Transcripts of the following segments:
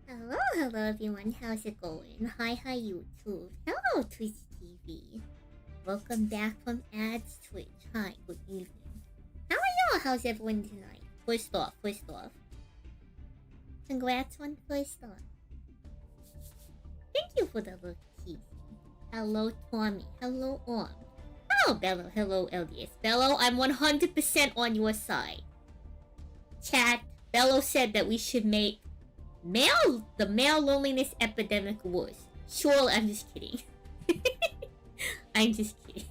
Hello everyone, how's it going? Hi YouTube. Hello Twitch TV. Welcome back from ads Twitch. Hi, good evening. How are y'all? How's everyone tonight? First off. Congrats on first off. Thank you for the look, Keith. Hello Tommy. Hello Orm. Hello Bello. Hello LDS. Bello, I'm 100% on your side. Chat, Bello said that we should make the male loneliness epidemic worse. Sure, I'm just kidding. I'm just kidding.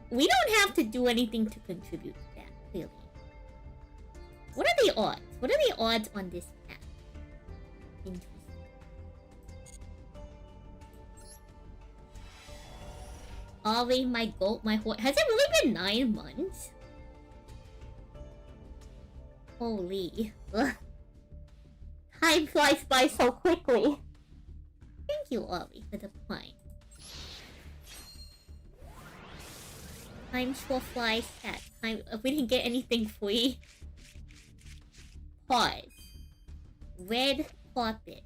We don't have to do anything to contribute to that, clearly. What are the odds? What are the odds on this path? Interesting. Ollie, my goat, my horse. Has it really been 9 months? Holy. Ugh. Time flies by so quickly. Thank you, Ollie, for the prime. Time sure flies at time. We didn't get anything free. Pause. Red carpet.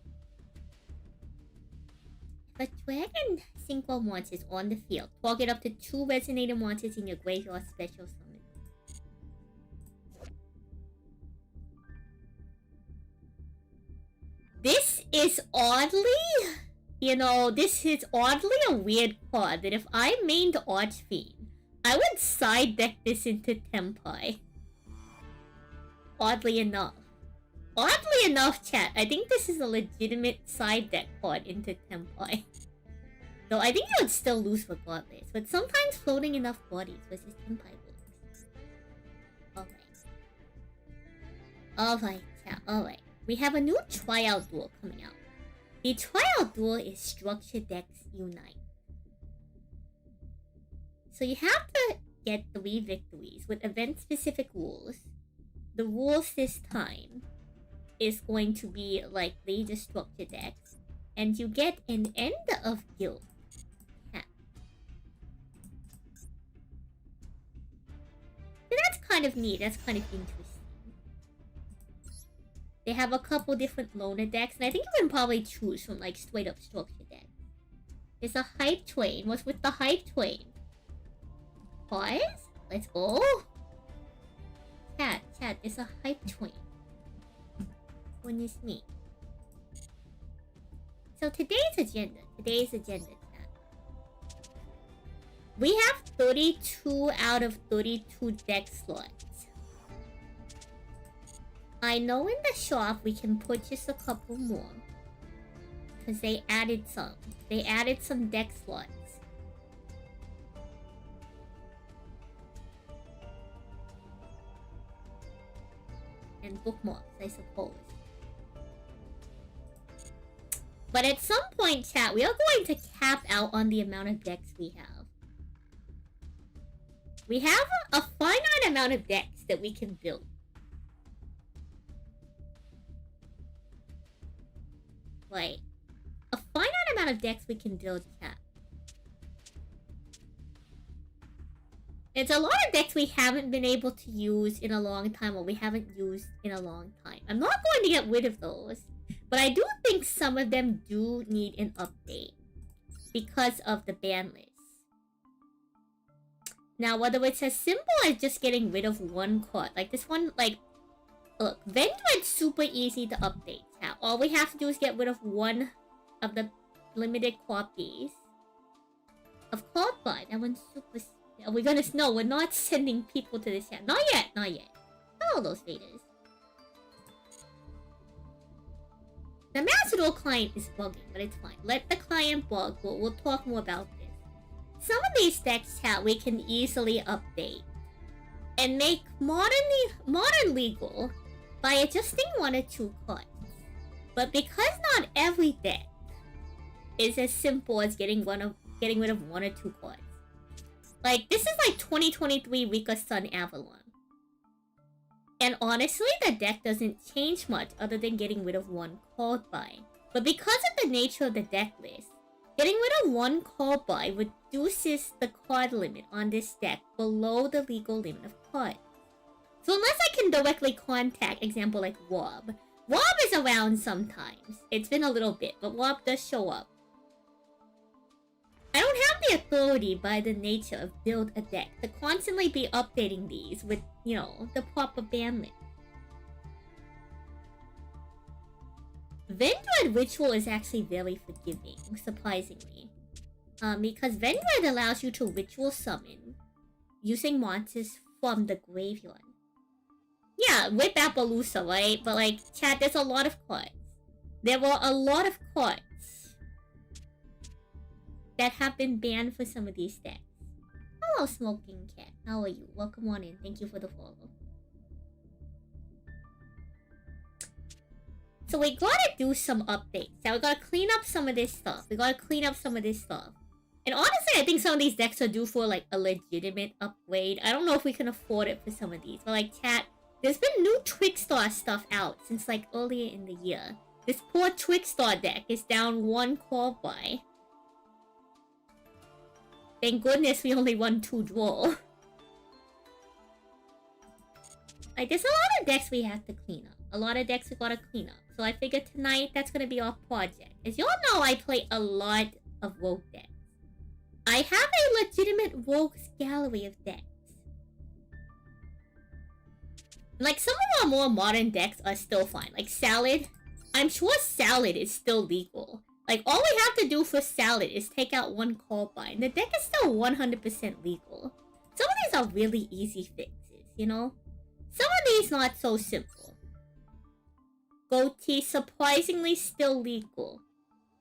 If a dragon synchro monster is on the field, target up to 2 resonator monsters in your graveyard special summon. This is oddly, this is oddly a weird card that if I mained Archfiend, I would side deck this into Tempai. Oddly enough. Oddly enough, chat, I think this is a legitimate side deck card into Tempai. Though I think you would still lose regardless, but sometimes floating enough bodies versus Tempai works. Alright, chat, alright. We have a new tryout duel coming out. The tryout duel is Structure Decks Unite. So you have to get 3 victories with event-specific rules. The rules this time is going to be like the Structure Decks. And you get an End of Guild hat. So that's kind of neat, that's kind of interesting. They have a couple different loner decks, and I think you can probably choose from like straight up structure decks. There's a hype train. What's with the hype train? Pause? Let's go. Chat, there's a hype train. Goodness me. So today's agenda, chat. We have 32 out of 32 deck slots. I know in the shop we can purchase a couple more. Because they added some. They added some deck slots. And bookmarks, I suppose. But at some point, chat, we are going to cap out on the amount of decks we have. We have a finite amount of decks that we can build. Like, a finite amount of decks we can build, chat. It's a lot of decks we haven't been able to use in a long time, or we haven't used in a long time. I'm not going to get rid of those, but I do think some of them do need an update because of the ban list. Now, whether it's as simple as just getting rid of one card, like this one, like, look, Vendred's super easy to update. Now, all we have to do is get rid of one of the limited copies of Cloudby. That one's super... Are we gonna... No, we're not sending people to this yet. Not yet. Hello, those faders. The Master Duel client is bugging, but it's fine. Let the client bug. We'll talk more about this. Some of these decks, chat, we can easily update and make modern legal by adjusting 1 or 2 cards. But because not every deck is as simple as getting rid of 1 or 2 cards. Like, this is like 2023 Rika Sun Avalon. And honestly, the deck doesn't change much other than getting rid of 1 card buy. But because of the nature of the deck list, getting rid of 1 card buy reduces the card limit on this deck below the legal limit of cards. So unless I can directly contact, example like Rob Wob is around sometimes. It's been a little bit, but Wob does show up. I don't have the authority by the nature of build a deck to constantly be updating these with, you know, the proper bandwidth. Vendread Ritual is actually very forgiving, surprisingly. Because Vendread allows you to ritual summon using monsters from the graveyard. Yeah, with Appaloosa, right? But like, chat, there's a lot of cards. There were a lot of cards that have been banned for some of these decks. Hello, Smoking Cat. How are you? Welcome on in. Thank you for the follow. So we gotta do some updates. Now we gotta clean up some of this stuff. And honestly, I think some of these decks are due for like a legitimate upgrade. I don't know if we can afford it for some of these. But like, chat, there's been new Trickstar stuff out since like earlier in the year. This poor Trickstar deck is down 1 call by. Thank goodness we only won 2 draw. Like, there's a lot of decks we have to clean up. A lot of decks we gotta clean up. So I figured tonight that's gonna be our project. As y'all know, I play a lot of Rogue decks. I have a legitimate Rogues gallery of decks. Like, some of our more modern decks are still fine. Like, Salad. I'm sure Salad is still legal. Like, all we have to do for Salad is take out 1 call by, and the deck is still 100% legal. Some of these are really easy fixes, you know? Some of these not so simple. Goatee, surprisingly still legal.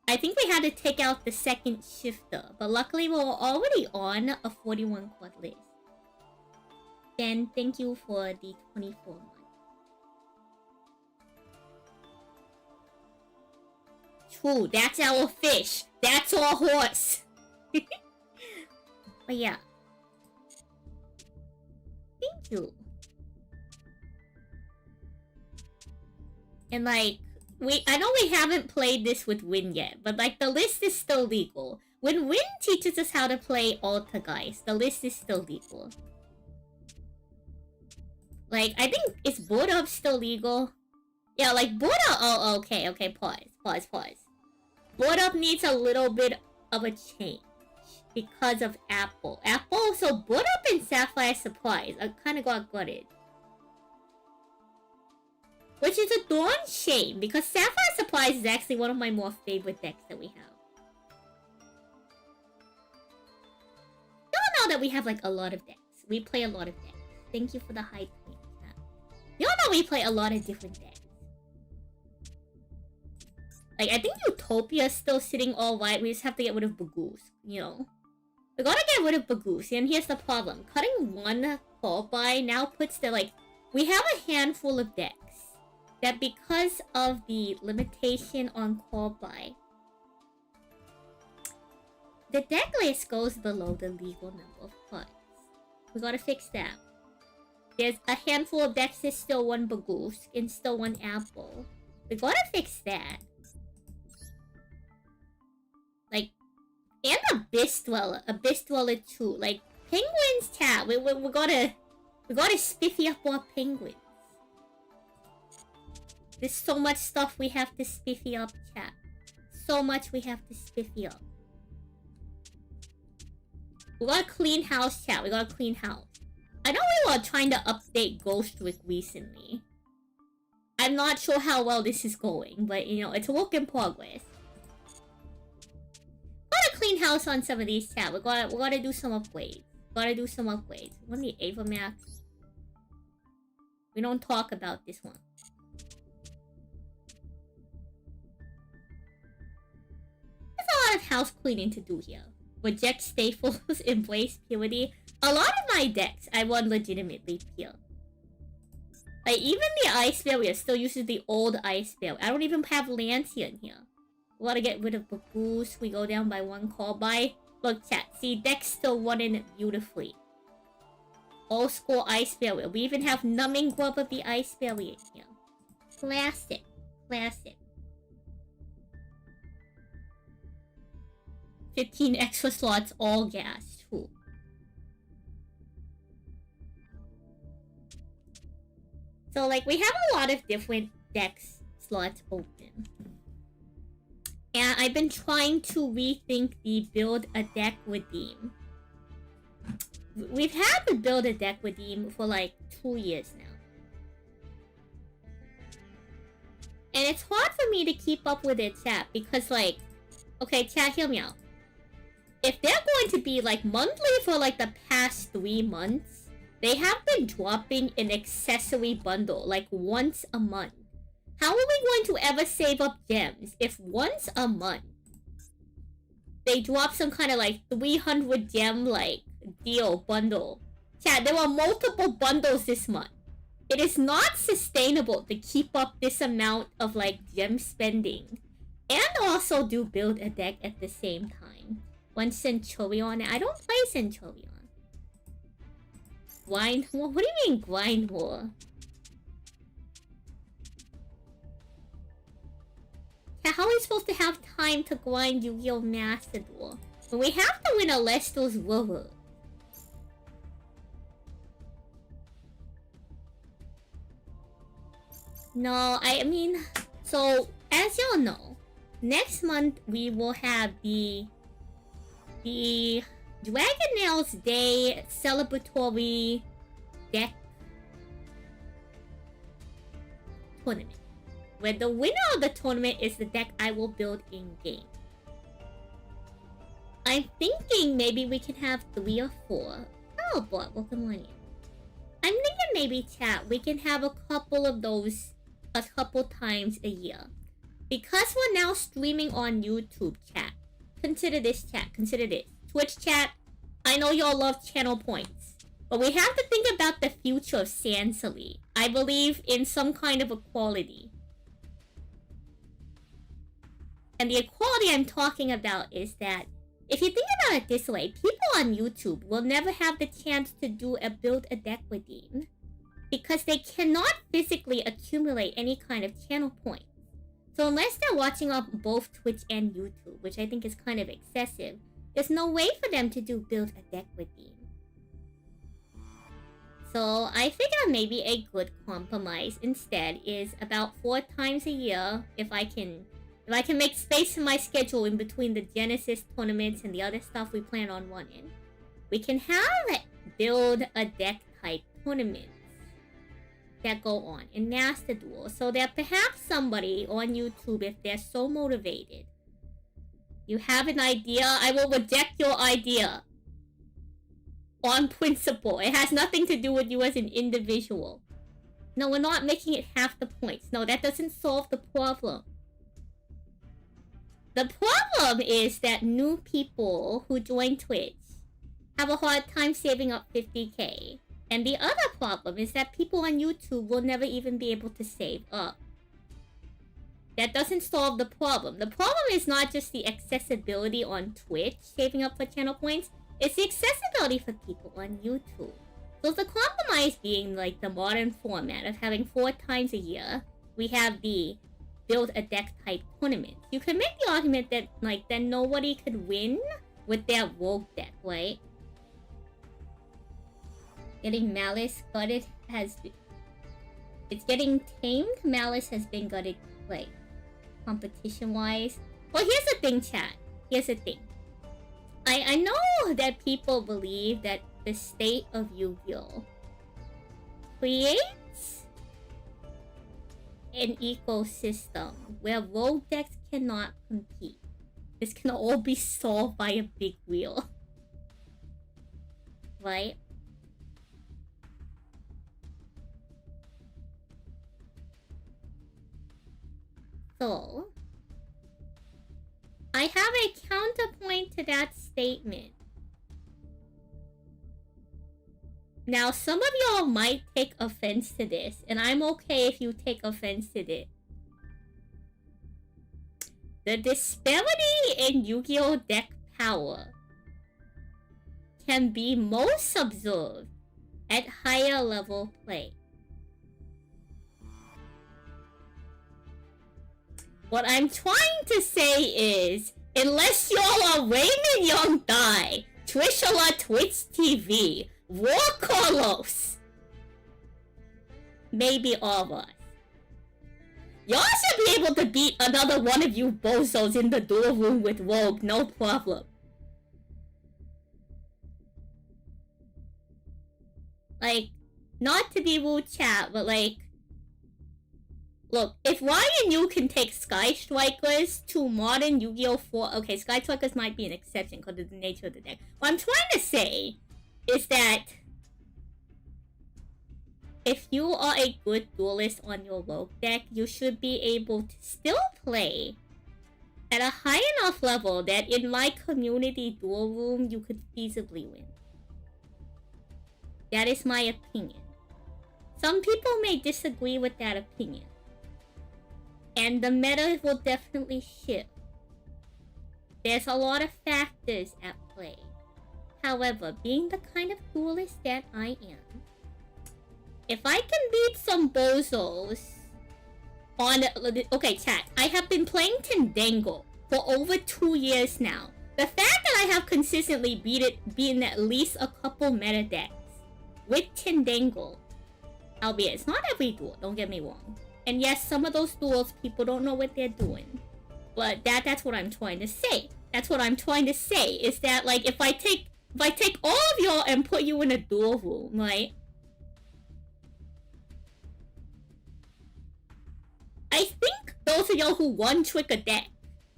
I think we had to take out the second shifter, but luckily we were already on a 41 quad list. Ben, thank you for the 24 months. True, that's our fish. That's our horse. But yeah. Thank you. And like, I know we haven't played this with Win yet, but like the list is still legal. When Win teaches us how to play Altergeist, the list is still legal. Like, I think, is Board Up still legal? Yeah, like Board Up, oh, okay, pause. Board Up needs a little bit of a change because of Apple. So Board Up and Sapphire Surprise I kinda got gutted. Which is a darn shame, because Sapphire Surprise is actually one of my more favorite decks that we have. Y'all know that we have, like, a lot of decks. We play a lot of decks. Thank you for the hype. Y'all know we play a lot of different decks. Like, I think Utopia is still sitting alright. We just have to get rid of Bagoose, you know. We gotta get rid of Bagoose, and here's the problem. Cutting 1 call by now puts the, like... We have a handful of decks that because of the limitation on call by, the deck list goes below the legal number of cards. We gotta fix that. There's a handful of decks that still 1 Bagoose and still 1 Apple. We gotta fix that. Like, and Abyss Dweller too. Like, Penguins, chat. We gotta spiffy up our Penguins. There's so much stuff we have to spiffy up, chat. So much we have to spiffy up. We gotta clean house, chat. We gotta clean house. I know we were trying to update Ghostwick recently. I'm not sure how well this is going, but you know, it's a work in progress. Gotta clean house on some of these, chat. We gotta do some upgrades. When the Ava Max. We don't talk about this one. There's a lot of house cleaning to do here. Reject staples, embrace purity. A lot of my decks I won legitimately pure. Like, even the Ice Barrier still uses the old Ice Barrier. I don't even have Lancian here. We gotta get rid of Bagoose. We go down by 1 call by. Look, chat. See, decks still running beautifully. Old school Ice Barrier. We even have Numbing Grub of the Ice Barrier here. Classic. 15 extra slots, all gas, too. So, like, we have a lot of different decks slots open. And I've been trying to rethink the build a deck redeem. We've had the build a deck redeem for like 2 years now. And it's hard for me to keep up with it, chat, because like... Okay, chat, hear me out. If they're going to be like monthly for like the past 3 months, they have been dropping an accessory bundle like once a month. How are we going to ever save up gems if once a month they drop some kind of like 300 gem like deal bundle? Chat, there were multiple bundles this month. It is not sustainable to keep up this amount of like gem spending and also do build a deck at the same time. One Centurion. I don't play Centurion. Grind war? What do you mean grind war? Yeah, how are we supposed to have time to grind Yu-Gi-Oh! Master Duel when we have to win Alestor's River? No, I mean, so as y'all know, next month we will have the Dragon Nails Day celebratory deck tournament, where the winner of the tournament is the deck I will build in-game. I'm thinking maybe we can have 3 or 4. Oh boy, welcome on in. I'm thinking maybe, chat, we can have a couple of those a couple times a year. Because we're now streaming on YouTube, chat. Consider this, chat. Consider this. Twitch chat, I know y'all love channel points. But we have to think about the future of Sansely. I believe in some kind of equality. And the equality I'm talking about is that if you think about it this way, people on YouTube will never have the chance to do a build a deck redeem because they cannot physically accumulate any kind of channel points. So unless they're watching on both Twitch and YouTube, which I think is kind of excessive, there's no way for them to do build a deck redeem. So I figure maybe a good compromise instead is about 4 times a year if I can make space in my schedule in between the Genesis tournaments and the other stuff we plan on running. We can have build a deck type tournaments that go on in Master Duel so that perhaps somebody on YouTube, if they're so motivated, you have an idea, I will reject your idea. On principle. It has nothing to do with you as an individual. No, we're not making it half the points. No, that doesn't solve the problem. The problem is that new people who join Twitch have a hard time saving up 50k. And the other problem is that people on YouTube will never even be able to save up. That doesn't solve the problem. The problem is not just the accessibility on Twitch, saving up for channel points. It's the accessibility for people on YouTube. So the compromise being like the modern format of having 4 times a year, we have the build a deck type tournament. You can make the argument that like then nobody could win with their rogue deck, right? Getting Malice gutted has been... It's getting tamed. Malice has been gutted, like, competition-wise. Well, here's the thing, chat. Here's the thing. I know that people believe that the state of Yu-Gi-Oh! Creates an ecosystem where rogue decks cannot compete. This can all be solved by a big wheel. Right? So, I have a counterpoint to that statement. Now, some of y'all might take offense to this, and I'm okay if you take offense to this. The disparity in Yu-Gi-Oh! Deck power can be most observed at higher level play. What I'm trying to say is, unless y'all are Raymond Young Die, Trishala Twitch TV, War Carlos, maybe all of us, y'all should be able to beat another one of you bozos in the duel room with Rogue, no problem. Like, not to be rude, chat, but like, look, if Ryan Yu can take Sky Strikers to modern Yu-Gi-Oh! 4... Okay, Sky Strikers might be an exception because of the nature of the deck. What I'm trying to say is that if you are a good duelist on your Rogue deck, you should be able to still play at a high enough level that in my community duel room, you could feasibly win. That is my opinion. Some people may disagree with that opinion. And the meta will definitely shift. There's a lot of factors at play. However, being the kind of duelist that I am, if I can beat some bozos on... Okay, chat. I have been playing Tendango for over 2 years now. The fact that I have consistently beaten at least a couple meta decks with Tendango, albeit it's not every duel, don't get me wrong. And yes, some of those duels, people don't know what they're doing. But that's what I'm trying to say. That's what I'm trying to say, is that, like, if I take all of y'all and put you in a duel room, right? I think those of y'all who one-trick a deck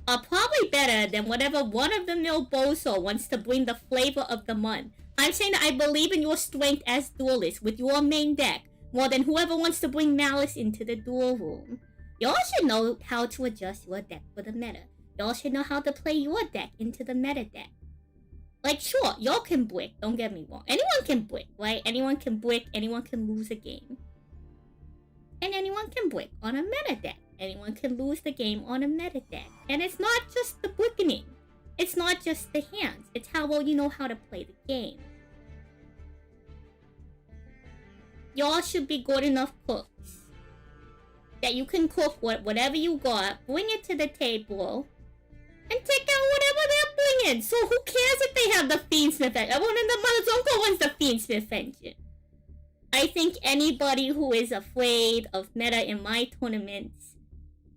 are probably better than whatever one of the mill bozo wants to bring the flavor of the month. I'm saying that I believe in your strength as duelists with your main deck more than whoever wants to bring Malice into the duel room. Y'all should know how to adjust your deck for the meta. Y'all should know how to play your deck into the meta deck. Like, sure, y'all can brick, don't get me wrong. Anyone can brick, right? Anyone can brick, anyone can lose a game. And anyone can brick on a meta deck. Anyone can lose the game on a meta deck. And it's not just the bricking. It's not just the hands. It's how well you know how to play the game. Y'all should be good enough cooks that you can cook whatever you got, bring it to the table, and take out whatever they're bringing. So who cares if they have the Fiendsmith engine? Everyone in the Mother's Uncle wants the Fiendsmith engine. I think anybody who is afraid of meta in my tournaments,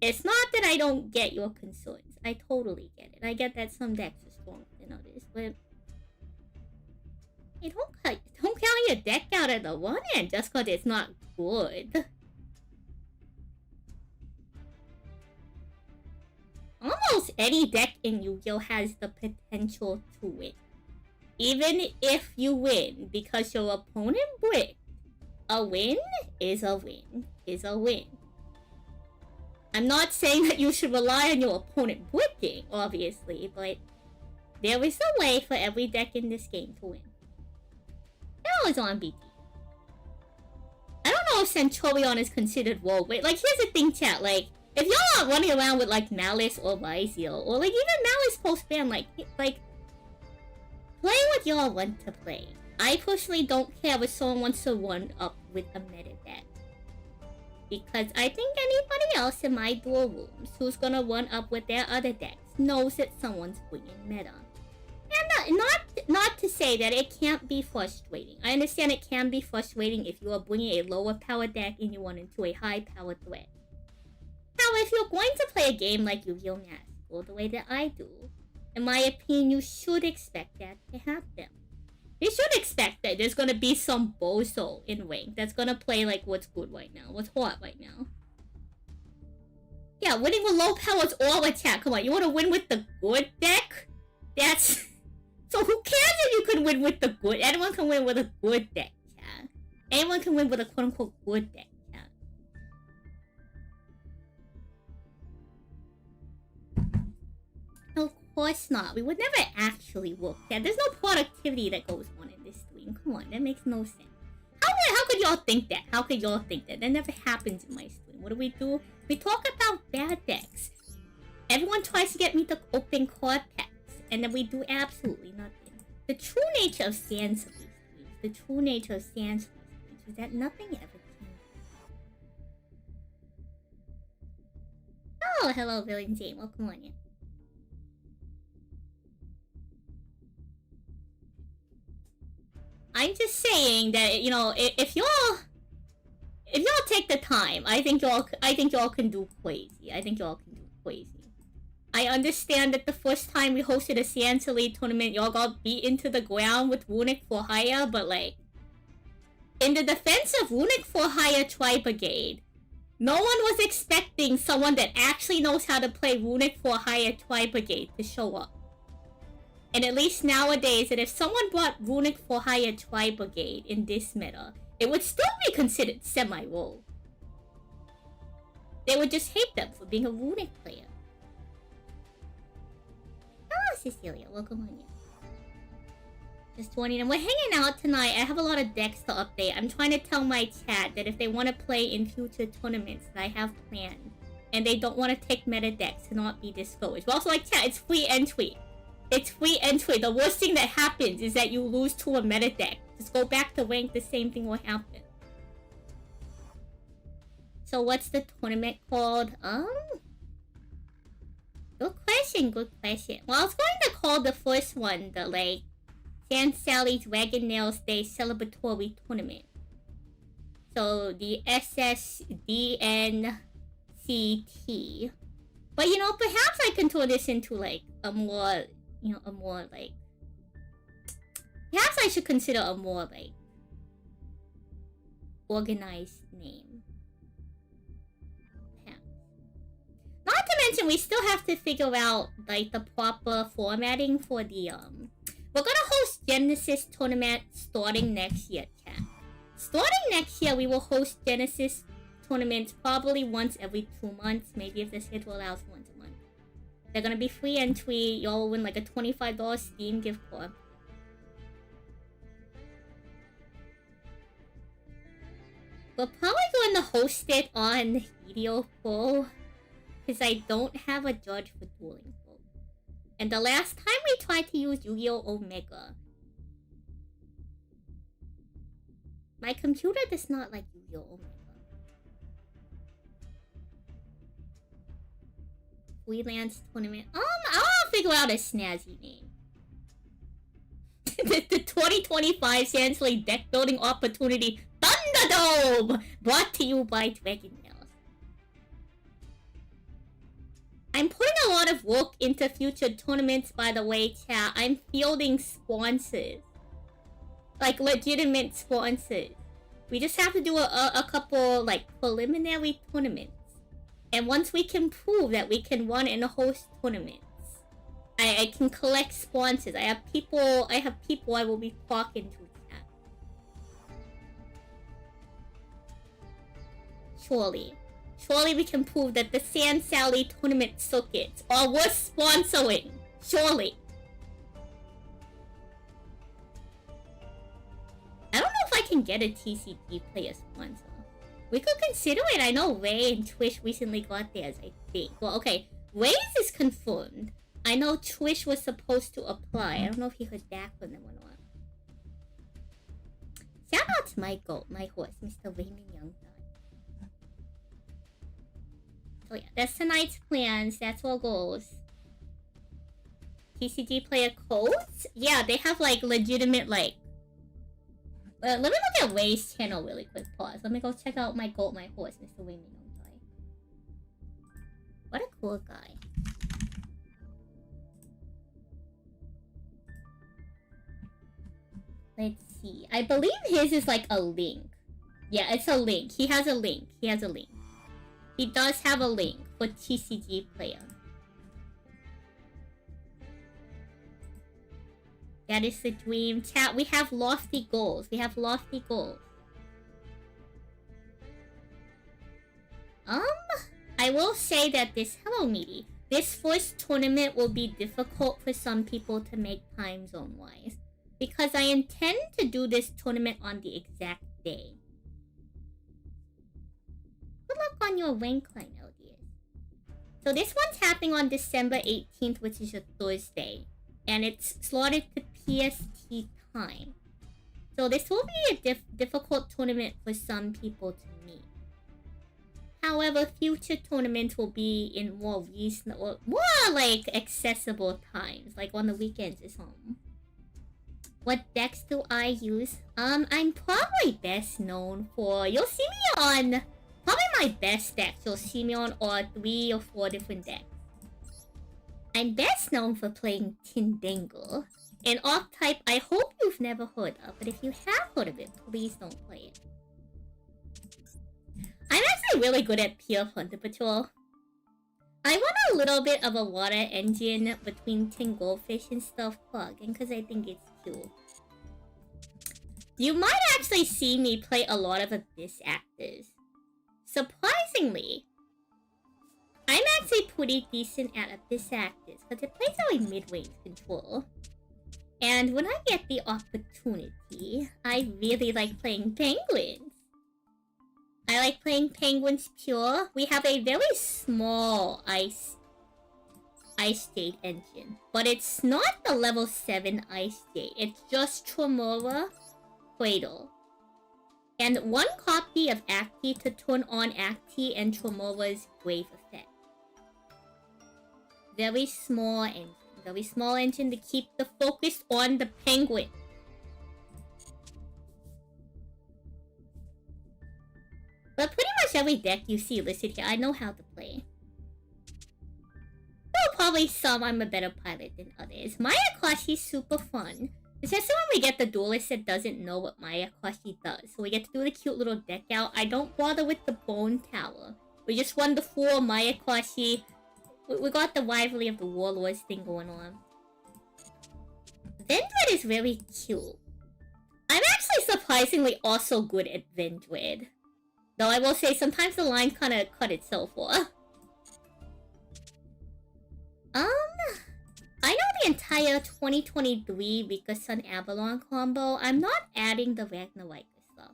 it's not that I don't get your concerns. I totally get it. I get that some decks are stronger than others, but hey, don't count your deck out at the one end just because it's not good. Almost any deck in Yu-Gi-Oh! Has the potential to win. Even if you win because your opponent bricked, a win is a win is a win. I'm not saying that you should rely on your opponent bricking, obviously, but there is a way for every deck in this game to win. That was on BT. I don't know if Centurion is considered rogue. Wait, like, here's the thing, chat. Like, if y'all are running around with, like, Malice or Viziel, or, like, even Malice post-ban, like, play what y'all want to play. I personally don't care if someone wants to run up with a meta deck. Because I think anybody else in my duel rooms who's gonna run up with their other decks knows that someone's bringing meta. And not to say that it can't be frustrating. I understand it can be frustrating if you are bringing a lower power deck and you run into a high power threat. However, if you're going to play a game like Yu-Gi-Oh! Master, the way that I do, in my opinion, you should expect that to happen. You should expect that there's gonna be some bozo in rank that's gonna play like what's good right now, what's hot right now. Yeah, winning with low power is all attack. Come on, you wanna win with the good deck? That's... So who cares if you can win with the good? Anyone can win with a good deck, yeah. Anyone can win with a quote-unquote good deck, yeah. Of course not. We would never actually work. Yeah, there's no productivity that goes on in this stream. Come on, that makes no sense. How could y'all think that? How could y'all think that? That never happens in my stream. What do? We talk about bad decks. Everyone tries to get me to open card packs, and then we do absolutely nothing. The true nature of Sans streams, the true nature of Sans streams is that nothing ever changes. Oh, hello, Villain Jane. Welcome on in. I'm just saying that, you know, if y'all if y'all take the time, I think y'all can do crazy. I think y'all can do crazy. I understand that the first time we hosted a Santa League tournament, y'all got beat into the ground with Runic for Hire, but like, in the defense of Runic for Hire Tri-Brigade, no one was expecting someone that actually knows how to play Runic for Hire Tri-Brigade to show up. And at least nowadays, that if someone brought Runic for Hire Tri-Brigade in this meta, it would still be considered semi-role. They would just hate them for being a Runic player. Oh, Cecilia, welcome on in. Just 20, and we're hanging out tonight. I have a lot of decks to update. I'm trying to tell my chat that if they want to play in future tournaments that I have planned, and they don't want to take meta decks to not be discouraged. But also, like, chat, it's free entry. It's free entry. The worst thing that happens is that you lose to a meta deck. Just go back to rank, the same thing will happen. So what's the tournament called? Good question, good question. Well, I was going to call the first one the, like, San Sally's Dragon Nails Day Celebratory Tournament. So, the SSDNCT. But, you know, perhaps I can turn this into, like, a more, you know, a more, like... Perhaps I should consider a more, like, organized name. Perhaps. Not to mention, we still have to figure out, like, the proper formatting for the, We're gonna host Genesis tournament starting next year, chat. Starting next year, we will host Genesis tournaments probably once every 2 months. Maybe if the schedule allows, once a month. They're gonna be free entry. Y'all will win like a $25 Steam gift card. We're probably going to host it on Video Pro, because I don't have a judge for Dueling Pro. And the last time we tried to use Yu-Gi-Oh! Omega, my computer does not like Yu-Gi-Oh! Omega. Freelance tournament. I'll figure out a snazzy name. the 2025 Sansley deck building opportunity Thunderdome! Brought to you by Dragon Nails. I'm putting a lot of work into future tournaments, by the way, chat. I'm fielding sponsors. Like, legitimate sponsors. We just have to do a couple, like, preliminary tournaments. And once we can prove that we can run and host tournaments, I can collect sponsors. I have people I will be talking to, chat. Surely we can prove that the San Sally tournament circuits are worth sponsoring. Surely. I don't know if I can get a TCG player sponsor. We could consider it. I know Ray and Twish recently got theirs, I think. Well, okay. Ray's is confirmed. I know Twish was supposed to apply. I don't know if he heard back from them or not. Shout out to my goat, my horse, Mr. Raymond Young. So yeah, that's tonight's plans. That's our goals. TCG player codes? Yeah, they have like legitimate like... let me look at Ray's channel really quick. Pause. Let me go check out my goat, my horse, Mr. Raymond Young. What a cool guy. Let's see. I believe his is like a link. Yeah, it's a link. He has a link. He does have a link for TCG player. That is the dream. Chat, we have lofty goals. I will say that hello, Meaty. This first tournament will be difficult for some people to make time zone-wise. Because I intend to do this tournament on the exact day. Good luck on your rank line, LDS. So this one's happening on December 18th, which is a Thursday. And it's slotted to PST time. So this will be a difficult tournament for some people to meet. However, future tournaments will be in more reasonable, more like accessible times. Like on the weekends or something. What decks do I use? I'm probably best known for... You'll see me on... Probably my best decks you'll see me on are 3 or 4 different decks. I'm best known for playing Tindangle, an archetype I hope you've never heard of, but if you have heard of it, please don't play it. I'm actually really good at Pure Hunter Patrol. I want a little bit of a water engine between Tin Goldfish and Stuff Plugin because I think it's cute. You might actually see me play a lot of Abyss Actors. Surprisingly, I'm actually pretty decent at Abyss Actors because it plays out in mid-range control. And when I get the opportunity, I really like playing Penguins. I like playing Penguins pure. We have a very small ice state engine, but it's not the level 7 ice state. It's just Tremora, Cradle, and 1 copy of Acti to turn on Acti and Tremora's Grave effect. Very small engine to keep the focus on the penguin. But pretty much every deck you see listed here, I know how to play. Though probably some I'm a better pilot than others. Maya Kwashi's super fun. Especially when we get the duelist that doesn't know what Maya Kwashi does. So we get to do the cute little deck out. I don't bother with the Bone Tower. We just run the 4 Maya Kwashi. We got the rivalry of the Warlords thing going on. Vendred is very cute. I'm actually surprisingly also good at Vendred. Though I will say sometimes the line kind of cut itself off. I know the entire 2023 Rika Sun Avalon combo. I'm not adding the Ragnarika stuff.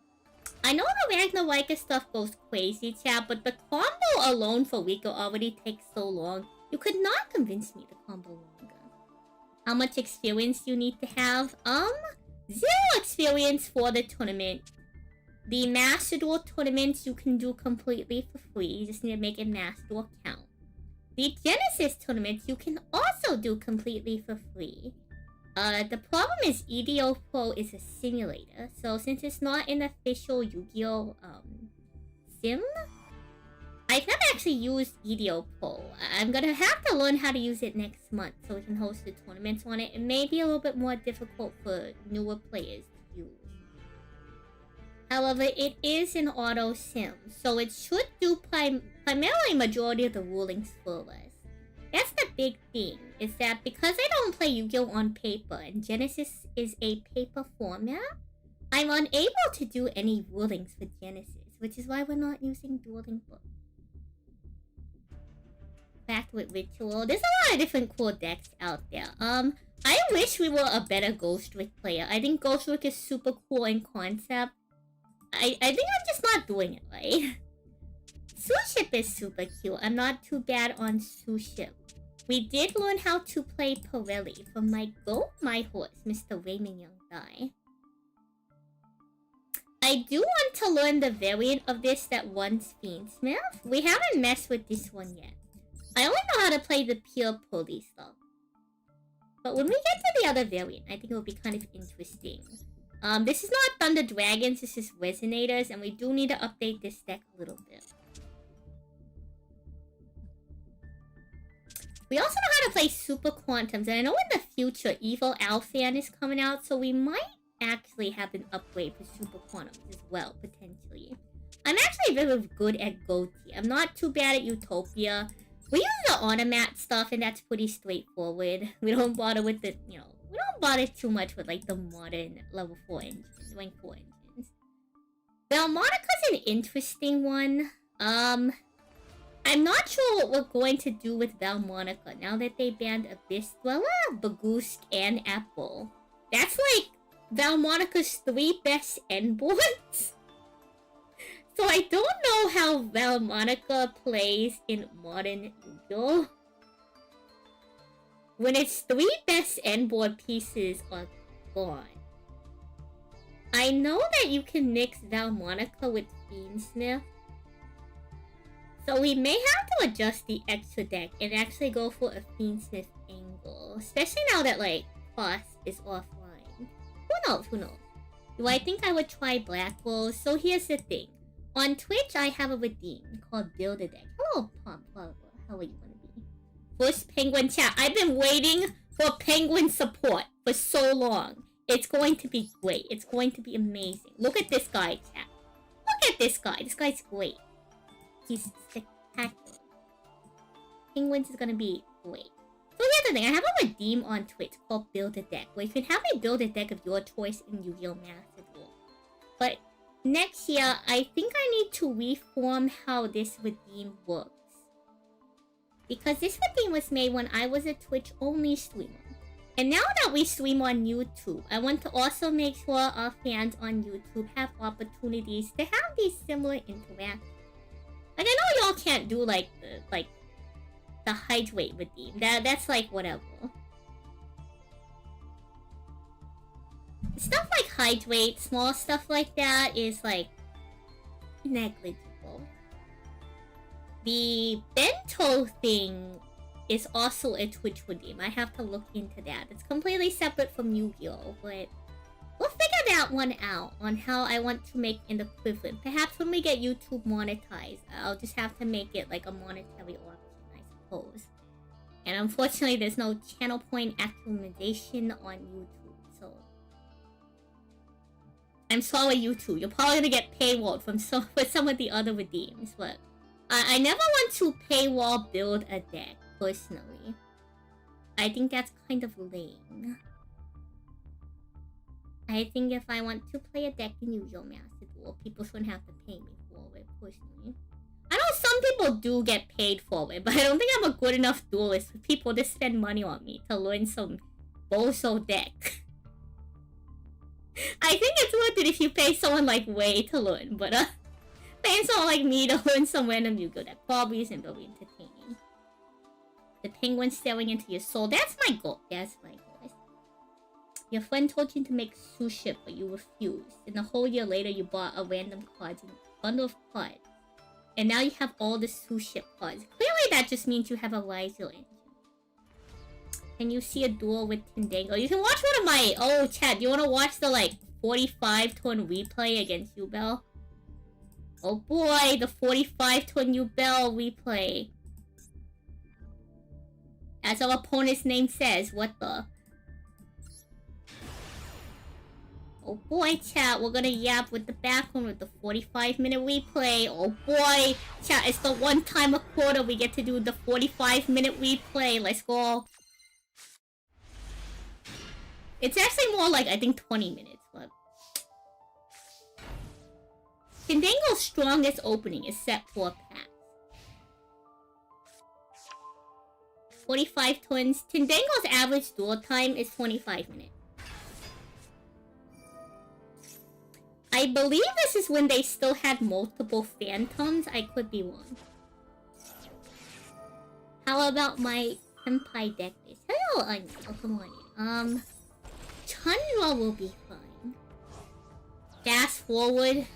I know the Ragnarika stuff goes crazy, chat, but the combo alone for Rika already takes so long. You could not convince me to combo longer. How much experience do you need to have? 0 experience for the tournament. The Master Duel tournaments you can do completely for free. You just need to make a Master Duel account. The Genesis tournaments you can also do completely for free. The problem is EDO Pro is a simulator. So since it's not an official Yu-Gi-Oh! Sim, I've never actually used EDO Pro. I'm gonna have to learn how to use it next month so we can host the tournaments on it. It may be a little bit more difficult for newer players to use. However, it is an auto sim, so it should do primarily majority of the rulings for us. That's the big thing, is that because I don't play Yu-Gi-Oh! On paper, and Genesis is a paper format, I'm unable to do any rulings for Genesis, which is why we're not using dueling books. Back with Ritual, there's a lot of different cool decks out there. I wish we were a better Ghost Rick player. I think Ghost Rick is super cool in concept. I think I'm just not doing it right. Suship is super cute. I'm not too bad on Suship. We did learn how to play Pirelli from my goat, my horse, Mr. Raymond Young Dai. I do want to learn the variant of this that runs Fiendsmith. We haven't messed with this one yet. I only know how to play the pure pulley stuff. But when we get to the other variant, I think it will be kind of interesting. This is not Thunder Dragons, this is Resonators, and we do need to update this deck a little bit. We also know how to play Super Quantums, and I know in the future Evil Alphan is coming out, so we might actually have an upgrade for Super Quantums as well, potentially. I'm actually very good at Goatee. I'm not too bad at Utopia. We use the Automat stuff, and that's pretty straightforward. We don't bother with the, we don't bother too much with, like, the modern level 4 engines, rank 4 engines. Velmonica's an interesting one. I'm not sure what we're going to do with Velmonica now that they banned Abyss Dweller, Bagoosk, and Apple. That's, like, Velmonica's 3 best end boards. So I don't know how Velmonica plays in modern Yu-Gi-Oh! When its 3 best end board pieces are gone. I know that you can mix Velmonica with Fiendsmith. So we may have to adjust the extra deck and actually go for a Fiendsmith angle. Especially now that, like, Cross is offline. knows? Who knows? Do I think I would try Black Wolves? So here's the thing. On Twitch, I have a redeem called Build a Deck. Hello, Pop. How are you gonna be? First Penguin chat. I've been waiting for Penguin support for so long. It's going to be great. It's going to be amazing. Look at this guy, chat. Look at this guy. This guy's great. He's spectacular. Penguins is gonna be great. So here's the thing. I have a redeem on Twitch called Build a Deck, where you can have me build a deck of your choice in Yu-Gi-Oh! Master Duel. But next year, I think I need to reform how this redeem works. Because this redeem was made when I was a Twitch-only streamer. And now that we stream on YouTube, I want to also make sure our fans on YouTube have opportunities to have these similar interactions. Like, I know y'all can't do, like the hydrate redeem. That's like, whatever. Stuff like hydrate, small stuff like that is, like, negligible. The bento thing is also a Twitch redeem. I have to look into that. It's completely separate from Yu-Gi-Oh! But we'll figure that one out on how I want to make an equivalent. Perhaps when we get YouTube monetized, I'll just have to make it like a monetary option, I suppose. And unfortunately, there's no channel point actualization on YouTube, so I'm sorry, YouTube. You're probably gonna get paywalled from for some of the other redeems, but I never want to paywall build a deck, personally. I think that's kind of lame. I think if I want to play a deck in Yu-Gi-Oh! Master Duel, people shouldn't have to pay me for it, personally. I know some people do get paid for it, but I don't think I'm a good enough duelist for people to spend money on me to learn some bozo deck. I think it's worth it if you pay someone like Way to learn, but paying someone like me to learn some random Yu-Gi-Oh! Deck probably isn't very entertaining. The penguin staring into your soul, that's my goal. That's my goal. Your friend told you to make sushi, but you refused. And a whole year later, you bought a random cards and a bundle of cards. And now you have all the sushi cards. Clearly, that just means you have a riser engine. Can you see a duel with Tendango? You can watch one of my... Oh, chat, you want to watch the, like, 45-turn replay against Yubel? Oh boy, the 45-turn Yubel replay. As our opponent's name says, what the... Oh boy, chat, we're gonna yap with the background with the 45-minute replay. Oh boy, chat, it's the one time a quarter we get to do the 45-minute replay. Let's go. It's actually more like, I think, 20 minutes, but... Tendango's strongest opening is set 4 packs. 45 turns. Tendango's average duel time is 25 minutes. I believe this is when they still had multiple phantoms. I could be wrong. How about my Senpai deck base? Hello, Anya. Oh, come on. Chandra will be fine. Fast forward.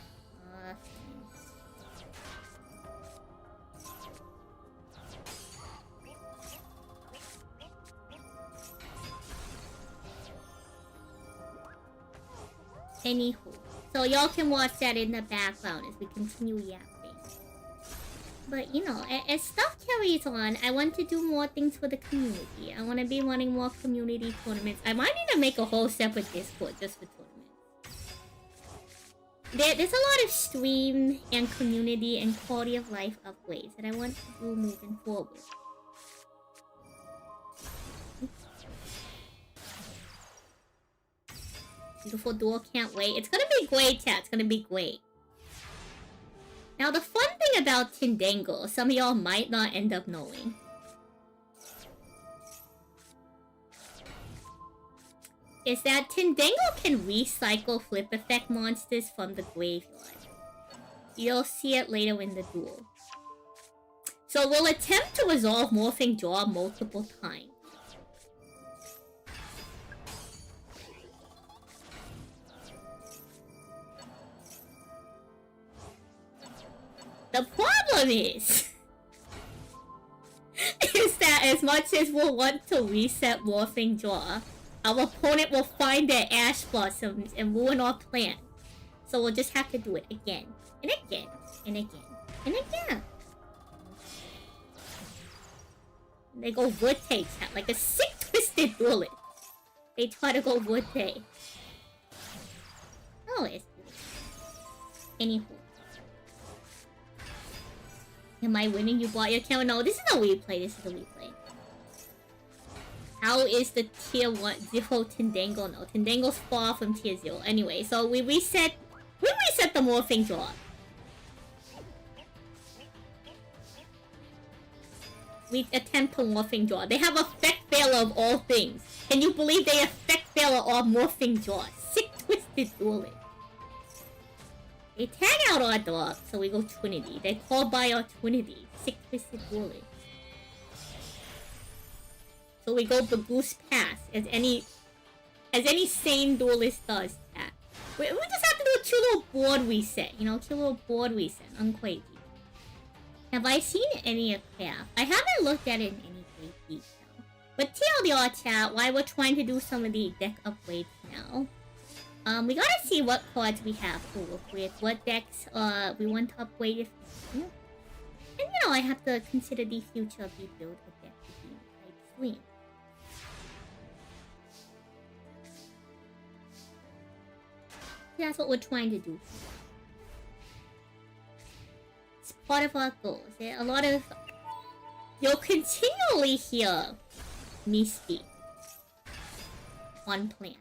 Anywho. So y'all can watch that in the background as we continue yapping. But you know, as stuff carries on, I want to do more things for the community. I want to be running more community tournaments. I might need to make a whole separate Discord just for tournaments. There's a lot of stream and community and quality of life upgrades that I want to do moving forward. Beautiful duel, can't wait. It's gonna be great, chat. It's gonna be great. Now, the fun thing about Tendango, some of y'all might not end up knowing, is that Tendango can recycle flip effect monsters from the graveyard. You'll see it later in the duel. So we'll attempt to resolve Morphing Jaw multiple times. The problem is that as much as we'll want to reset Morphing Jaw, our opponent will find their ash blossoms and ruin our plan. So we'll just have to do it again, and again, and again, and again. They go Verte, chat, like a sick twisted bullet. They try to go Verte. Oh, it's good. Anywho. Am I winning? You bought your camera? No, this is a replay. This is a replay. How is the tier 1 0 Tendango? No, Tendango's far from tier 0. Anyway, so we reset the morphing jaw. We attempt to morphing jaw. They have effect failure of all things. Can you believe they effect failure of morphing jaw? Sick twisted bullet. They tag out our dog, so we go Trinity. They call by our Trinity. Sick twisted bullet. So we go Bagoose Pass, as any sane duelist does that. We just have to do a cute little board reset, you know, cute little board reset, unquakey. Have I seen any of craft? I haven't looked at it in any great detail. But TLDR chat, while we're trying to do some of the deck upgrades now, we gotta see what cards we have to work with, what decks we want to upgrade if you know. And you know, I have to consider the future of the build of deck to be quite slim. That's what we're trying to do. It's part of our goals. A lot of... You'll continually hear me speak on plans.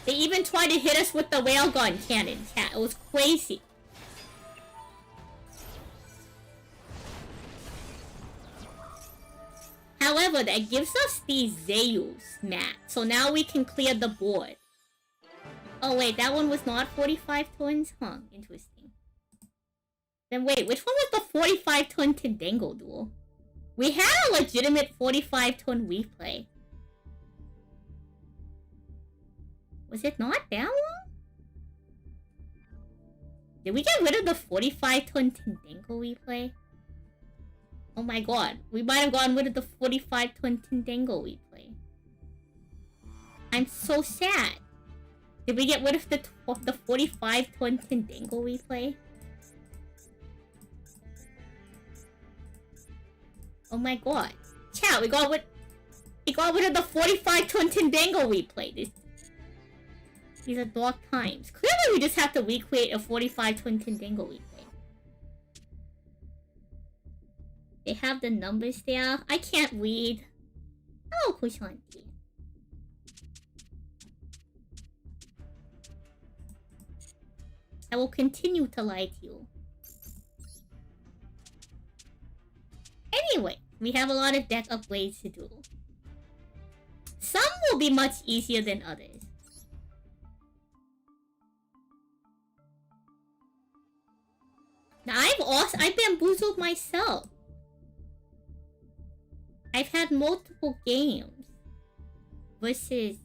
They even tried to hit us with the railgun cannon, chat. It was crazy. However, that gives us these Zeus mat. So now we can clear the board. Oh wait, that one was not 45 turns? Huh, interesting. Then wait, which one was the 45 turn Tendango duel? We had a legitimate 45 turn replay. Was it not that one? Did we get rid of the 45 turn Tendango replay? Oh my god, we might have gotten rid of the 45 turn Tendango replay. I'm so sad. Did we get rid of the 45 turn Tendango replay? Oh my god. Chat, we got rid of the 45 turn Tendango replay. These are dark times. Clearly we just have to recreate a 45 turn Tendango replay. They have the numbers there. I can't read. Oh, Kushanti. I will continue to lie to you. Anyway, we have a lot of deck upgrades to do. Some will be much easier than others. Now I've bamboozled myself. I've had multiple games versus...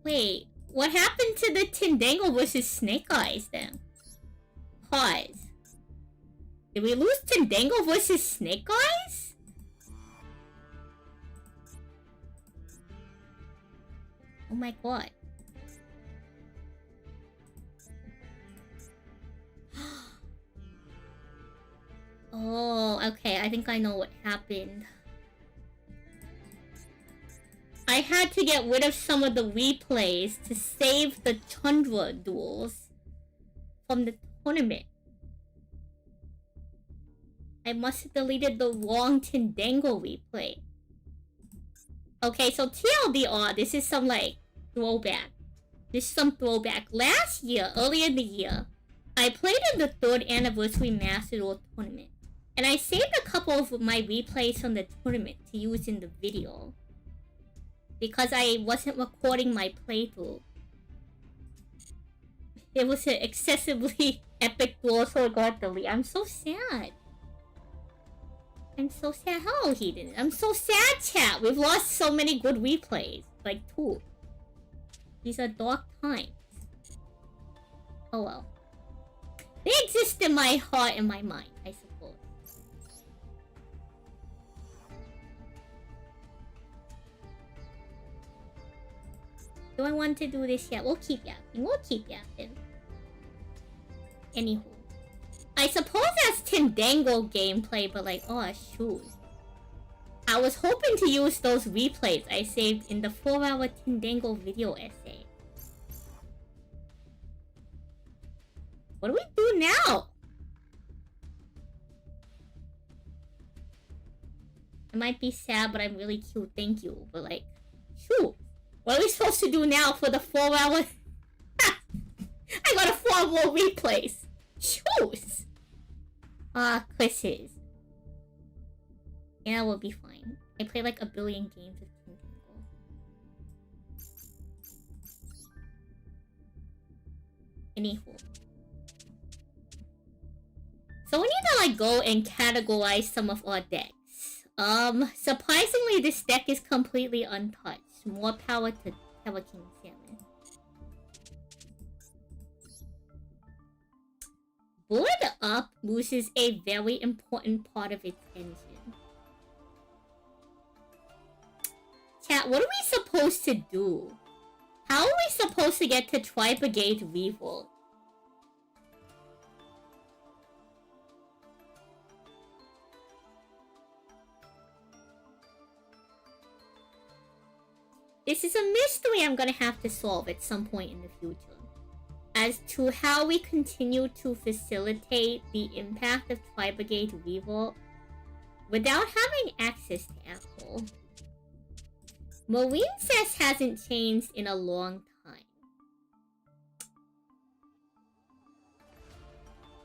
Wait, what happened to the Tendango versus Snake Eyes then? Pause. Did we lose Tendango versus Snake Eyes? Oh my god. Oh, okay, I think I know what happened. I had to get rid of some of the replays to save the Tundra duels from the tournament. I must have deleted the wrong Tendango replay. Okay, so TLDR, this is some like throwback. This is some throwback. Last year, earlier in the year, I played in the 3rd anniversary Master Duel tournament. And I saved a couple of my replays from the tournament to use in the video. Because I wasn't recording my playthrough. It was an excessively epic duel, so it got deleted. I'm so sad. I'm so sad. Hello, Heathen. I'm so sad, chat. We've lost so many good replays. Like 2. These are dark times. Oh well. They exist in my heart and my mind, I suppose. Do I want to do this yet? We'll keep yapping. We'll keep yapping. Anywho. I suppose that's Tindango gameplay, but like, oh, shoot. I was hoping to use those replays I saved in the 4-hour Tindango video essay. What do we do now? I might be sad, but I'm really cute. Thank you. But like, shoot. What are we supposed to do now for the 4-hour? I got a 4 more replays. Shoot. Quizzes. Yeah, we'll be fine. I play like a billion games with Tindango. Anywho. So we need to like go and categorize some of our decks. Surprisingly, this deck is completely untouched. More power to Tower King Salmon. Board Up loses a very important part of its engine. Chat, what are we supposed to do? How are we supposed to get to Tri-Brigade Revolt? This is a mystery I'm gonna have to solve at some point in the future. As to how we continue to facilitate the impact of Tri-Brigade Revolt without having access to Apple. Marine Cess hasn't changed in a long time.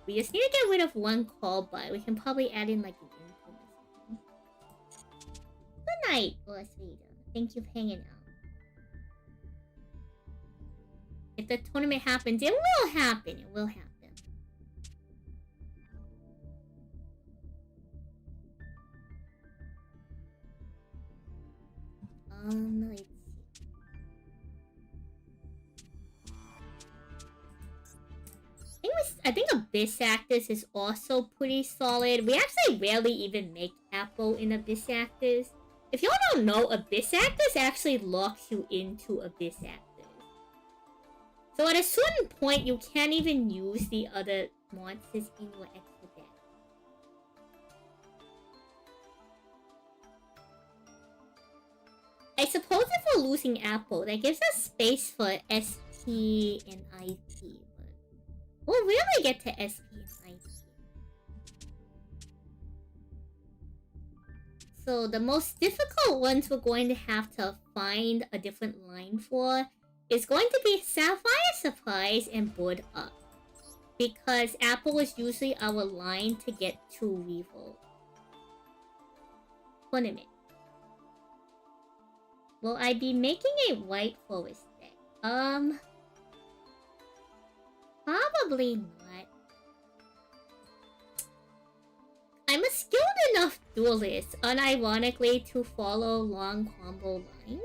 We just need to get rid of one call by. We can probably add in like an income or something. Good night, Boss Vader. Thank you for hanging out. If the tournament happens, it will happen. It will happen. Let's see. I think Abyss Actors is also pretty solid. We actually rarely even make Apple in Abyss Actors. If y'all don't know, Abyss Actors actually locks you into Abyss Actors. So at a certain point, you can't even use the other monsters in your extra deck. I suppose if we're losing Apple, that gives us space for SP and IP. But we'll really get to SP and IP. So the most difficult ones we're going to have to find a different line for is going to be Sapphire Surprise and Board Up. Because Apple is usually our line to get to Revolt. Tournament. Will I be making a White Forest deck? Probably not. I'm a skilled enough duelist, unironically, to follow long combo lines.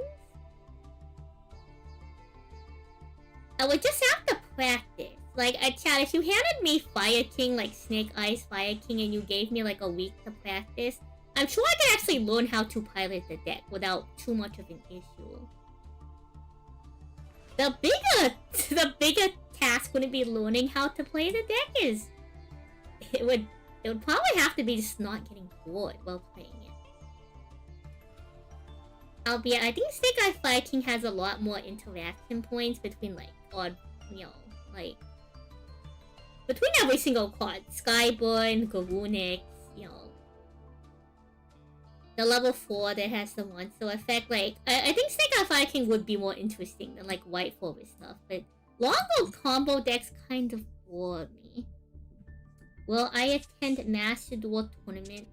I would just have to practice. Like, chat, if you handed me Fire King, like Snake Eyes Fire King, and you gave me like a week to practice, I'm sure I could actually learn how to pilot the deck without too much of an issue. The bigger task wouldn't be learning how to play the deck is... It would probably have to be just not getting bored while playing it. Albeit, I think Snake Eye Fire King has a lot more interaction points between like odd, like between every single card. Skyborn, Garunix, the level 4 that has the monster effect. Like, I think Snake Eye Fire King would be more interesting than like White Forest stuff, but long combo decks kind of bore me. Will I attend Master Duel tournaments?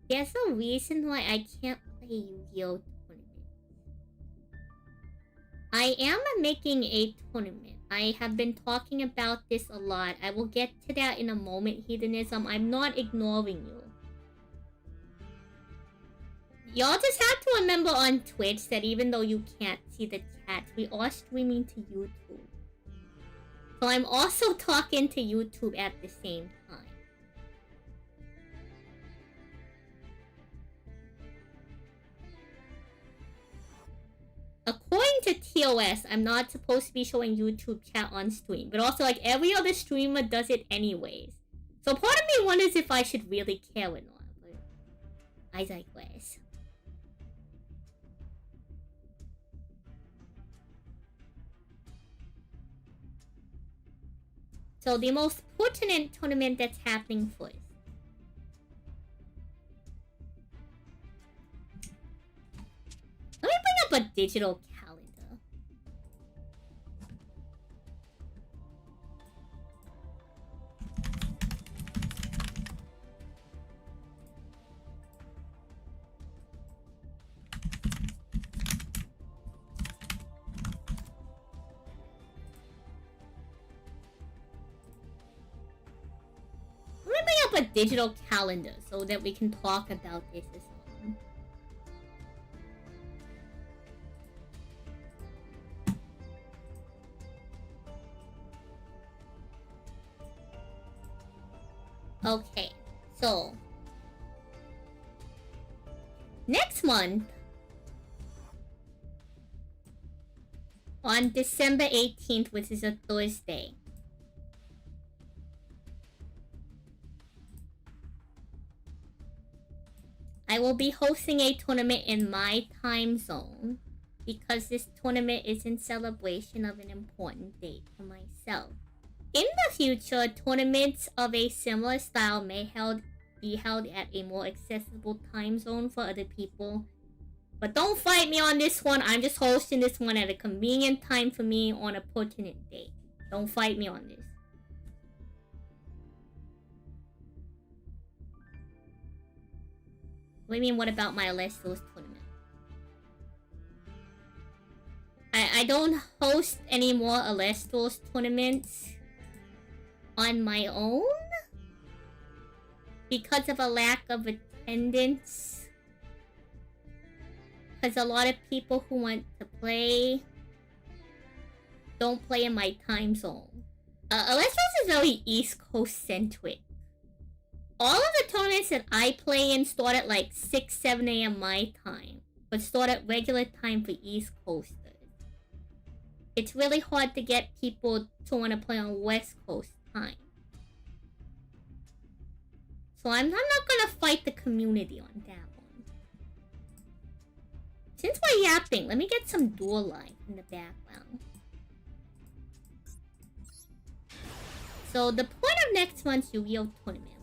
There's a reason why I can't play Yu-Gi-Oh! Tournaments. I am making a tournament. I have been talking about this a lot. I will get to that in a moment, Hedonism. I'm not ignoring you. Y'all just have to remember on Twitch that even though you can't see the chat, we are streaming to YouTube. So I'm also talking to YouTube at the same time. to TOS, I'm not supposed to be showing YouTube chat on stream. But also, like, every other streamer does it anyways. So part of me wonders if I should really care or not. But I digress. So the most pertinent tournament that's happening first. Let me bring up a digital calendar. Let me bring up a digital calendar so that we can talk about this as well. Okay, so next month on December 18th, which is a Thursday, I will be hosting a tournament in my time zone because this tournament is in celebration of an important date for myself. In the future, tournaments of a similar style may be held at a more accessible time zone for other people. But don't fight me on this one. I'm just hosting this one at a convenient time for me on a pertinent date. Don't fight me on this. What do you mean, what about my Alestos tournament? I don't host any more Alestos tournaments on my own because of a lack of attendance. Because a lot of people who want to play don't play in my time zone. Alestos is very East Coast centric. All of the tournaments that I play in start at like 6, 7 a.m. my time, but start at regular time for East Coasters. It's really hard to get people to want to play on West Coast time. So I'm not gonna fight the community on that one. Since we're yapping, let me get some door light in the background. So the point of next month's Yu-Gi-Oh! Tournament.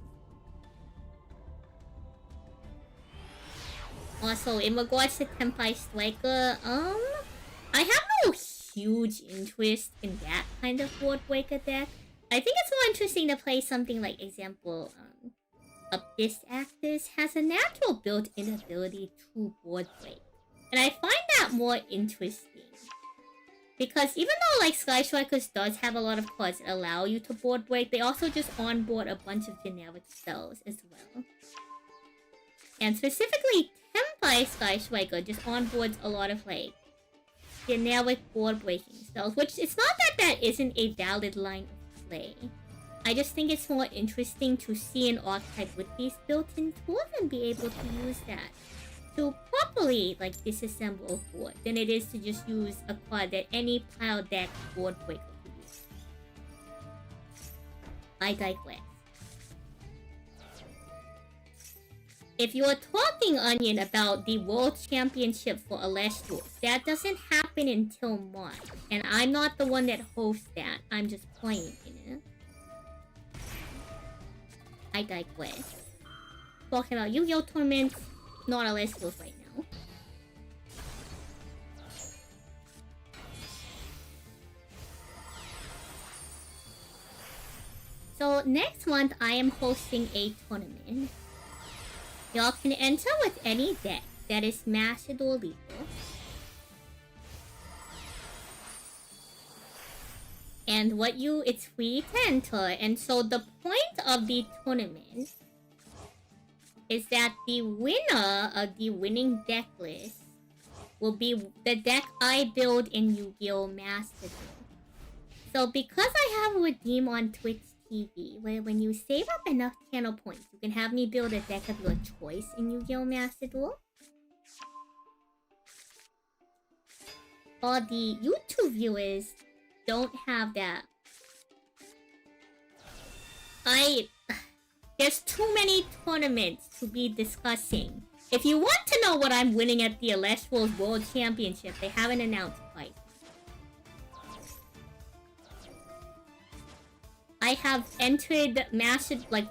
Also, in regards to Tenpai Striker, I have no huge interest in that kind of board breaker deck. I think it's more interesting to play something like, example, Abyss Actors has a natural built-in ability to board break. And I find that more interesting. Because even though, like, Sky Strikers does have a lot of cards that allow you to board break, they also just onboard a bunch of generic spells as well. And specifically, Tenpai Sky Striker just onboards a lot of, like, generic board breaking spells. Which, it's not that that isn't a valid line of play. I just think it's more interesting to see an archetype with these built-in tools and be able to use that to properly, like, disassemble a board than it is to just use a card that any pile deck board breaker could use. I digress. If you're talking, Onion, about the World Championship for Alestos, that doesn't happen until March. And I'm not the one that hosts that. I'm just playing in it. I digress. Talking about Yu-Gi-Oh! Tournaments, not Alestos right now. So next month, I am hosting a tournament. Y'all can enter with any deck that is mastered or legal. And it's free to enter. And so the point of the tournament is that the winner of the winning deck list will be the deck I build in Yu-Gi-Oh! Master Duel. So because I have a redeem on Twitch TV, where when you save up enough channel points, you can have me build a deck of your choice in Yu-Gi-Oh! Master Duel. all the YouTube viewers don't have that. There's too many tournaments to be discussing. If you want to know what I'm winning at the Electrals World Championship, they haven't announced quite. I have entered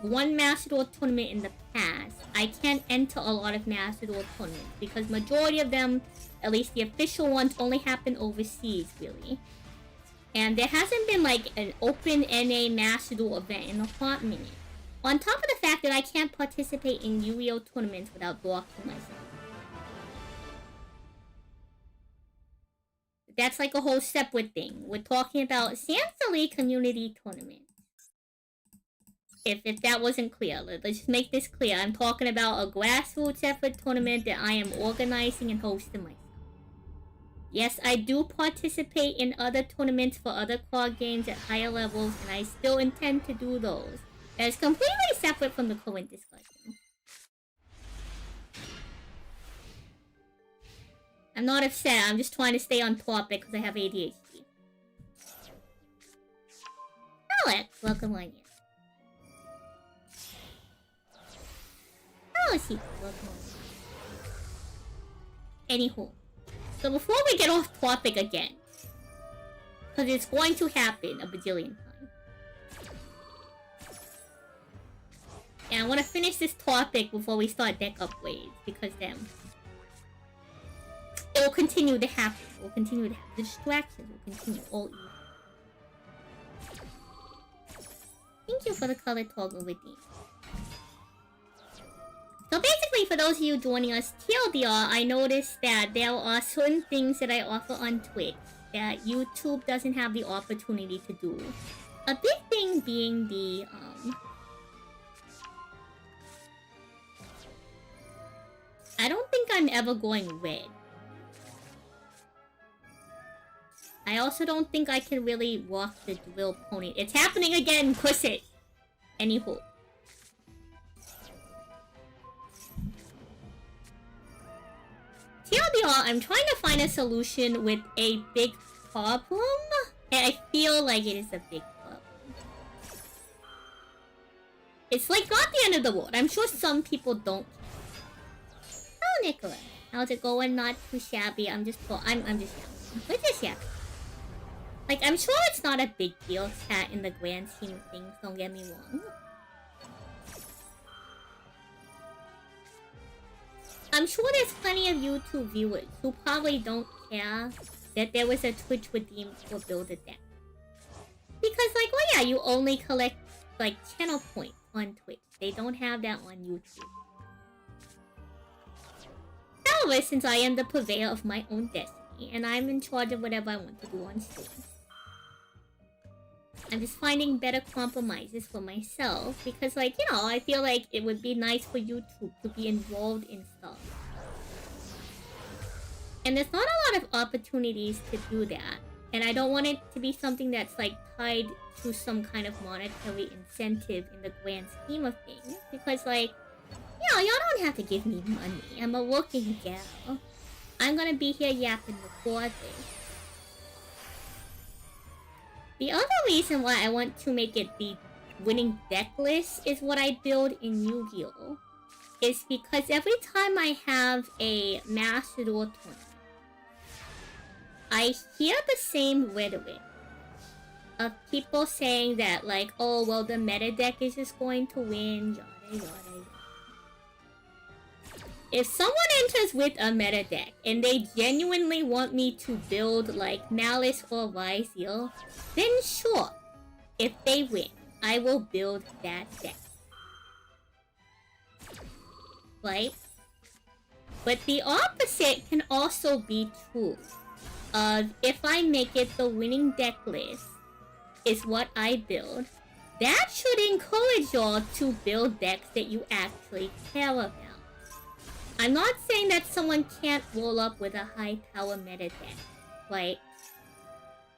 one Master Duel tournament in the past. I can't enter a lot of Master Duel tournaments because majority of them, at least the official ones, only happen overseas, really. And there hasn't been like an open NA Master Duel event in a hot minute. On top of the fact that I can't participate in Yu-Gi-Oh! Tournaments without blocking myself. That's like a whole separate thing. We're talking about Santon community tournament. If that wasn't clear, let's just make this clear. I'm talking about a grassroots effort tournament that I am organizing and hosting myself. Yes, I do participate in other tournaments for other card games at higher levels, and I still intend to do those. That is completely separate from the current discussion. I'm not upset, I'm just trying to stay on topic because I have ADHD. Alex, welcome on you. Hello, Sheep, welcome on you. Anywho. So before we get off topic again, because it's going to happen a bajillion times. And I want to finish this topic before we start deck upgrades, because then it will continue to happen. It will continue to happen. The distractions will continue all evening. Thank you for the color toggle with me. So basically, for those of you joining us TLDR, I noticed that there are certain things that I offer on Twitch that YouTube doesn't have the opportunity to do. A big thing being the, I don't think I'm ever going red. I also don't think I can really walk the drill pony. It's happening again, push it! Anywho. TLDR, I'm trying to find a solution with a big problem, and I feel like it is a big problem. It's like not the end of the world. I'm sure some people don't. Oh, Nicola, how's it going? Not too shabby. I'm just yapping. We're just yapping. Like, I'm sure it's not a big deal, chat, in the grand scheme of things. Don't get me wrong. I'm sure there's plenty of YouTube viewers who probably don't care that there was a Twitch redeem for Build a Deck. Because, like, well, yeah, you only collect, like, channel points on Twitch. They don't have that on YouTube. However, since I am the purveyor of my own destiny, and I'm in charge of whatever I want to do on stream, I'm just finding better compromises for myself because, like, you know, I feel like it would be nice for YouTube to be involved in stuff. And there's not a lot of opportunities to do that. And I don't want it to be something that's, like, tied to some kind of monetary incentive in the grand scheme of things. Because, like, you know, y'all don't have to give me money. I'm a working gal. I'm gonna be here yapping before this. The other reason why I want to make it the winning deck list is what I build in Yu-Gi-Oh! Is because every time I have a Master Duel tournament, I hear the same rhetoric of people saying that, like, oh, well, the meta deck is just going to win, yada yada yada. If someone enters with a meta deck and they genuinely want me to build, like, Malice or Vizier, then sure, if they win, I will build that deck. Right? But the opposite can also be true. If I make it the winning deck list is what I build, that should encourage y'all to build decks that you actually care about. I'm not saying that someone can't roll up with a high power meta deck, right?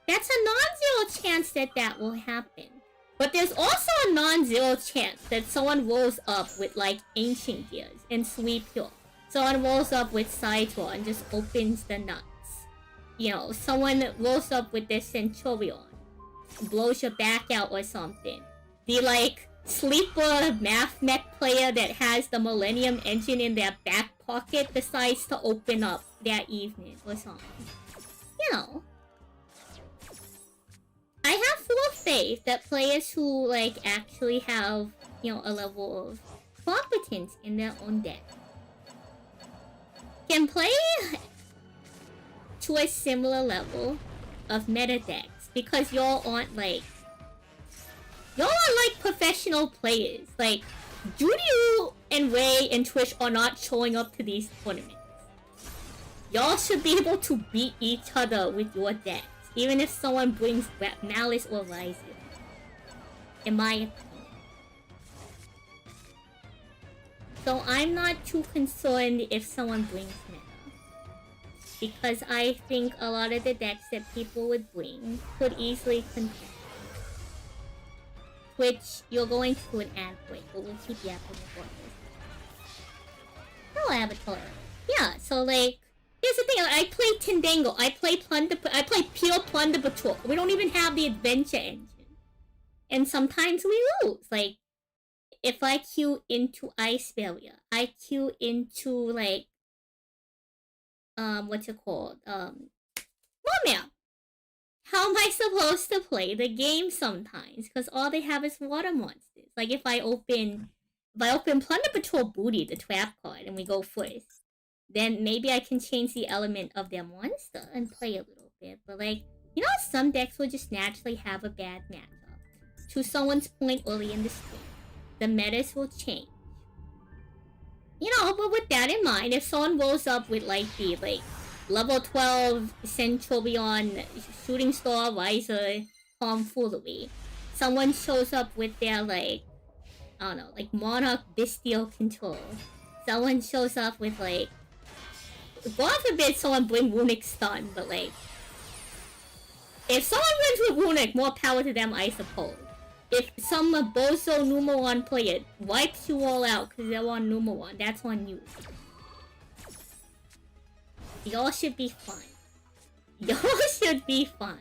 That's a non-zero chance that that will happen. But there's also a non-zero chance that someone rolls up with, like, Ancient Gears and Sweep Pure. Someone rolls up with Sideshow and just opens the nuts. you know, someone rolls up with their Centurion, blows your back out or something. The, like, sleeper math mech player that has the Millennium Engine in their back pocket decides to open up that evening or something. You know. I have full faith that players who, like, actually have, you know, a level of competence in their own deck can play to a similar level of meta decks, because y'all aren't like professional players. Like, Judy and Ray and Twitch are not showing up to these tournaments. Y'all should be able to beat each other with your decks, even if someone brings Malice or Ryzen. In my opinion. So I'm not too concerned if someone brings meta. Because I think a lot of the decks that people would bring could easily compete. Which you're going to an ad break, but we'll keep yapping before this. Hello, Avatar. Yeah, so like, here's the thing, I play Tendango, I play pure Plunder Patrol. We don't even have the adventure engine. And sometimes we lose. Like, if I queue into Ice Barrier, I queue into, like, what's it called? Mom, how am I supposed to play the game sometimes? Because all they have is water monsters. Like, if I open Plunder Patrol Booty, the trap card, and we go first, then maybe I can change the element of their monster and play a little bit. But, like, you know, some decks will just naturally have a bad matchup. To someone's point early in the stream, the metas will change. You know, but with that in mind, if someone rolls up with, like, the, like, level 12 Centurion, Shooting Star, Riser, Tomfoolery, someone shows up with their, like, I don't know, like, Monarch Bestial Control. Someone shows up with, like, God forbid someone bring Runic Stun, but, like, if someone wins with Runic, more power to them, I suppose. If some bozo Numeron player wipes you all out because they're on Numeron, that's on you. Y'all should be fine. Y'all should be fine.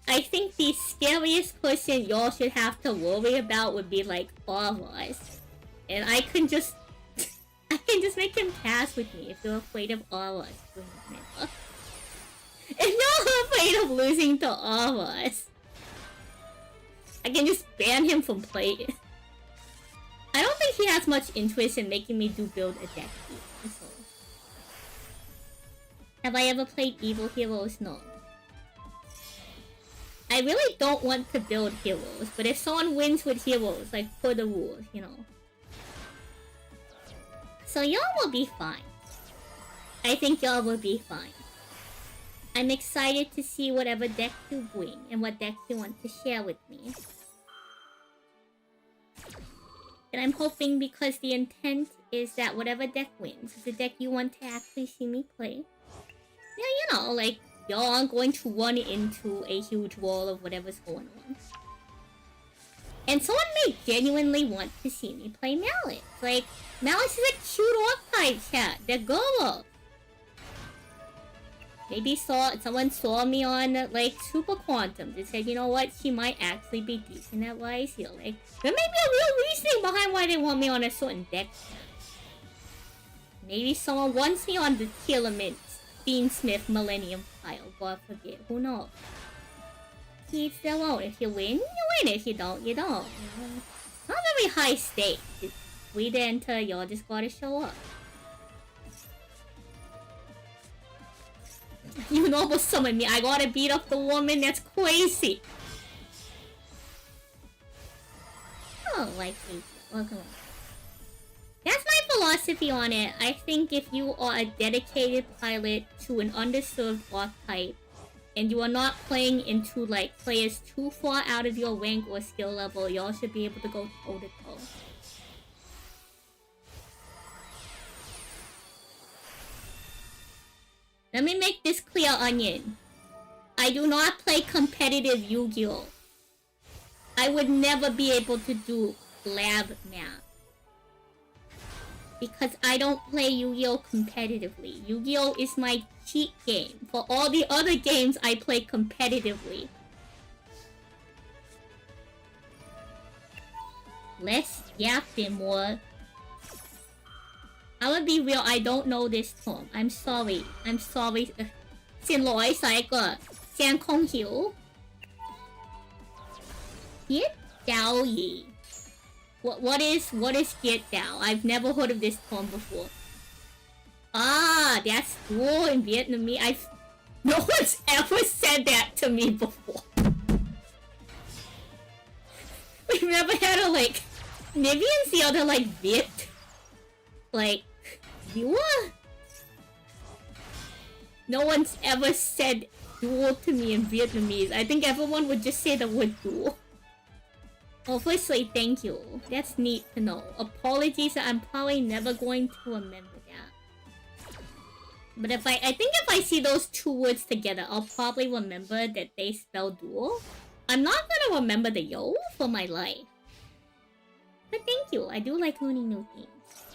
I think the scariest person y'all should have to worry about would be, like, Auras. And I can just make him pass with me if you're afraid of Auras. If you're afraid of losing to Auras, I can just ban him from play. I don't think he has much interest in making me build a deck either, so. Have I ever played Evil Heroes? No. I really don't want to build heroes, but if someone wins with heroes, like, for the rules, you know. So y'all will be fine. I think y'all will be fine. I'm excited to see whatever deck you bring and what decks you want to share with me. And I'm hoping, because the intent is that whatever deck wins is the deck you want to actually see me play. Yeah, you know, like, y'all aren't going to run into a huge wall of whatever's going on. And someone may genuinely want to see me play Malice. Like, Malice is a cute archetype, chat. They're girls. Maybe someone saw me on, like, Super Quantum and said, you know what, she might actually be decent at YC. Like, there may be a real reasoning behind why they want me on a certain deck. Maybe someone wants me on the Killermint Fiendsmith Millennium pile, God forbid. Who knows? Each their own. If you win, you win. If you don't, you don't. Not very high stakes. It's free to enter, y'all just gotta show up. You noble summon me, I gotta beat up the woman, that's crazy. Oh, like, welcome. That's my philosophy on it. I think if you are a dedicated pilot to an underserved archetype, and you are not playing into, like, players too far out of your rank or skill level, y'all should be able to go toe-to-toe. Let me make this clear, Onion. I do not play competitive Yu-Gi-Oh! I would never be able to do lab math. Because I don't play Yu-Gi-Oh! Competitively. Yu-Gi-Oh! Is my cheat game for all the other games I play competitively. Less yapping, more. I'm gonna be real, I don't know this term. I'm sorry. I'm sorry. Xin lỗi, sai cơ. Xian không hiểu. Get Dao Yi. What is Get Dao? I've never heard of this term before. Ah, that's cool in Vietnamese. No one's ever said that to me before. We've never had a like Nivian's the other like Viet like viewer. No one's ever said duel to me in Vietnamese. I think everyone would just say the word duel. Oh, firstly, thank you. That's neat to know. Apologies, I'm probably never going to remember that. But if I think if I see those two words together, I'll probably remember that they spell duel. I'm not gonna remember the yo for my life. But thank you. I do like learning new things.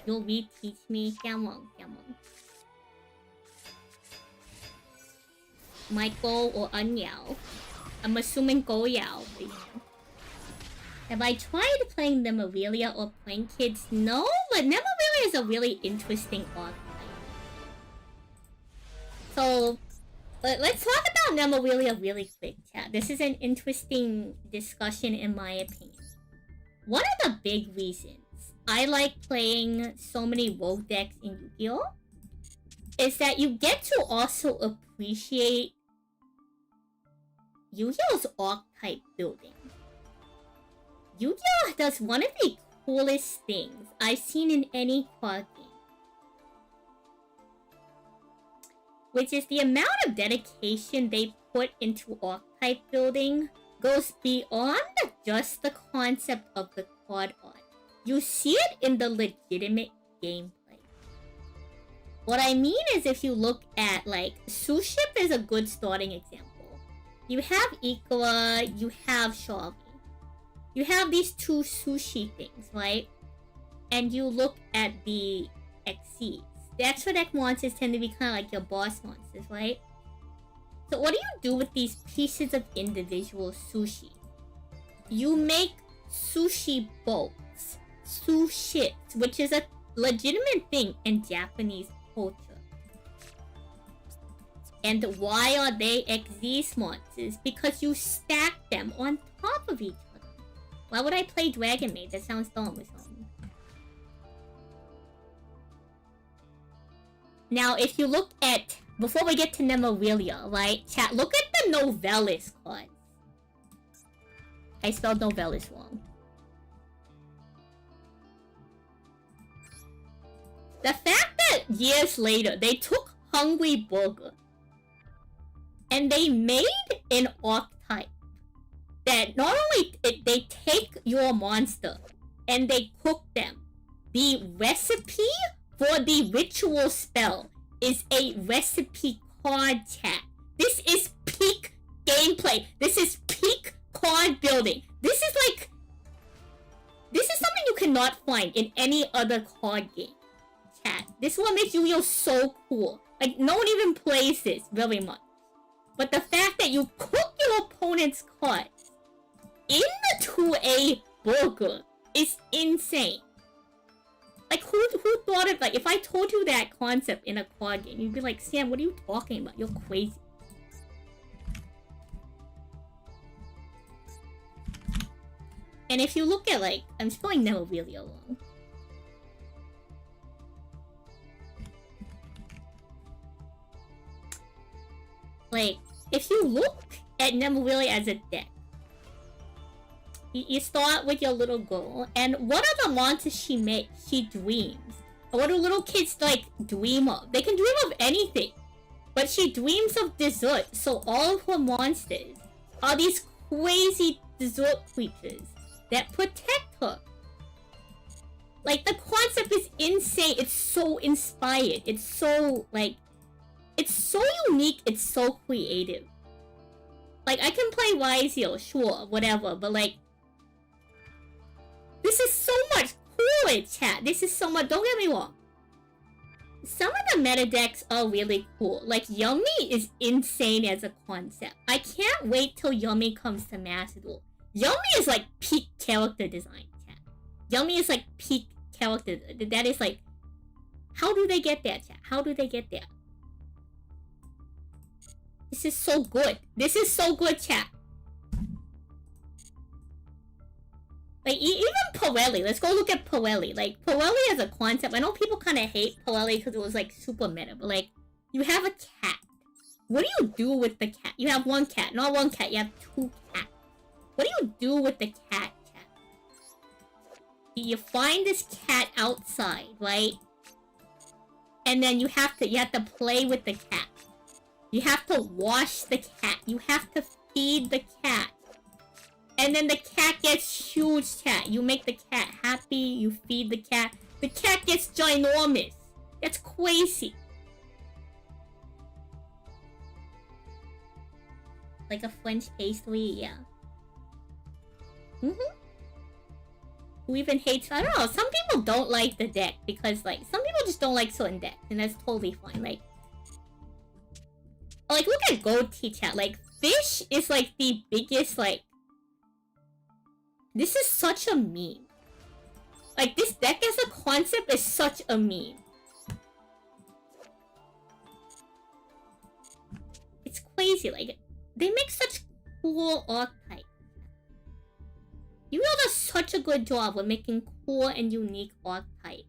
You'll reteach me. Come on. Michael or Anyao. I'm assuming Go Yao, but you know. Have I tried playing Nemorelia or playing kids? No, but Nemorelia is a really interesting archetype. So, let's talk about Nemorelia really quick, chat. This is an interesting discussion in my opinion. One of the big reasons I like playing so many rogue decks in Yu-Gi-Oh! Is that you get to also appreciate Yu-Gi-Oh's archetype building. Yu-Gi-Oh! Does one of the coolest things I've seen in any card game. Which is the amount of dedication they put into archetype building goes beyond just the concept of the card art. You see it in the legitimate gameplay. What I mean is if you look at, like, Suship is a good starting example. You have Ikora, you have Shavi. You have these two sushi things, right? And you look at the Xyz. The extra deck monsters tend to be kind of like your boss monsters, right? So what do you do with these pieces of individual sushi? You make sushi boats, sushits, which is a legitimate thing in Japanese culture. And why are they Xyz monsters? Because you stack them on top of each other. Why would I play Dragon Maid? That sounds dumb or something. Now, if you look at... Before we get to Nemorelia, right? Chat, look at the Novellis cards. I spelled Novellis wrong. The fact that years later, they took Hungry Burger and they made an archetype that not only they take your monster and they cook them. The recipe for the ritual spell is a recipe card, chat. This is peak gameplay. This is peak card building. This is something you cannot find in any other card game, chat. This is what makes Yu-Gi-Oh! So cool. Like, no one even plays this very much. But the fact that you cook your opponent's cards into a burger is insane. Like, who thought of, like, if I told you that concept in a card game, you'd be like, Sam, what are you talking about? You're crazy. And if you look at, like, I'm spelling Nemorelia wrong. Like, if you look at Nemorelia as a deck, you start with your little girl, and what are the monsters she makes? She dreams. What do little kids, like, dream of? They can dream of anything. But she dreams of dessert, so all of her monsters are these crazy dessert creatures that protect her. Like, the concept is insane. It's so inspired. It's so, like... It's so unique. It's so creative. Like, I can play Rizio, sure, whatever, but, like... This is so much cooler, chat. This is so much... Don't get me wrong. some of the meta decks are really cool. Like, Yummy is insane as a concept. I can't wait till Yummy comes to Master Duel. Yummy is like peak character design, chat. Yummy is like peak character. That is like... How do they get there, chat? How do they get there? This is so good. This is so good, chat. Like, even Pirelli. Let's go look at Pirelli. Like, Pirelli as a concept. I know people kind of hate Pirelli because it was, like, super meta. But, like, you have a cat. What do you do with the cat? You have one cat. Not one cat. You have two cats. What do you do with the cat, chat? You find this cat outside, right? And then you have to play with the cat. You have to wash the cat. You have to feed the cat. And then the cat gets huge, chat. You make the cat happy. You feed the cat. The cat gets ginormous. That's crazy. Like a French pastry, yeah. Who even hates... I don't know. Some people don't like the deck because, like, some people just don't like certain decks. And that's totally fine. Like, look at Gold Tea, chat. Like, Fish is, like, the biggest, like... This is such a meme. Like, this deck as a concept is such a meme. It's crazy. Like, they make such cool archetypes. You know, does such a good job with making cool and unique archetypes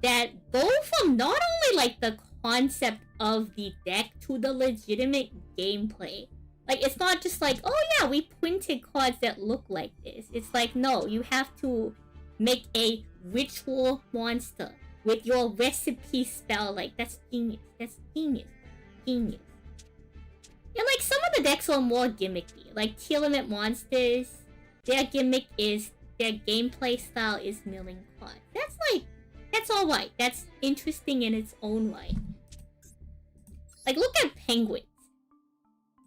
that go from not only, like, the concept of the deck to the legitimate gameplay. Like, it's not just like, oh yeah, we printed cards that look like this. It's like, no, you have to make a ritual monster with your recipe spell. Like, that's genius. That's genius. Genius. And, like, some of the decks are more gimmicky. Like, Telemate Monsters, their gimmick is, their gameplay style is milling cards. That's, like, that's alright. That's interesting in its own right. Like, look at Penguins.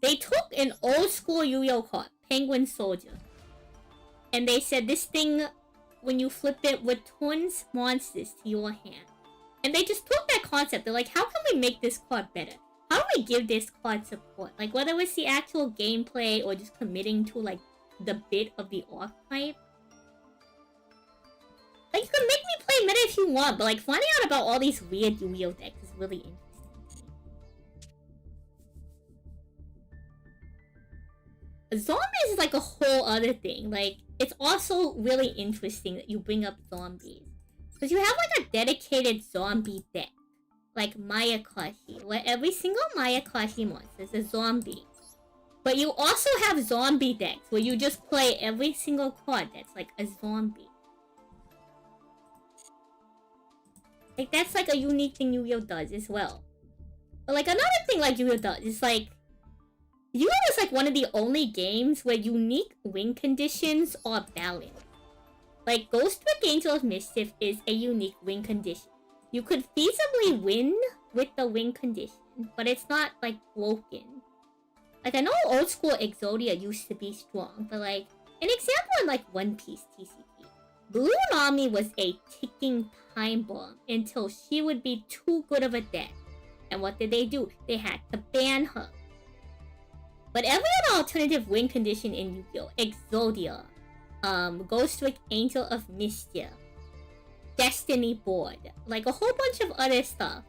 They took an old school Yu-Gi-Oh card, Penguin Soldier. And they said this thing, when you flip it, returns monsters to your hand. And they just took that concept. They're like, how can we make this card better? How do we give this card support? Like, whether it's the actual gameplay or just committing to, like, the bit of the archetype. Like, you can make me play meta if you want, but, like, finding out about all these weird Yu-Gi-Oh decks is really interesting. Zombies is like a whole other thing. Like, it's also really interesting that you bring up zombies. Because you have like a dedicated zombie deck. Like Mayakashi, where every single Mayakashi monster is a zombie. But you also have zombie decks where you just play every single card that's like a zombie. Like, that's like a unique thing Yu-Gi-Oh does as well. But like, another thing like Yu-Gi-Oh does is like, Yu-Gi-Oh is like one of the only games where unique win conditions are balanced. Like, Ghostwing Angel of Mischief is a unique win condition. You could feasibly win with the win condition, but it's not, like, broken. Like, I know old school Exodia used to be strong, but like, an example in like One Piece TCP. Blue Nami was a ticking time bomb until she would be too good of a deck. And what did they do? They had to ban her. But every other alternative win condition in Yu-Gi-Oh! Exodia, Ghostwing Angel of Mischief, Destiny Board, like a whole bunch of other stuff.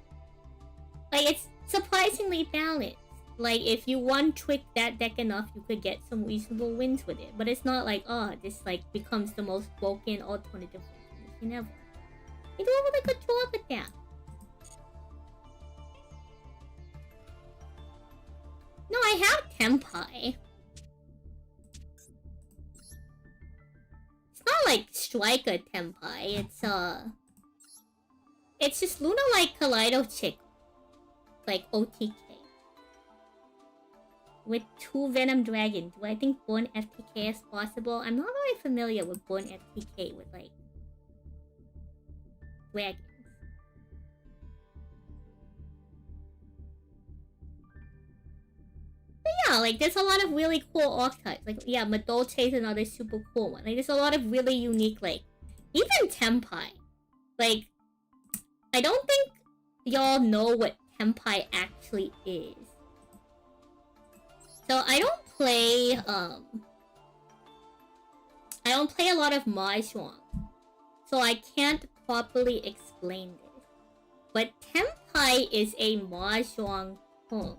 Like, it's surprisingly balanced. Like, if you one-trick that deck enough, you could get some reasonable wins with it. But it's not like, oh, this, like, becomes the most broken alternative win condition ever. They do a really good job with that. No, I have Tenpai. It's not like Striker Tenpai. It's just Luna like Kaleido Chick. Like OTK. With 2 Venom Dragons. Do I think Born FTK is possible? I'm not very familiar with Born FTK with like dragons. But yeah, like, there's a lot of really cool archetypes. Like, yeah, Madolche is another super cool one. Like, there's a lot of really unique, like, even Tenpai. Like, I don't think y'all know what Tenpai actually is. So I don't play a lot of Mahjong, so I can't properly explain this. But Tenpai is a Mahjong term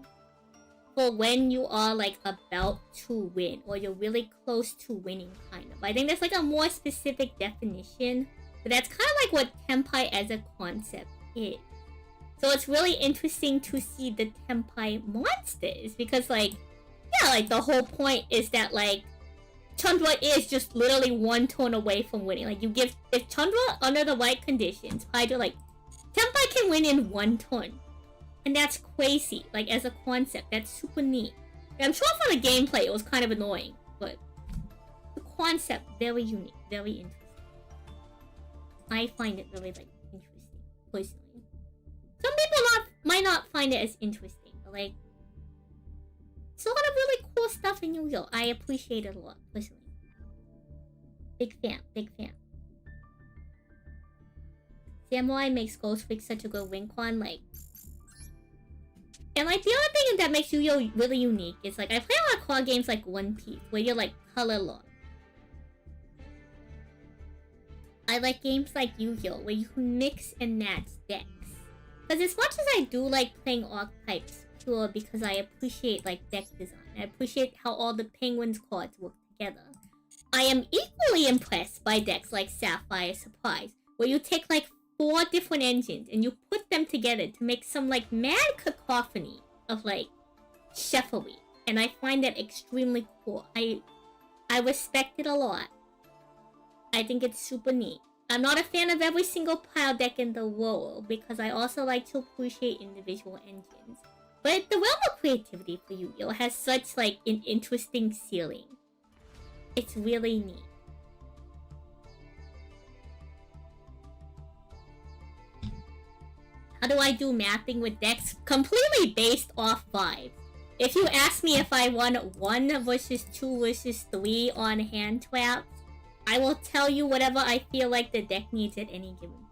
for when you are like about to win, or you're really close to winning, kind of. I think there's like a more specific definition, but that's kind of like what Tenpai as a concept is. So it's really interesting to see the Tenpai monsters, because like, yeah, like the whole point is that like Chandra is just literally one turn away from winning. Like, you give, if Chandra under the right conditions, Hydra, like, Tenpai can win in one turn. And that's crazy, like, as a concept. That's super neat. I'm sure for the gameplay it was kind of annoying, but the concept, very unique, very interesting. I find it really, like, interesting, personally. Some people might not find it as interesting, but, like, it's a lot of really cool stuff in Yu-Gi-Oh! I appreciate it a lot, personally. Big fan, big fan. Samurai makes Ghost Freak such a good win con, like... And like, the other thing that makes Yu-Gi-Oh! Really unique is like, I play a lot of card games like One Piece, where you're like color locked. I like games like Yu-Gi-Oh! Where you can mix and match decks. Because as much as I do like playing archetypes, pure because I appreciate like deck design, I appreciate how all the Penguins cards work together, I am equally impressed by decks like Sapphire Surprise, where you take like 4 different engines and you put them together to make some like mad cacophony of like chivalry, and I find that extremely cool. I respect it a lot. I think it's super neat. I'm not a fan of every single pile deck in the world, because I also like to appreciate individual engines. But the realm of creativity for Yu-Gi-Oh! Has such like an interesting ceiling. It's really neat. How do I do mapping with decks? Completely based off vibes. If you ask me if I won 1 versus 2 versus 3 on hand traps, I will tell you whatever I feel like the deck needs at any given time.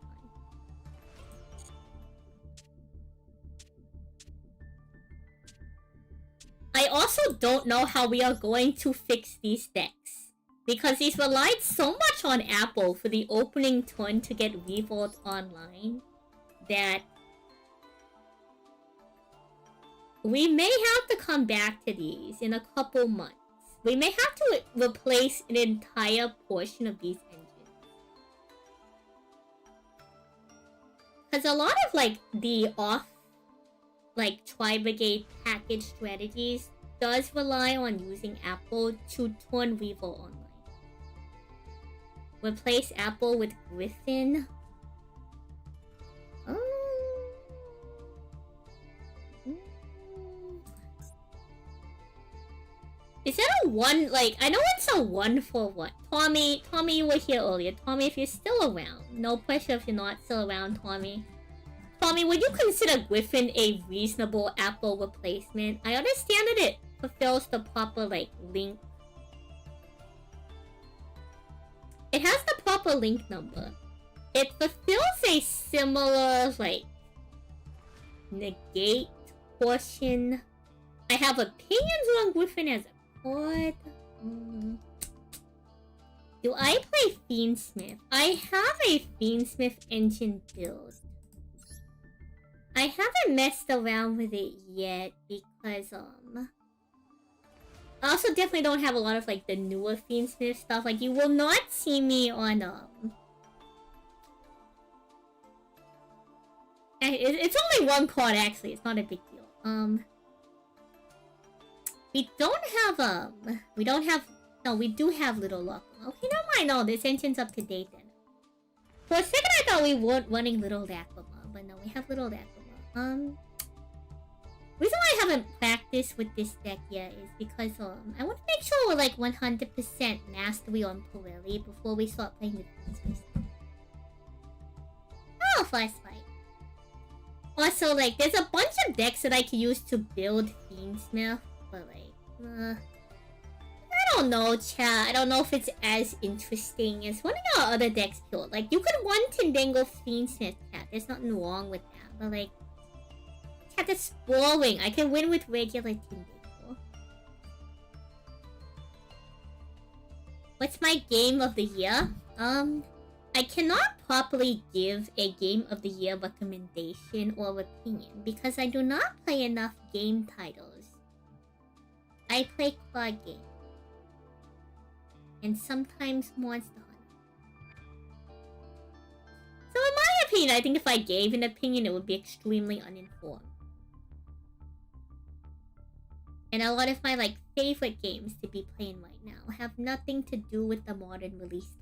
I also don't know how we are going to fix these decks, because these relied so much on Apple for the opening turn to get Revolt online that we may have to come back to these in a couple months. We may have to replace an entire portion of these engines. Because a lot of like the off like Tri-Brigade package strategies does rely on using Apple to turn Revo online. Replace Apple with Griffin. Is that a 1? Like, I know it's a 1-for-1. Tommy, you were here earlier. Tommy, if you're still around. No pressure if you're not still around, Tommy. Tommy, would you consider Griffin a reasonable Apple replacement? I understand that it fulfills the proper, like, link. It has the proper link number. It fulfills a similar, like, negate portion. I have opinions on Griffin as a card. Do I play Fiendsmith? I have a Fiendsmith engine build. I haven't messed around with it yet because I also definitely don't have a lot of like the newer Fiendsmith stuff. Like, you will not see me on it's only 1 card actually. It's not a big deal. We do have Little Luck. Okay, never mind. No, this engine's up to date then. For a second I thought we weren't running Little Lacrima, but no, we have Little Lacrima. Reason why I haven't practiced with this deck yet is because I want to make sure we're like 100% mastery on Pirelli before we start playing with Fiendsmith. Oh, Flashlight. Also, like, there's a bunch of decks that I can use to build Fiendsmith, but like, I don't know, chat. I don't know if it's as interesting as one of our other decks built. Like, you could 1 Tendango Fiendsmith, chat. There's nothing wrong with that, but like, cat is boring. I can win with regular team decor. What's my game of the year? I cannot properly give a game of the year recommendation or opinion because I do not play enough game titles. I play card games. And sometimes Monster Hunter. So in my opinion, I think if I gave an opinion, it would be extremely uninformed. And a lot of my favorite games to be playing right now have nothing to do with the modern release time.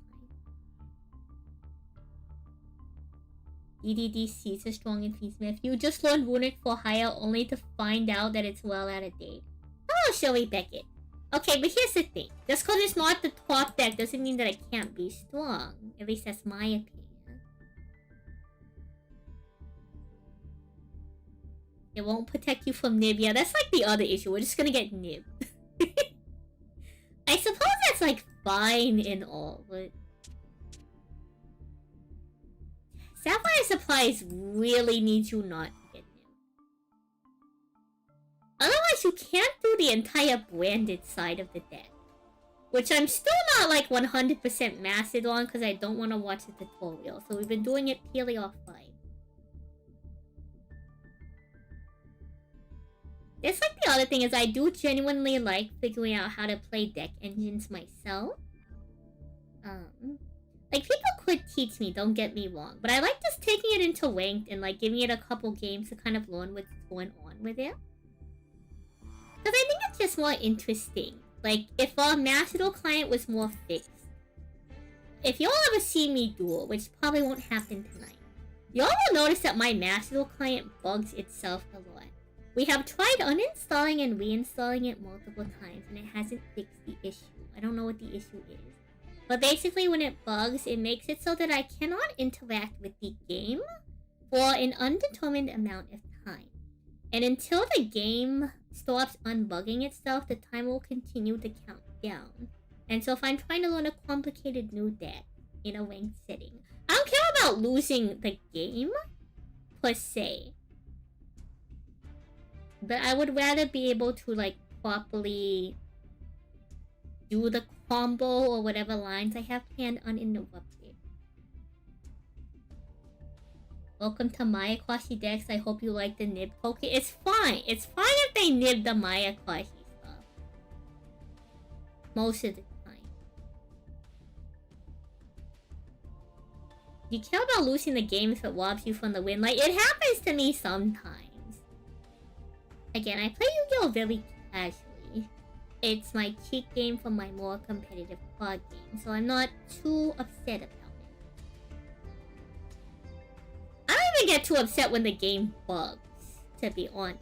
EDDC is strong in Feedsmith. You just learned Runic for Hire only to find out that it's well out of date. Oh, Shelly Beckett. Okay, but here's the thing. Just because it's not the top deck doesn't mean that it can't be strong. At least that's my opinion. It won't protect you from nib. Yeah, that's the other issue. We're just gonna get nib. I suppose that's fine and all, but... Sapphire Supplies really need you not to get nib. Otherwise, you can't do the entire branded side of the deck. Which I'm still not 100% mastered on because I don't want to watch the tutorial. So we've been doing it purely offline. It's the other thing is I do genuinely like figuring out how to play deck engines myself. People could teach me, don't get me wrong. But I like just taking it into ranked and giving it a couple games to kind of learn what's going on with it. Because I think it's just more interesting. If our master duel client was more fixed. If y'all ever see me duel, which probably won't happen tonight, y'all will notice that my master duel client bugs itself a lot. We have tried uninstalling and reinstalling it multiple times, and it hasn't fixed the issue. I don't know what the issue is. But basically, when it bugs, it makes it so that I cannot interact with the game for an undetermined amount of time. And until the game stops unbugging itself, the time will continue to count down. And so if I'm trying to learn a complicated new deck in a ranked setting, I don't care about losing the game, per se. But I would rather be able to, properly do the combo or whatever lines I have planned uninterrupted. Welcome to Maya Kwashi decks. I hope you like the nib poke. It's fine. It's fine if they nib the Maya Kwashi stuff. Most of the time. You care about losing the game if it robs you from the win. It happens to me sometimes. Again, I play Yu-Gi-Oh! Very casually. It's my cheat game for my more competitive card game, so I'm not too upset about it. I don't even get too upset when the game bugs, to be honest.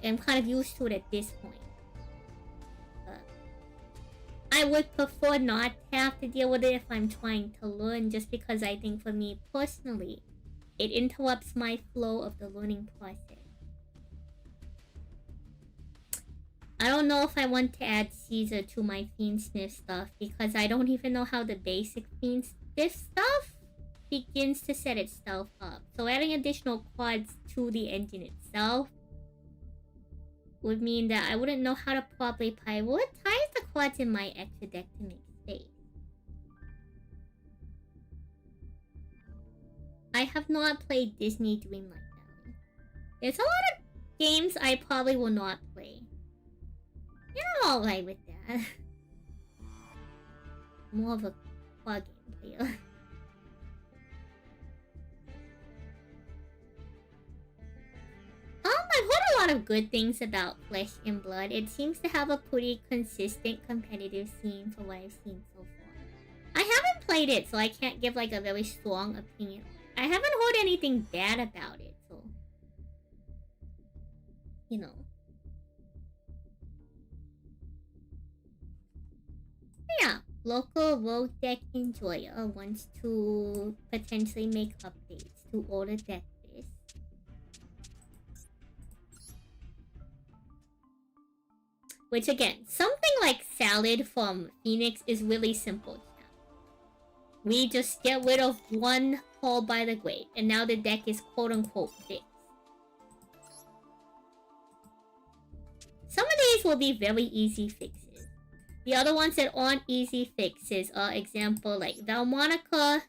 I'm kind of used to it at this point. But I would prefer not to have to deal with it if I'm trying to learn, just because I think for me personally, it interrupts my flow of the learning process. I don't know if I want to add Caesar to my Fiendsmith stuff because I don't even know how the basic Fiendsmith stuff begins to set itself up. So adding additional quads to the engine itself would mean that I wouldn't know how to properly prioritize the quads in my extra deck to make space. I have not played Disney Dreamlight Valley. There's a lot of games I probably will not play. You're alright with that. More of a quad game player. I've heard a lot of good things about Flesh and Blood. It seems to have a pretty consistent competitive scene for what I've seen so far. I haven't played it, so I can't give a very strong opinion. I haven't heard anything bad about it, so... You know. Yeah, local rogue deck enjoyer wants to potentially make updates to older deck lists. Which again, something like Salad from Phoenix is really simple. We just get rid of one Fall by the Grave, and now the deck is quote-unquote fixed. these will be very easy fixes. The other ones that aren't easy fixes are example like Valmonica.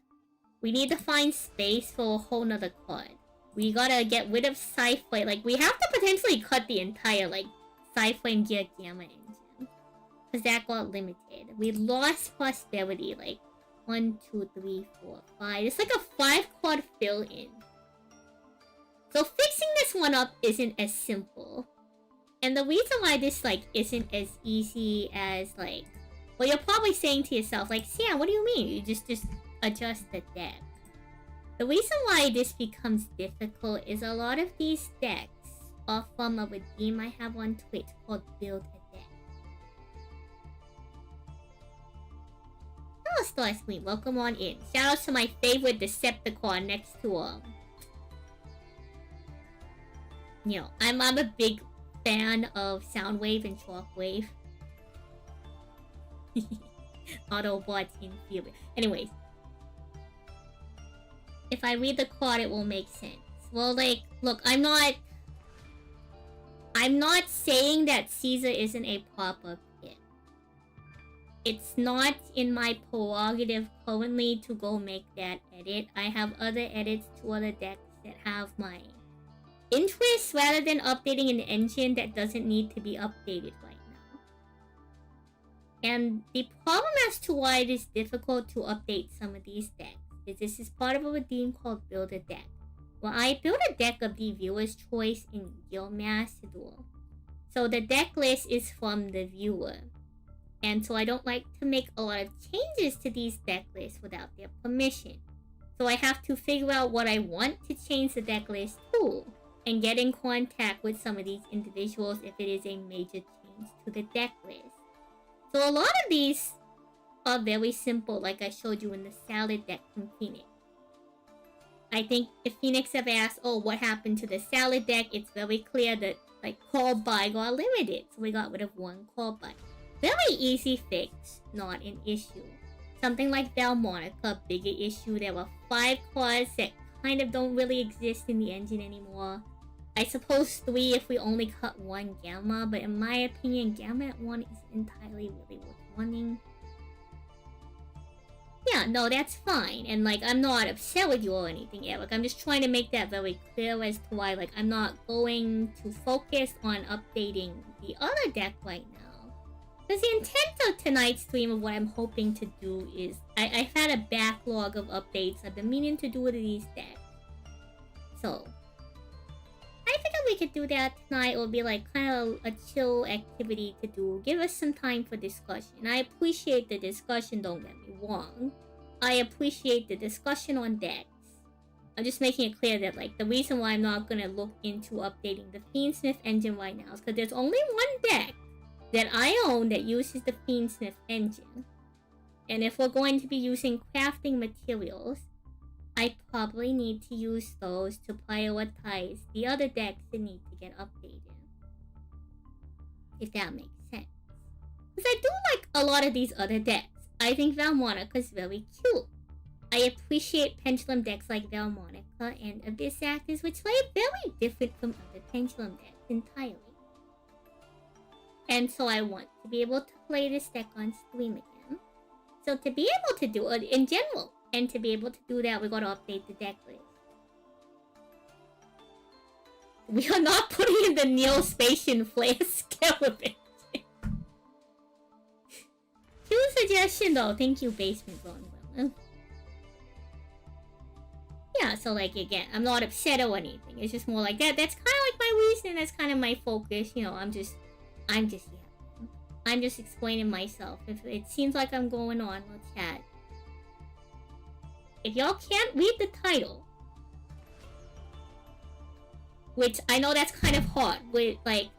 We need to find space for a whole nother card. We gotta get rid of Sci-Fi. Like, we have to potentially cut the entire, like, Sci-Fi and Gear Gamma engine. Because that got limited. We lost Prosperity, like, 1, 2, 3, 4, 5. It's like a 5-card fill-in. So fixing this one up isn't as simple. And the reason why this, like, isn't as easy as, like... Well, you're probably saying to yourself, like, Sam, what do you mean? You just adjust the deck. The reason why this becomes difficult is a lot of these decks are from a redeem I have on Twitch called Build a Deck. Hello, Starscream. Welcome on in. Shout out to my favorite Decepticon next to you know, I'm a big fan of Soundwave and Shockwave. Autobots inferior. Anyways. If I read the card, it will make sense. Well, like, look, I'm not saying that Caesar isn't a proper pick. It's not in my prerogative currently to go make that edit. I have other edits to other decks that have my interest rather than updating an engine that doesn't need to be updated right now. And the problem as to why it is difficult to update some of these decks is this is part of a redeem called Build a Deck. Well, I build a deck of the viewer's choice in Guildmaster Duel. So the deck list is from the viewer. And so I don't like to make a lot of changes to these deck lists without their permission. So I have to figure out what I want to change the deck list to and get in contact with some of these individuals if it is a major change to the deck list. So a lot of these are very simple, like I showed you in the salad deck from Phoenix. I think if Phoenix ever asked, oh, what happened to the salad deck, it's very clear that, like, call by got limited. So we got rid of one call by. Very easy fix, not an issue. Something like Valmonica, bigger issue. There were 5 cards that kind of don't really exist in the engine anymore. I suppose 3 if we only cut 1 Gamma, but in my opinion, Gamma at 1 is entirely really worth running. Yeah, no, that's fine. And, like, I'm not upset with you or anything, Eric. I'm just trying to make that very clear as to why, like, I'm not going to focus on updating the other deck right now. Because the intent of tonight's stream of what I'm hoping to do is... I've had a backlog of updates I've been meaning to do with these decks. So... I think we could do that tonight. It will be like kind of a chill activity to do. Give us some time for discussion. I appreciate the discussion, don't get me wrong. I appreciate the discussion on decks. I'm just making it clear that, like, the reason why I'm not going to look into updating the Fiendsmith engine right now is because there's only one deck that I own that uses the Fiendsmith engine. And if we're going to be using crafting materials, I probably need to use those to prioritize the other decks that need to get updated. If that makes sense. Because I do like a lot of these other decks. I think Valmonica is very cute. I appreciate pendulum decks like Valmonica and Abyss Actors, which play very different from other pendulum decks entirely. And so I want to be able to play this deck on stream again. So to be able to do it in general, and to be able to do that, we gotta update the deck list. We are not putting in the Neospatian Flare Skeleton. Cute suggestion though. Thank you, Basement Ron. Yeah, so like again, I'm not upset or anything. It's just more like that. That's kind of like my reason. That's kind of my focus. You know, I'm just explaining myself. If it seems like I'm going on, we'll chat. If y'all can't read the title, which I know that's kind of hard, but like,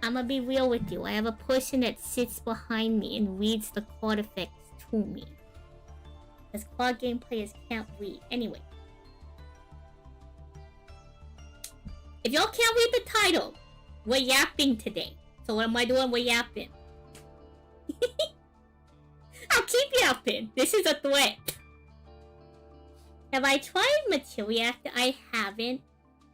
I'm gonna be real with you. I have a person that sits behind me and reads the card effects to me. Because card game players can't read. Anyway. If y'all can't read the title, we're yapping today. So what am I doing? We're yapping. I'll keep yapping. This is a threat. Have I tried Materia Reactor? I haven't.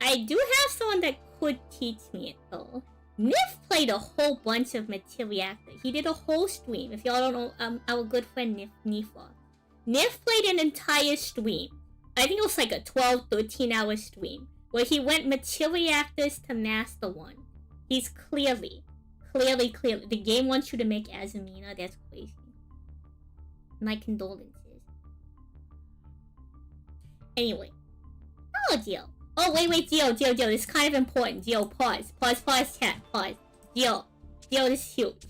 I do have someone that could teach me it though. Nif played a whole bunch of Materiactor. He did a whole stream. If y'all don't know, our good friend Nifa. Nif played an entire stream. I think it was like a 12, 13-hour stream. Where he went Materiactors to Master 1. He's clearly. The game wants you to make Azumina. That's crazy. My condolences. Anyway. Oh, Gio. Oh, wait, Gio. This is kind of important. Gio, pause, chat, pause. Gio, this is huge.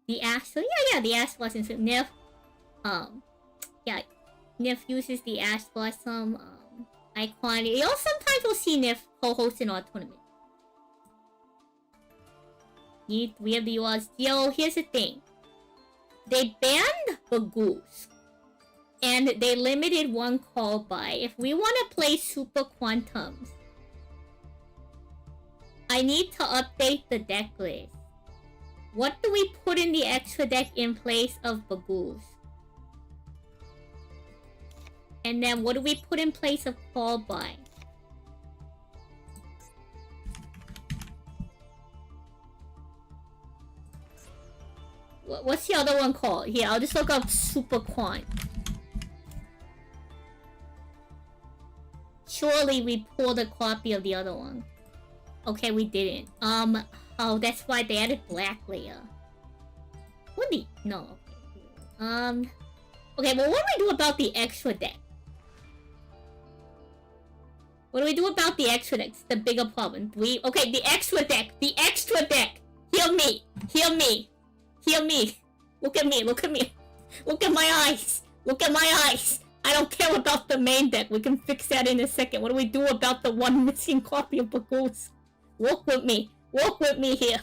The Ash, so yeah, the Ash Blossom. So Nif, yeah, Nif uses the Ash Blossom, icon. You'll sometimes will see Nif co-host in our tournament. Need 3 of the yours. Gio, here's the thing. They banned Bagoose. And they limited 1 call by. If we want to play Super Quantums, I need to update the deck list. What do we put in the extra deck in place of Bagoose? And then what do we put in place of call by? What's the other one called? Here, I'll just look up Super Quant. Surely we pulled a copy of the other one. Okay, we didn't. Oh, that's why they added Black Layer. What the? No, okay. Okay, well, what do we do about the extra deck? What do we do about the extra deck? It's the bigger problem. Okay, the extra deck! Heal me! Look at me! Look at my eyes! I don't care about the main deck. We can fix that in a second. What do we do about the one missing copy of Bagoose? Walk with me here.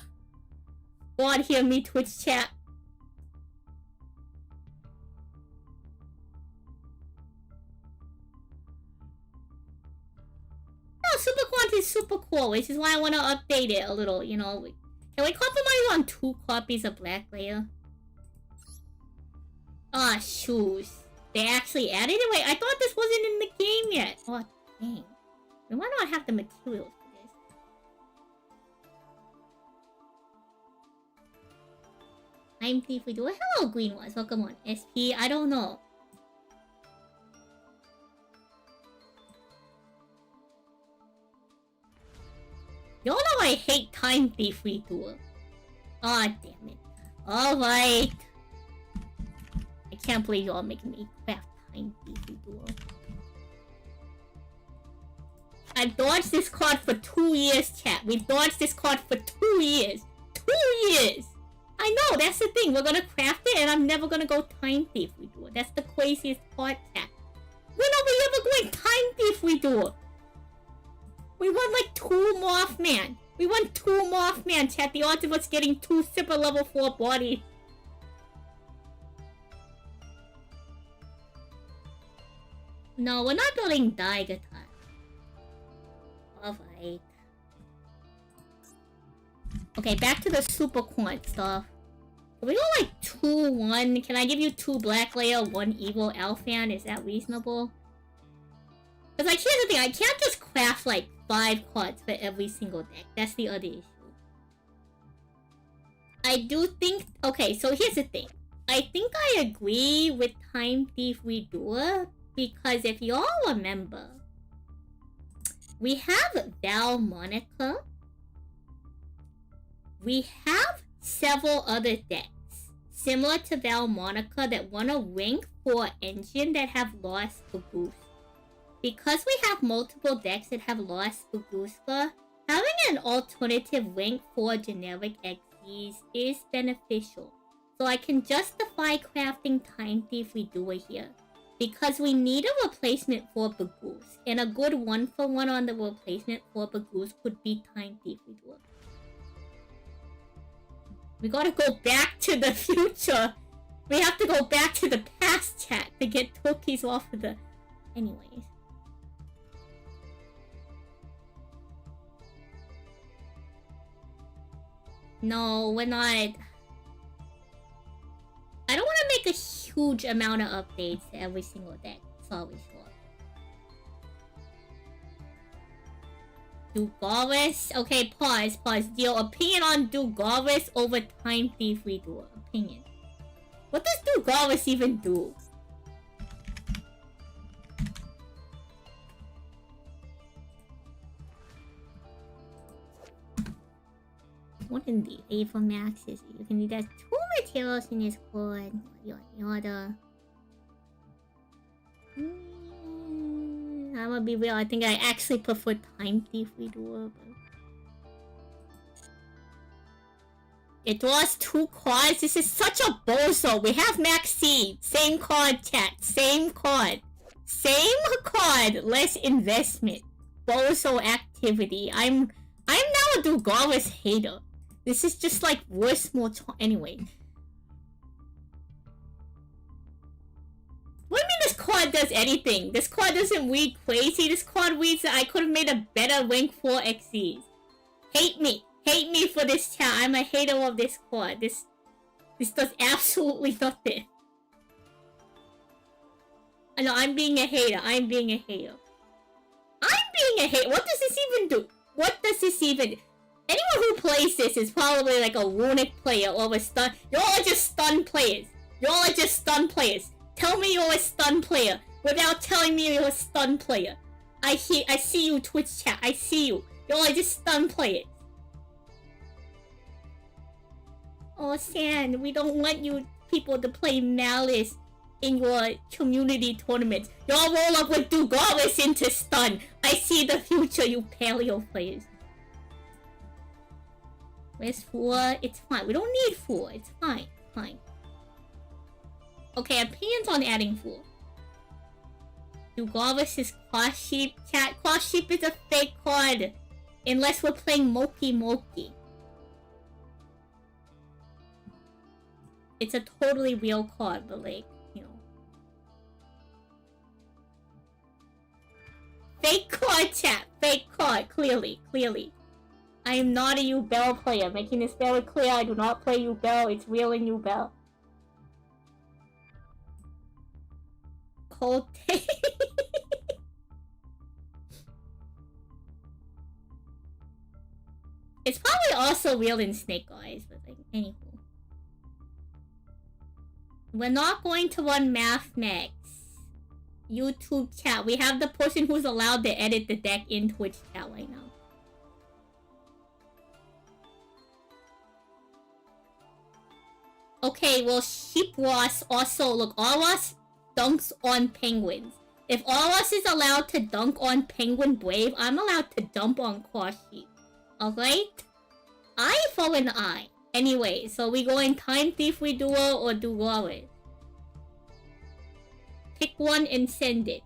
God, hear me, Twitch chat. Oh, Super Quant is super cool, which is why I want to update it a little, you know. Can we compromise on 2 copies of Black Layer? Ah, shoes. They actually added it? Wait, I thought this wasn't in the game yet. Oh, dang. We might not have the materials for this. Time Thief we do. Hello, Green Ones. Welcome on. SP, I don't know. Y'all know I hate Time Thief redo. Aw, damn it. Alright. I can't believe y'all making me craft Time Thief redo. I've dodged this card for 2 years, chat. We've dodged this card for 2 years. 2 years! I know, that's the thing. We're gonna craft it and I'm never gonna go Time Thief redo. That's the craziest part, chat. When are we ever going Time Thief redo? We won like 2 Mothman. We won 2 Mothman, chat. The odds of us getting 2 super level 4 body. No, we're not building Daigatai. Alright. Okay, back to the Super Quant stuff. Can we go like 2-1? Can I give you 2 Black Layer, 1 Evil Alphan? Is that reasonable? Because like, here's the thing. I can't just craft like 5 cards for every single deck. That's the other issue. I do think... Okay, so here's the thing. I think I agree with Time Thief Redoer. Because if y'all remember... We have Val Monica. We have several other decks. Similar to Val Monica that want a rank 4 engine that have lost the boost. Because we have multiple decks that have lost Buguspa, having an alternative rank 4 generic XCs is beneficial. So I can justify crafting Time Thief Redoer here. Because we need a replacement for Bagoose. And a good 1-for-1 on the replacement for Bagoose could be Time Thief Redoer. We gotta go back to the future. We have to go back to the past, chat, to get Tokies off of the... Anyways. No, we're not... I don't want to make a huge amount of updates to every single deck. Sorry, sure. Dugaris. Okay, pause. Your opinion on Dugaris over Time Thief redo. Opinion. What does Dugaris even do? What indeed? A for maxes. You can need that 2 materials in this quad. Yada. I'm gonna be real. I think I actually prefer Time Thief redo. It draws 2 cards. This is such a bozo. We have Max Seed. Same card, chat. Same card. Same card. Less investment. Bozo activity. I'm now a Dugaris hater. This is just like worse, more anyway. What do you mean this card does anything? This card doesn't read crazy. This card reads that I could have made a better rank 4 XCs. Hate me. Hate me for this chat. I'm a hater of this card. This does absolutely nothing. I know, I'm being a hater. I'm being a hater. What does this even do? What does this even... Anyone who plays this is probably like a runic player or a stun... Y'all are just stun players. Tell me you're a stun player without telling me you're a stun player. I see you, Twitch chat. I see you. Y'all are just stun players. Oh, San, we don't want you people to play Malice in your community tournaments. Y'all roll up with Dugaris into stun. I see the future, you paleo players. Where's 4? It's fine. We don't need 4. It's fine. Okay, opinions on adding 4. Dugaris is Cross Sheep. Chat, Cross Sheep is a fake card. Unless we're playing Moki Moki. It's a totally real card, but like, you know. Fake card, chat. Fake card. Clearly. I am not a Yubel player. Making this very clear, I do not play Yubel. It's real in Yubel. Cold take. It's probably also real in Snake Eyes, but like, anywho. We're not going to run Math Max. YouTube chat. We have the person who's allowed to edit the deck in Twitch chat right now. Okay, well, Sheep Ross also... Look, Aros dunks on penguins. If Aros is allowed to dunk on Penguin Brave, I'm allowed to dump on Cross Sheep. Alright? Eye for an eye. Anyway, so we going Time Thief Redoer or Dugaris? Pick one and send it.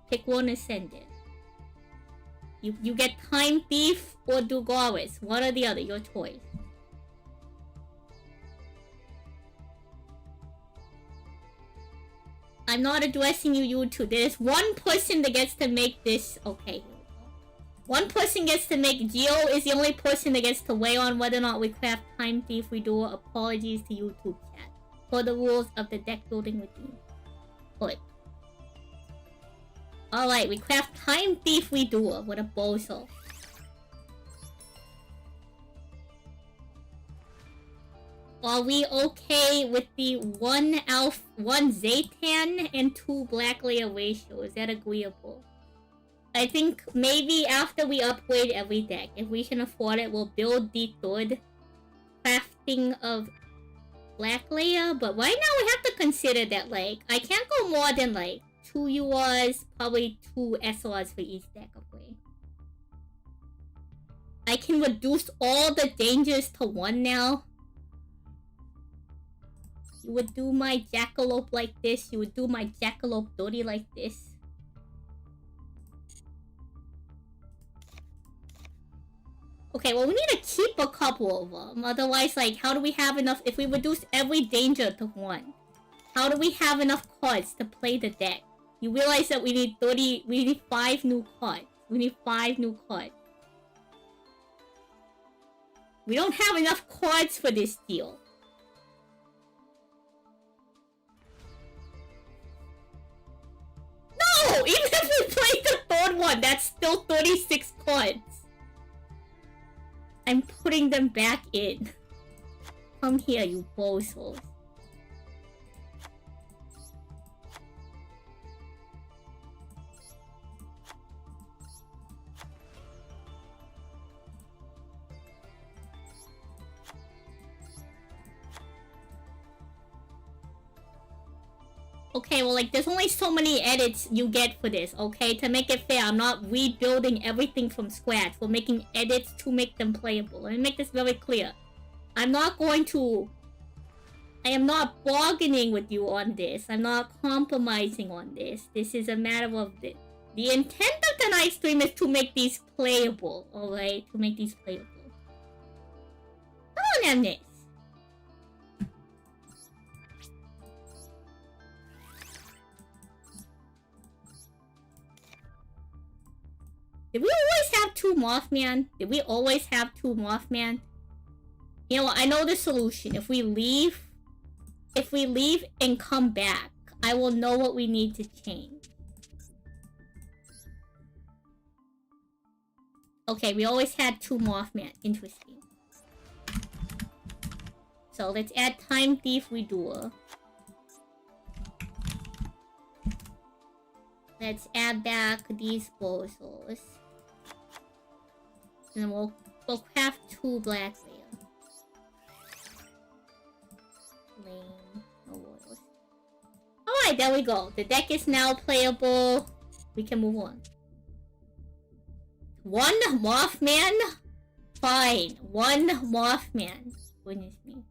You get Time Thief or Dugaris. One or the other, your choice. I'm not addressing you, YouTube. There's one person that gets to make this. Okay. One person gets to make... Geo is the only person that gets to weigh on whether or not we craft Time Thief Redoer. Apologies to YouTube chat for the rules of the deck building routine. Good. Alright, we craft Time Thief Redoer with a bozo. Are we okay with the 1 Zaytan and 2 Black Layer ratio? Is that agreeable? I think maybe after we upgrade every deck, if we can afford it, we'll build the third crafting of Black Layer. But right now we have to consider that, like, I can't go more than, like, 2 URs, probably 2 SRs for each deck upgrade. I can reduce all the dangers to 1 now. You would do my Jackalope like this. You would do my Jackalope dirty like this. Okay, well, we need to keep a couple of them. Otherwise, like, how do we have enough... If we reduce every danger to 1, how do we have enough cards to play the deck? You realize that we need 30... We need 5 new cards. We need 5 new cards. We don't have enough cards for this deal. No! Even if we play the third one, that's still 36 cards. I'm putting them back in. Come here, you bozos. Okay, well, like, there's only so many edits you get for this, okay? To make it fair, I'm not rebuilding everything from scratch. We're making edits to make them playable. Let me make this very clear. I'm not going to... I am not bargaining with you on this. I'm not compromising on this. This is a matter of... The intent of tonight's stream is to make these playable, alright? To make these playable. Come on, Amnes. Did we always have two Mothman? Did we always have two Mothman? You know what? I know the solution. If we leave and come back, I will know what we need to change. Okay, we always had two Mothman. Interesting. So let's add Time Thief Redoer. Let's add back these bozos. And we'll craft two black layer. Lame. No royals. Alright, there we go. The deck is now playable. We can move on. One Mothman? Fine. One Mothman. Goodness me.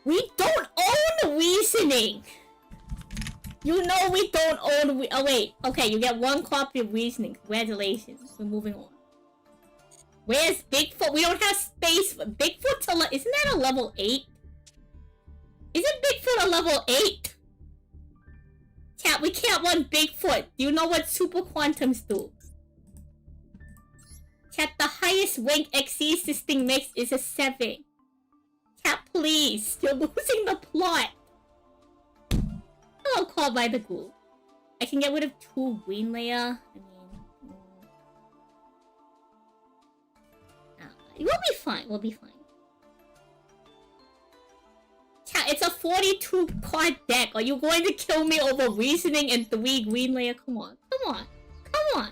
We don't own reasoning! You know we don't own... Oh, wait. Okay, you get one copy of reasoning. Congratulations. We're moving on. Where's Bigfoot? We don't have space for... Bigfoot's a... Isn't that a level 8? Isn't Bigfoot a level 8? Chat, we can't run Bigfoot. Do you know what super quantums do? Chat, the highest rank XCs this thing makes is a 7. Chat, please. You're losing the plot. Hello, called by the ghoul. I can get rid of 2 green layer. I mean... we'll be fine. We'll be fine. Chat, it's a 42 card deck. Are you going to kill me over reasoning and 3 green layer? Come on. Come on. Come on.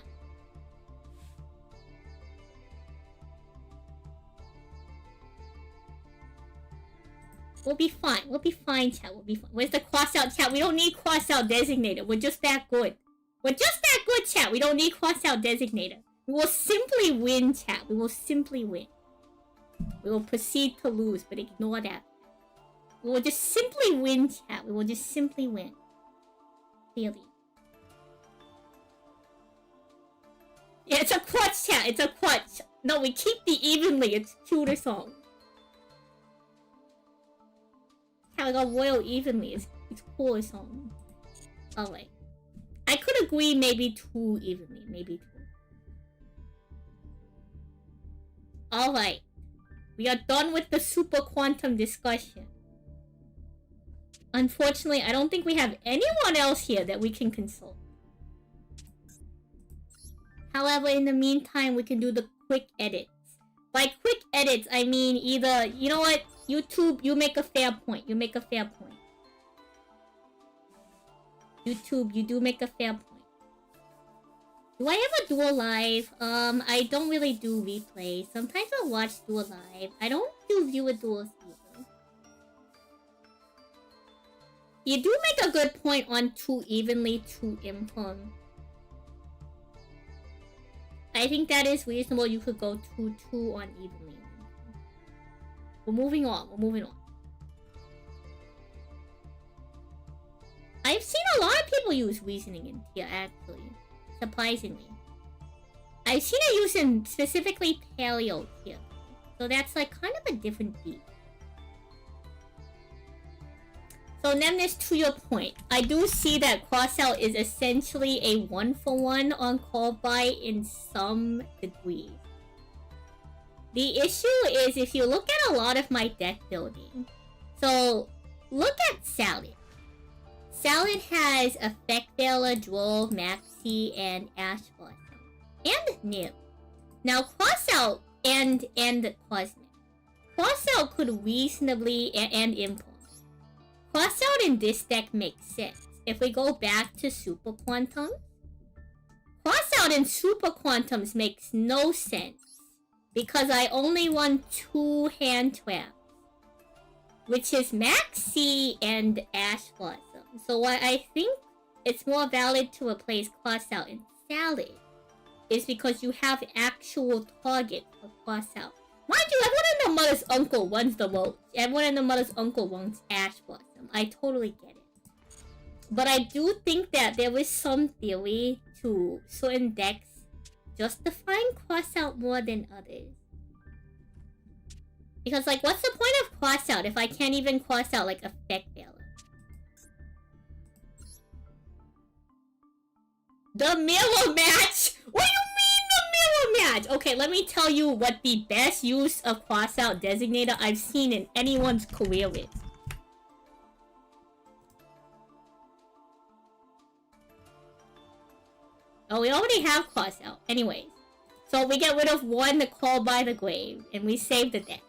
We'll be fine. We'll be fine, chat. We'll be fine. Where's the cross-out, chat? We don't need cross-out designator. We're just that good. We're just that good, chat. We don't need cross-out designator. We will simply win, chat. We will simply win. We will proceed to lose, but ignore that. We will just simply win, chat. We will just simply win. Clearly. Yeah, it's a clutch, chat. It's a clutch. No, we keep the evenly. It's cuter song. I got royal evenly. It's cool song. Alright. I could agree maybe 2 evenly. Maybe 2. Alright. We are done with the super quantum discussion. Unfortunately, I don't think we have anyone else here that we can consult. However, in the meantime, we can do the quick edits. By quick edits, I mean either... You know what? YouTube, you make a fair point. You make a fair point. YouTube, you do make a fair point. Do I ever do a live? I don't really do replay. Sometimes I watch do a live. I don't do viewer duels either. You do make a good point on 2 evenly, 2 imperm. I think that is reasonable. You could go 2-2 on evenly. We're moving on. We're moving on. I've seen a lot of people use reasoning in here, actually. Surprisingly. I've seen it used in specifically paleo here. So that's like kind of a different beat. So Nemnis, to your point, I do see that crossout is essentially a 1-for-1 on call by in some degree. The issue is if you look at a lot of my deck building. So, look at Sally. Salad has Effect Veiler, Droll, Maxi, and Ash Blossom. And Nib. Now, Crossout and Cosmic. Crossout could reasonably... and Impulse. Crossout in this deck makes sense. If we go back to Super Quantums, Crossout in Super Quantums makes no sense. Because I only won 2 hand traps. Which is Maxi and Ash Blossom. So why I think it's more valid to replace Crossout in Salad is because you have actual target for Crossout. Mind you, everyone in the mother's uncle wants the most. Everyone in the mother's uncle wants Ash Blossom. I totally get it. But I do think that there is some theory to certain decks justifying Crossout more than others. Because, like, what's the point of Crossout if I can't even cross out, like, Effect Veiler? The mirror match? What do you mean the mirror match? Okay, let me tell you what the best use of Crossout Designator I've seen in anyone's career is. Oh, we already have Crossout. Anyways. So we get rid of one, the Call by the Grave, and we save the deck.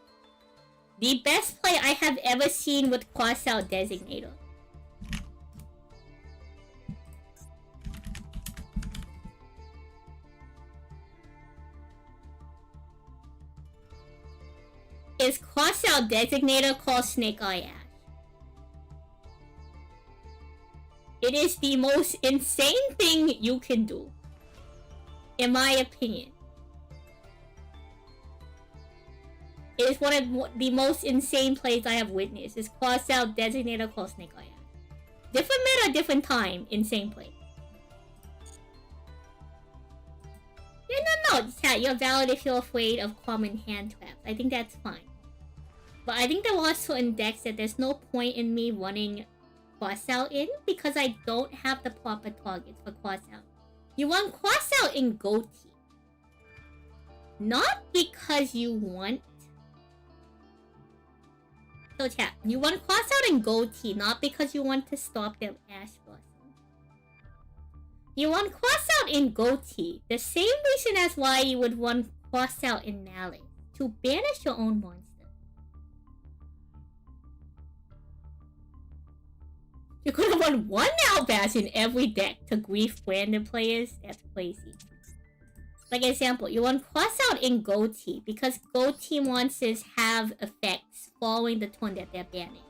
The best play I have ever seen with Crossout Designator. Is Crossout Designator called Snake Eye Ash. It is the most insane thing you can do. In my opinion. It is one of the most insane plays I have witnessed. Is Crossout Designator called Snake Eye Ash. Different meta, different time. Insane play. Yeah, no, chat. You're valid if you're afraid of common hand traps. I think that's fine. But I think there are certain decks that there's no point in me running Crossout in because I don't have the proper targets for Crossout. You want Crossout in Goatee. Not because you want... So chat, you want Crossout in Goatee, not because you want to stop their Ash Blossom. You want Crossout in Goatee, the same reason as why you would want Crossout in Mallet, to banish your own monster. You could have won one Outbash in every deck to grief random players? That's crazy. Like example, you want Crossout in Goatee because Goatee monsters have effects following the turn that they're banning.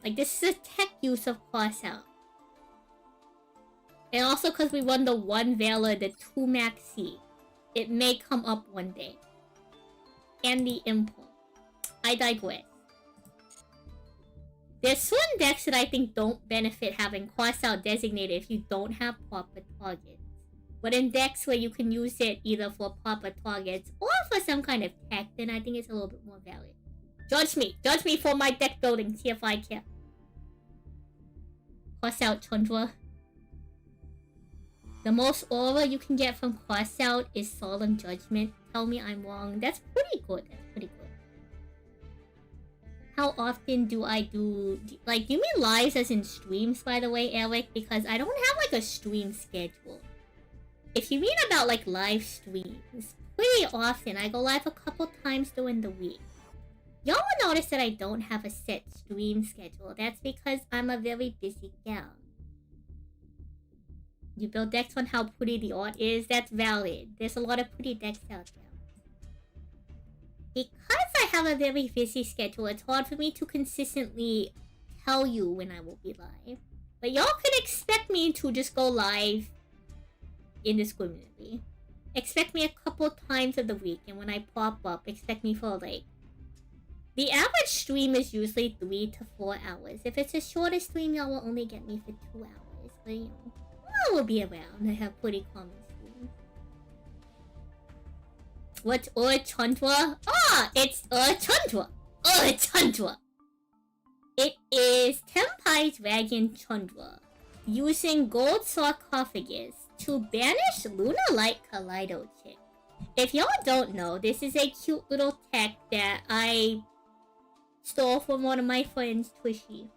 Like this is a tech use of Crossout. And also because we won the 1 Veiler, the 2 Maxi. It may come up one day. And the Impulse. I digress. There's certain decks that I think don't benefit having Crossout Designated if you don't have proper targets. But in decks where you can use it either for proper targets or for some kind of tech, then I think it's a little bit more valid. Judge me for my deck building, see if I can. Crossout Tundra. The most aura you can get from Crossout is Solemn Judgment. Tell me I'm wrong. That's pretty good. How often do I do... Like, you mean lives as in streams, by the way, Eric? Because I don't have, like, a stream schedule. If you mean about, like, live streams, pretty often. I go live a couple times during the week. Y'all will notice that I don't have a set stream schedule. That's because I'm a very busy gal. You build decks on how pretty the art is. That's valid. There's a lot of pretty decks out there. Because I have a very busy schedule, it's hard for me to consistently tell you when I will be live. But y'all can expect me to just go live indiscriminately. Expect me a couple times of the week, and when I pop up, expect me for like... The average stream is usually 3 to 4 hours. If it's a shorter stream, y'all will only get me for 2 hours. But you know, I will be around. I have pretty common streams. What's Tundra? Ah, it's Tundra. Tundra. It is Tempai Dragon Tundra, using Gold Sarcophagus to banish Lunar Light Kaleido Chip. If y'all don't know, this is a cute little tech that I stole from one of my friends, Twishy.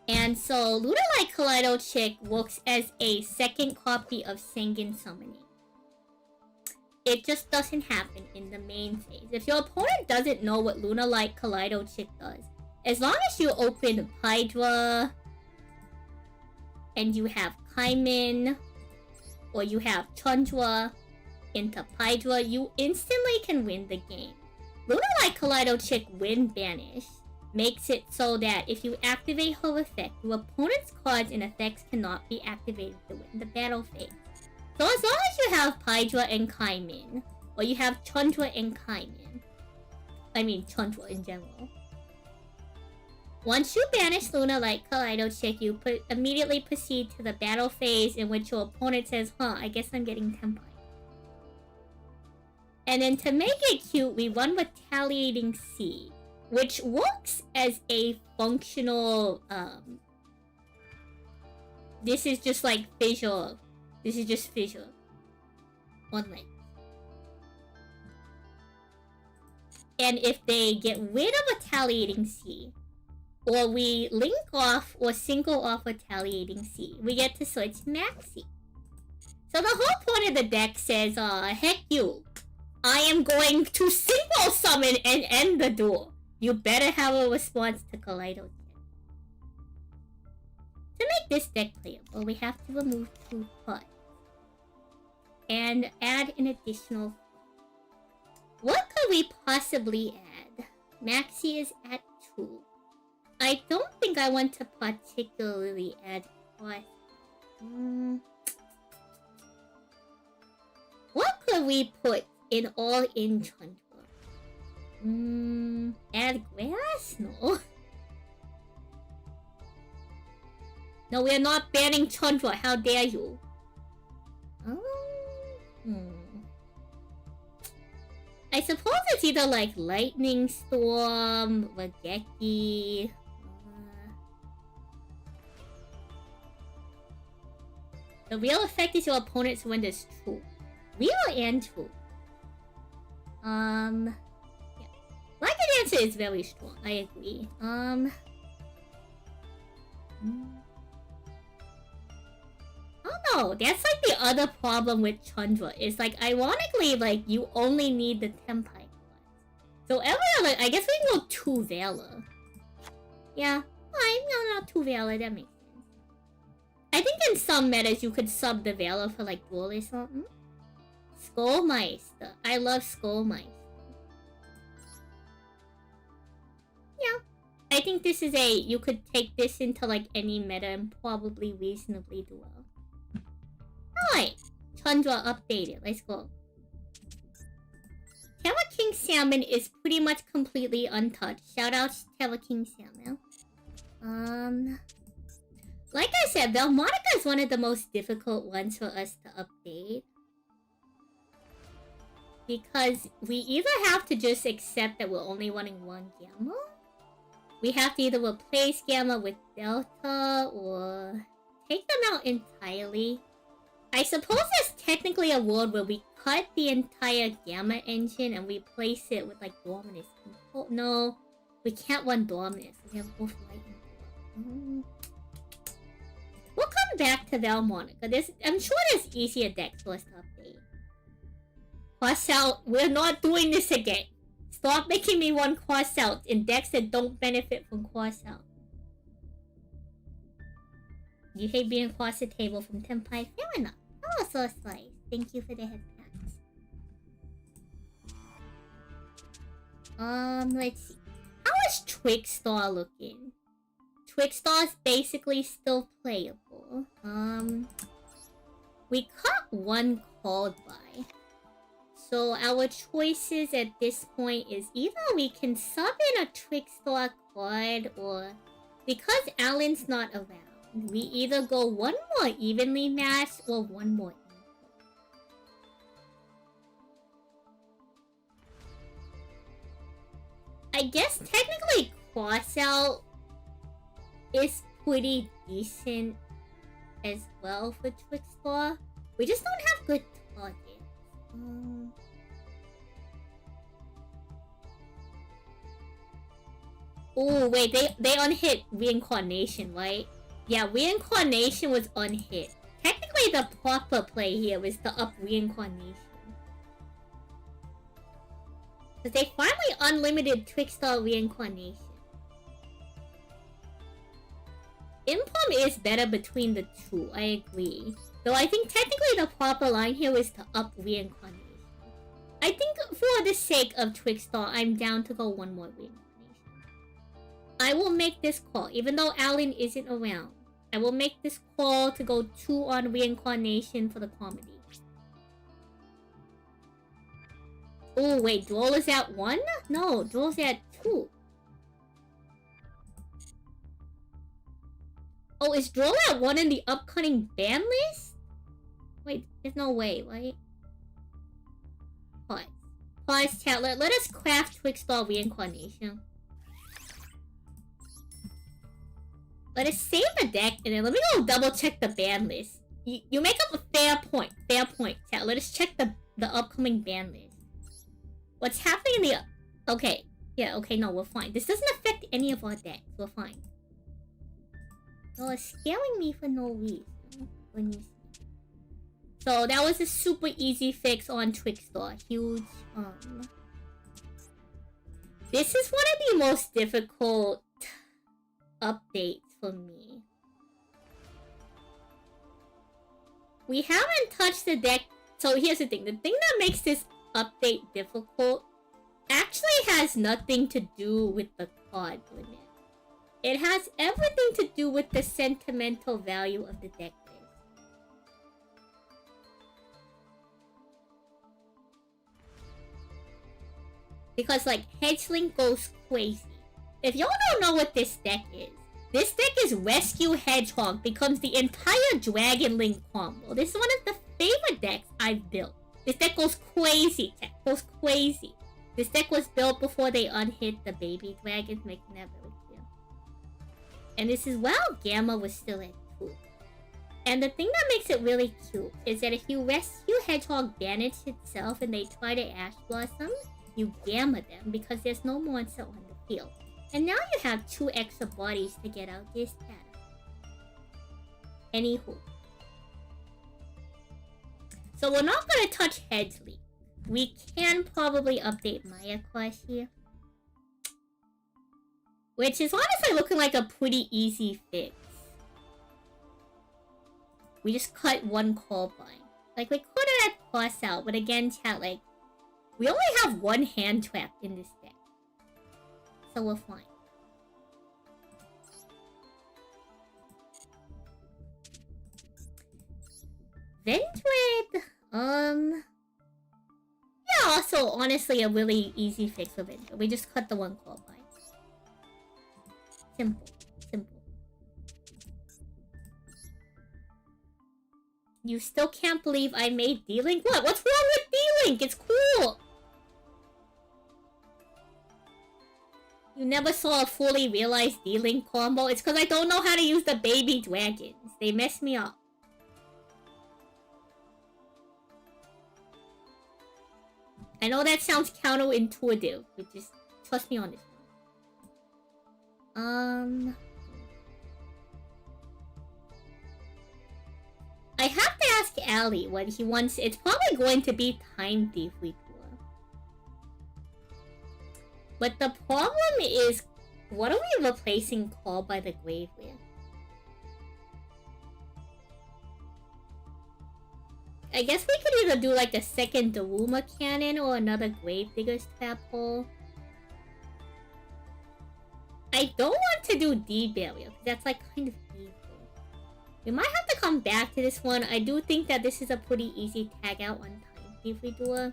And so, Lunalight Kaleido Chick works as a second copy of Santon Summoning. It just doesn't happen in the main phase. If your opponent doesn't know what Lunalight Kaleido Chick does, as long as you open Hydra, and you have Kaimin, or you have Chandra into Hydra, you instantly can win the game. Lunalight Kaleido Chick when banished makes it so that if you activate her effect, your opponent's cards and effects cannot be activated to win the battle phase. So as long as you have Hydra and Kaimin, or you have Chandra and Kaimin, I mean Chandra in general. Once you banish Lunalight Kaleido Chick, you immediately proceed to the battle phase in which your opponent says, huh, I guess I'm getting Tempai. And then to make it cute, we run Retaliating Sea, which works as a functional, this is just like fissure. This is just fissure. One leg. And if they get rid of Retaliating Sea, or we link off or single off Retaliating Sea, we get to switch Maxi. So the whole point of the deck says, heck you. I am going to single summon and end the duel. You better have a response to Kaleido. To make this deck playable, we have to remove 2 cards. And add an additional. What could we possibly add? Maxi is at 2. I don't think I want to particularly add what. What could we put in all-in Chandra? Add grass? No. No, we are not banning Chandra. How dare you? I suppose it's either like Lightning Storm, Raigeki. The real effect is your opponent surrenders 2. Real and true. Yeah. Like an answer is very strong. I agree. Oh no, that's like the other problem with Chandra. It's like, ironically, like, you only need the Tempai cards. So every other, I guess we can go 2 Valor. Yeah, fine, no, 2 Valor, that makes sense. I think in some metas you could sub the Valor for like Duel or something. Skullmeister. I love Skullmeister. Yeah. I think this is a, you could take this into like any meta and probably reasonably do well. Alright. Chandra updated. Let's go. Terra King Salmon is pretty much completely untouched. Shout out to Terra King Salmon. Like I said, Velmonica is one of the most difficult ones for us to update. Because we either have to just accept that we're only running 1 Gamma. We have to either replace Gamma with Delta or take them out entirely. I suppose there's technically a world where we cut the entire Gamma engine and replace it with like Dominus. Oh, no, we can't run Dominus. We have both Lightning. We'll come back to Velmonica. I'm sure there's easier decks for us to update. Cross out. We're not doing this again. Stop making me run cross out in decks that don't benefit from cross out. You hate being across the table from Tempai? Fair enough. Oh, so slice. Thank you for the head packs. Let's see. How is Twigstar looking? Twigstar's basically still playable. We cut 1 called by. So our choices at this point is either we can sub in a Twigstar card, or because Alan's not around, we either go 1 more evenly matched or 1 more equal. I guess technically Crossout is pretty decent as well for Twigstar. We just don't have good targets. Oh, wait, they unhit reincarnation, right? Yeah, reincarnation was unhit. Technically, the proper play here was to up reincarnation. Because they finally unlimited Trickstar reincarnation. Impulm is better between the two, I agree. Though I think technically the proper line here is to up reincarnation. I think for the sake of Trickstar, I'm down to go one more reincarnation. I will make this call, even though Alan isn't around. I will make this call to go 2 on reincarnation for the comedy. Oh, wait, Droll is at 1? No, Droll's at 2. Oh, is Droll at 1 in the upcoming ban list? Wait, there's no way, right? Pause. Pause, chat. Let us craft Trickstar reincarnation. Let us save the deck, and then let me go double check the ban list. You make up a fair point. Fair point, chat. Let us check the upcoming ban list. What's happening in the... Okay. Yeah, okay, no, we're fine. This doesn't affect any of our decks. We're fine. Oh, it's scaring me for no reason. When you see. So that was a super easy fix on Trickstar. Huge, This is one of the most difficult updates for me. We haven't touched the deck. So here's the thing. The thing that makes this update difficult actually has nothing to do with the card limit. It has everything to do with the sentimental value of the deck list. Because, like, Hedgeling goes crazy. If y'all don't know what this deck is Rescue Hedgehog becomes the entire Dragon Link combo. This is one of the favorite decks I've built. This deck goes crazy, chat. Goes crazy. This deck was built before they unhit the baby dragons, making that very clear. And this is while Gamma was still at 2. And the thing that makes it really cute is that if you Rescue Hedgehog banish itself and they try to Ash Blossom, you Gamma them because there's no monster on the field. And now you have 2 extra bodies to get out this pattern. Anywho. So we're not going to touch Hedgley. We can probably update Maya Quest here. Which is honestly looking like a pretty easy fix. We just cut 1 call bind. Like, we could have cross out, but again, chat, like, we only have 1 hand trap in this deck. So we're fine. Vendred, yeah, also, honestly, a really easy fix for Vendred. We just cut the 1 call bind. Simple. Simple. You still can't believe I made D-Link? What? What's wrong with D-Link? It's cool! You never saw a fully realized D-Link combo? It's because I don't know how to use the baby dragons. They mess me up. I know that sounds counterintuitive, but just trust me on this one. I have to ask Ali what he wants. It's probably going to be Time Thief we tour. But the problem is, what are we replacing Call by the Grave with? I guess we could either do like a second Daruma cannon or another Gravedigger's Trap Hole. I don't want to do D-Barrier, because that's like kind of evil. We might have to come back to this one. I do think that this is a pretty easy tag out on Time Thief Redoer.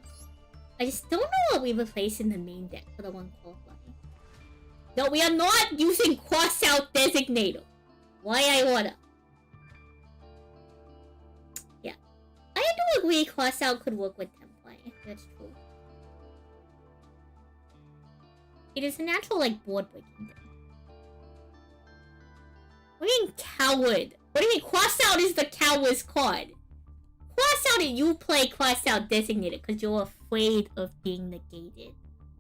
I just don't know what we replace in the main deck for the 1 call flying. No, we are not using Cross Out Designator. Why I wanna? Yeah. I do agree Cross Out could work with Templar. That's true. It is a natural, like, board breaking thing. What do you mean, coward? What do you mean, Cross Out is the coward's card? Cross Out and you play Cross Out Designated because you're afraid of being negated.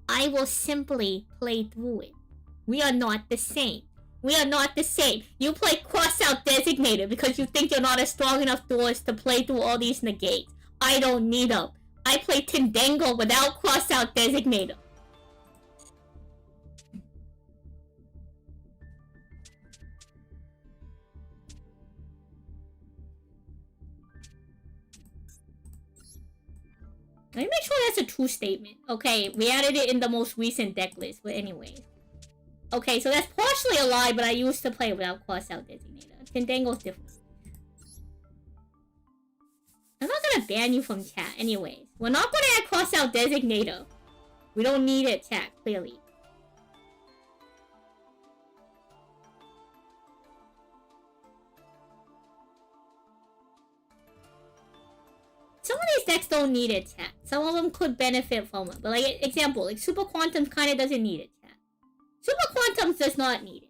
I will simply play through it. We are not the same. We are not the same. You play cross-out designator because you think you're not a strong enough doors to play through all these negates. I don't need them. I play Tendengo without cross-out designator. Let me make sure that's a true statement. Okay, we added it in the most recent deck list, but anyway. Okay, so that's partially a lie, but I used to play without cross-out designator. Tendengo's different. I'm not gonna ban you from chat anyways. We're not gonna add cross-out designator. We don't need it, chat, clearly. Some of these decks don't need it, chat. Some of them could benefit from it. But like, example, like Super Quantums kinda doesn't need it, chat. Super Quantums does not need it.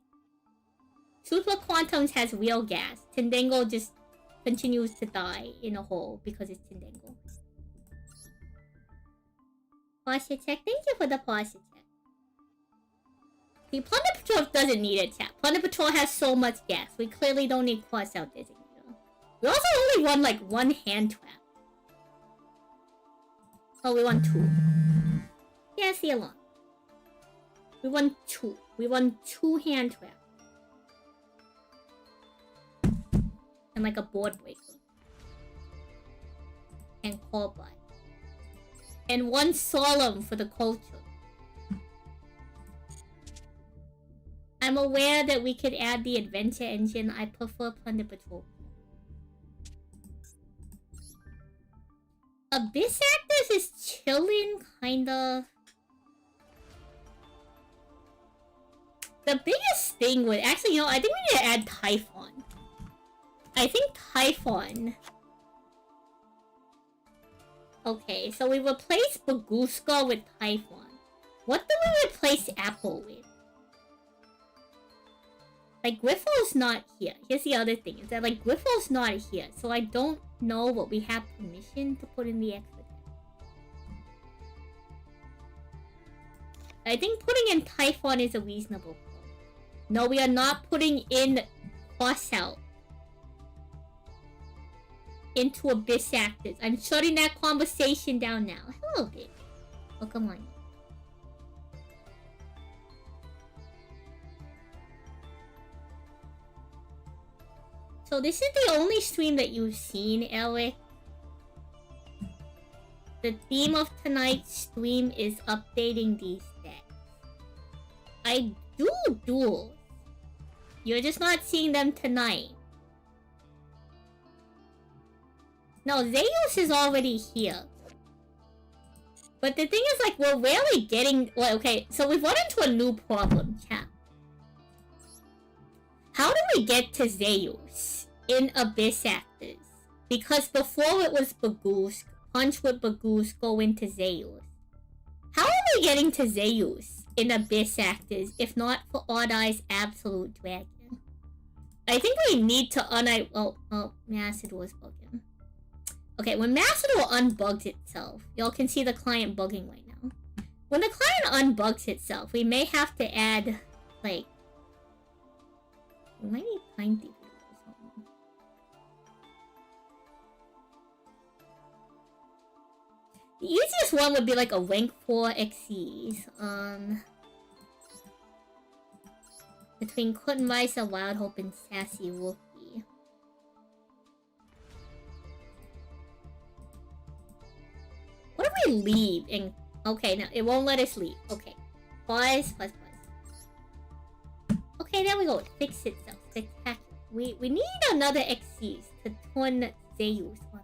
Super Quantums has real gas. Tendengo just continues to die in a hole because it's Tendengo. Posture check. Thank you for the posture check. See, Plunder Patrol doesn't need it, chat. Plunder Patrol has so much gas. We clearly don't need cross-out designator. We also only run like one hand trap. Oh, we want 2. Yeah, see along. We want 2. We want 2 hand traps. And like a board breaker. And call by. And 1 solemn for the culture. I'm aware that we could add the adventure engine. I prefer Plunder Patrol. Abyss Actors is chilling, kinda. The biggest thing would actually, you know, I think we need to add Typhon. I think Typhon. Okay, so we replace Baguska with Typhon. What do we replace Apple with? Like, Griffel's not here. Here's the other thing, is that, like, Griffel's not here. So I don't know what we have permission to put in the extra deck. I think putting in Typhon is a reasonable call. No, we are not putting in Crossout into Abyss Actors. I'm shutting that conversation down now. Hello, babe. Oh, come on. So this is the only stream that you've seen, Eric. The theme of tonight's stream is updating these decks. I do duels. You're just not seeing them tonight. No, Zeus is already here. But the thing is, like, we're rarely getting... Well, okay, so we've run into a new problem, chat. How do we get to Zeus in Abyss Actors? Because before it was Bagusk, punch with Bagusk, go into Zeus. How are we getting to Zeus in Abyss Actors if not for Odd Eye's Absolute Dragon? I think we need to Macedor is bugging. Okay, when Macedor unbugs itself, y'all can see the client bugging right now. When the client unbugs itself, we may have to add, like... We might need Time Thief or something. The easiest one would be like a rank 4 Xyz. Between Kuttenweiser, Wild Hope, and Sassy Wolfie. What if we leave and... Okay, now it won't let us leave. Okay. Pause. Okay, there we go. It fixed itself. Spectacular. We need another Xyz to turn Zeus online.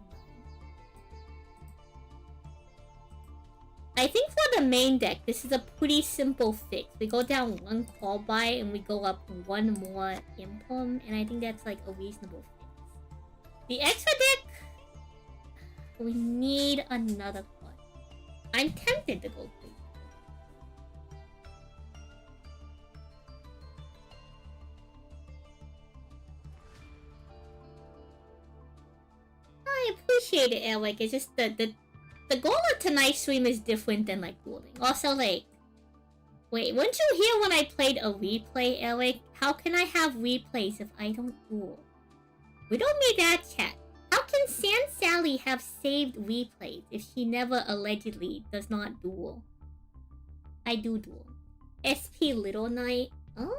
I think for the main deck, this is a pretty simple fix. We go down 1 call by and we go up 1 more impulm, and I think that's like a reasonable fix. The extra deck, we need another card. I'm tempted to go crazy. I appreciate it, Eric. It's just the goal of tonight's stream is different than like dueling. Also, like, Wait, weren't you here when I played a replay, Eric? How can I have replays if I don't duel? We don't need that, chat. How can San Sally have saved replays if she never allegedly does not duel? I do duel. SP Little Knight? Oh?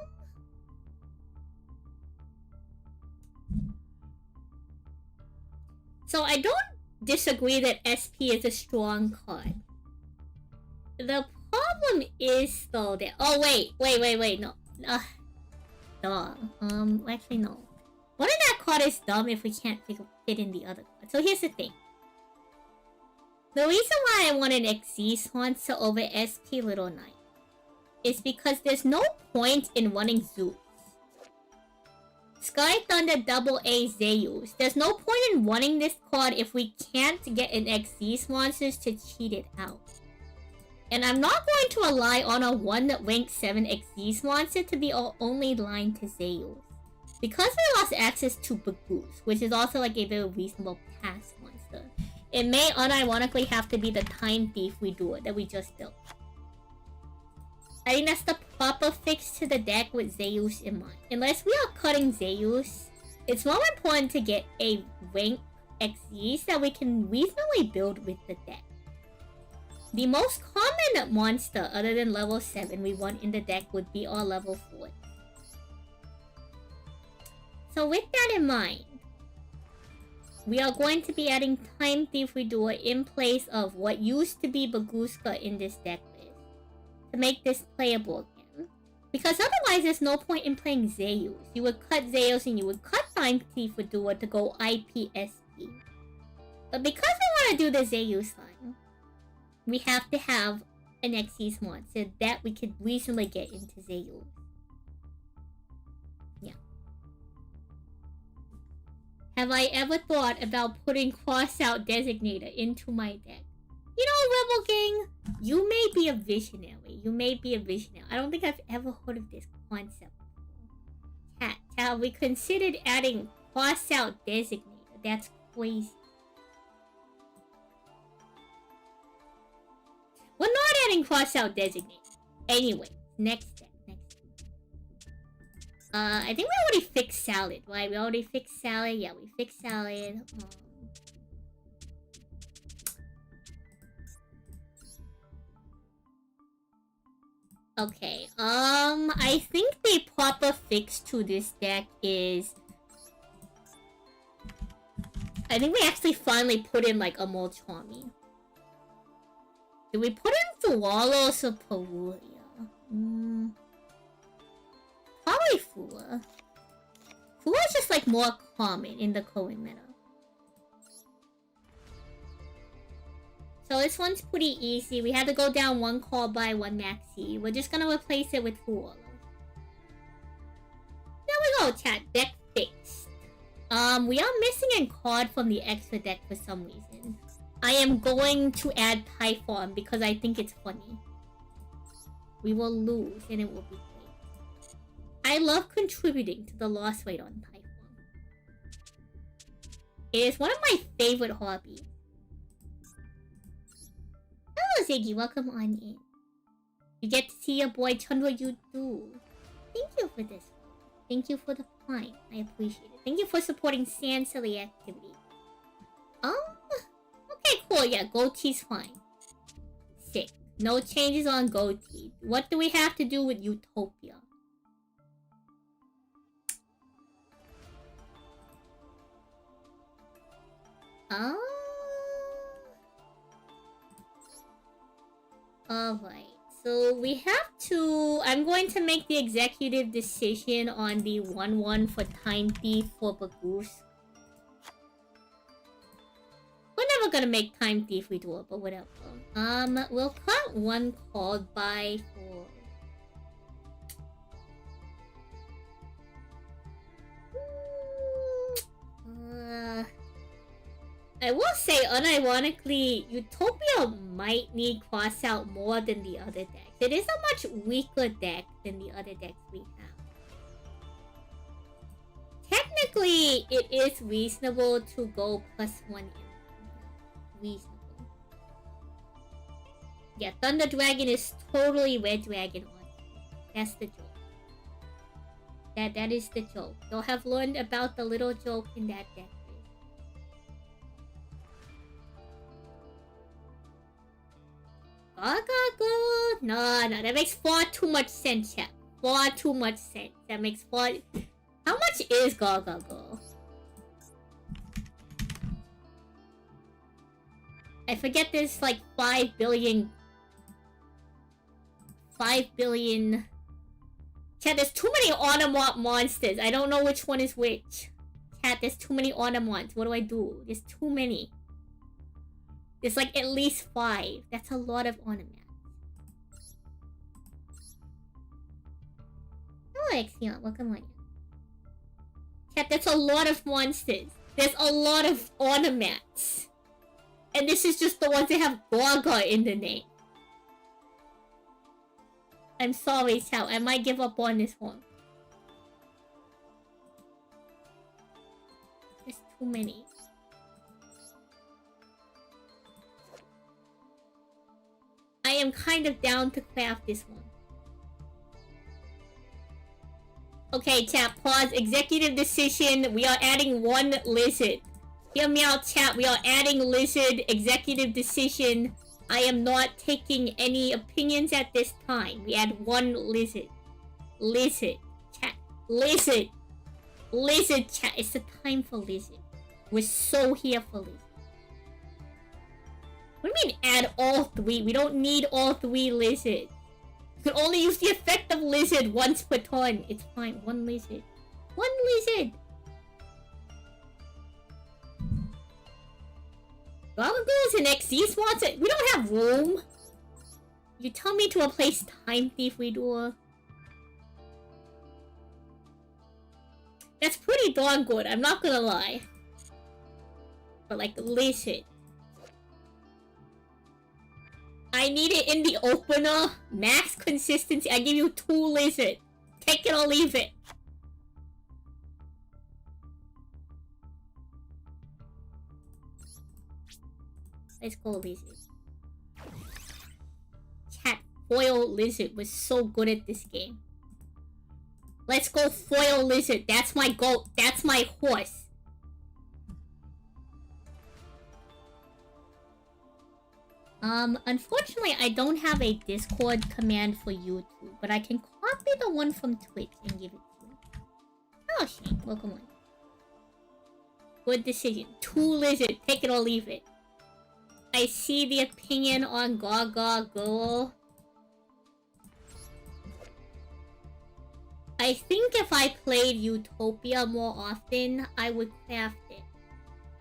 So I don't disagree that SP is a strong card. The problem is though that wait, no. Actually no. One of that card is dumb if we can't fit in the other card. So here's the thing. The reason why I wanted XZ Monster over SP Little Knight is because there's no point in running Zeus. Sky Thunder Double A Zeus. There's no point in running this card if we can't get an XZ Monsters to cheat it out. And I'm not going to rely on a 1 rank 7 XZ monster to be our only line to Zeus. Because we lost access to Bagoose, which is also like a very reasonable pass monster, it may unironically have to be the Time Thief we do it that we just built. I think that's the proper fix to the deck with Zeus in mind. Unless we are cutting Zeus, it's more important to get a rank XZ that we can reasonably build with the deck. The most common monster other than level 7 we want in the deck would be our level 4. So with that in mind, we are going to be adding Time Thief Redoer in place of what used to be Baguska in this deck list to make this playable again. Because otherwise there's no point in playing Zeus. You would cut Zeus and you would cut Time Thief Redoer to go IPSP. But because we want to do the Zeus line, we have to have an XZ monster that we could reasonably get into Zeus. Yeah. Have I ever thought about putting Cross-Out Designator into my deck? You know, Rebel King, you may be a visionary. I don't think I've ever heard of this concept before. Cat, have we considered adding Cross-Out Designator? That's crazy. We're not adding Cross-Out Designator. Anyway, next step. I think we already fixed Salad, right? We already fixed Salad. Yeah, we fixed Salad. Okay, I think the proper fix to this deck is... I think we actually finally put in, like, a Molchami. Did we put in Thualos or Perulia? Probably Fua. Fua is just, like, more common in the current meta. So this one's pretty easy. We had to go down one call by one maxi. We're just gonna replace it with Thualos. There we go, chat. Deck fixed. We are missing a card from the extra deck for some reason. I am going to add Typhon because I think it's funny. We will lose and it will be great. I love contributing to the loss rate on Typhon. It is one of my favorite hobbies. Hello Ziggy, welcome on in. You get to see your boy Chandra, you do. Thank you for this. Thank you for the fine. I appreciate it. Thank you for supporting Sand Silly activity. Okay, cool. Yeah, goatee's fine. Sick. No changes on goatee. What do we have to do with Utopia? Alright. So we have to... I'm going to make the executive decision on the 1-1 for Time Thief for Bagoose. We're never gonna make Time Thief redo it, but whatever. We'll cut one called by for... I will say, unironically, Utopia might need Cross-Out more than the other decks. It is a much weaker deck than the other decks we have. Technically, it is reasonable to go +1 in. Reasonable. Yeah, Thunder Dragon is totally Red Dragon on That's the joke. That is the joke. You'll have learned about the little joke in that deck. Gaga. No, that makes far too much sense, chat. Far too much sense. That makes far... How much is Gaga? I forget there's like 5 billion... 5 billion... Chat, there's too many Automat monsters. I don't know which one is which. Chat, there's too many Automats. What do I do? There's too many. There's like at least 5. That's a lot of Automats. Oh, Exion, welcome on. Chat, that's a lot of monsters. There's a lot of Automats. And this is just the ones that have Gaga in the name. I'm sorry, Chow. I might give up on this one. There's too many. I am kind of down to craft this one. Okay, chat, pause. Executive decision. We are adding 1 lizard. Hear me out, chat. We are adding lizard. Executive decision. I am not taking any opinions at this time. We add 1 lizard. Lizard. Chat. Lizard. Lizard, chat. It's the time for lizard. We're so here for lizard. What do you mean add all 3? We don't need all 3 lizards. You can only use the effect of lizard once per turn. It's fine. 1 lizard. 1 lizard. Gargoyles and XD spots. We don't have room. You tell me to replace Time Thief, we do a... That's pretty darn good, I'm not gonna lie. But like, lizard. I need it in the opener. Max consistency. I give you 2 lizard. Take it or leave it. Let's go lizard. Chat, foil lizard was so good at this game. Let's go foil lizard. That's my goat. That's my horse. Unfortunately, I don't have a Discord command for YouTube, but I can copy the one from Twitch and give it to you. Oh, Shane, welcome on. Good decision. 2 lizard. Take it or leave it. I see the opinion on Gaga Girl. I think if I played Utopia more often, I would craft it.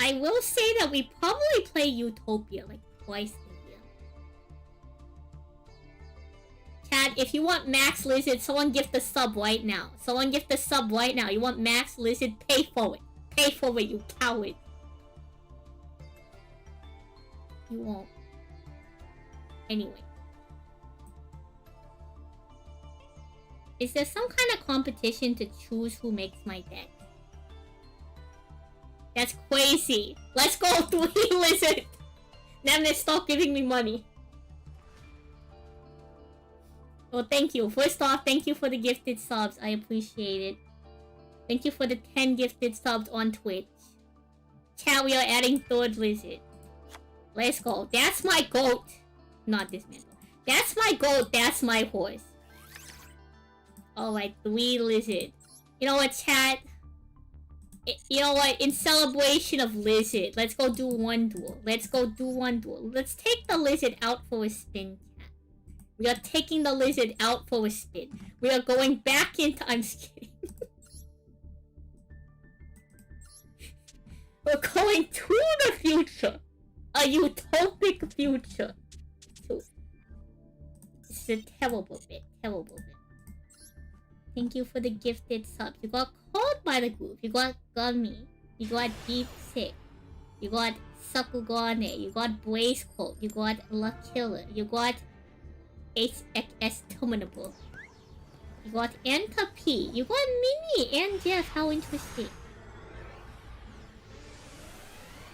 I will say that we probably play Utopia like twice a year. Chat, if you want Max Lizard, someone gift a sub right now. Someone gift a sub right now. You want Max Lizard? Pay for it. Pay for it, you coward. You won't. Anyway. Is there some kind of competition to choose who makes my deck? That's crazy. Let's go 3 lizard. Then they stop giving me money. Well, thank you. First off, thank you for the gifted subs. I appreciate it. Thank you for the 10 gifted subs on Twitch. Chat, we are adding 3rd lizard. Let's go. That's my goat. Not this man. That's my goat. That's my horse. Alright, 3 lizard. You know what, chat? You know what? In celebration of lizard, let's go do 1 duel. Let's go do 1 duel. Let's take the lizard out for a spin, chat. We are taking the lizard out for a spin. We are going back into... I'm just kidding. We're going to the future. A utopic future. This is a terrible bit. Terrible bit. Thank you for the gifted subs. You got called by the group. You got Gummy. You got Deep Sick. You got Sakugane. You got Blaze Colt. You got La Killer. You got HXS Terminable. You got Anta P. You got Mini and Jeff. How interesting.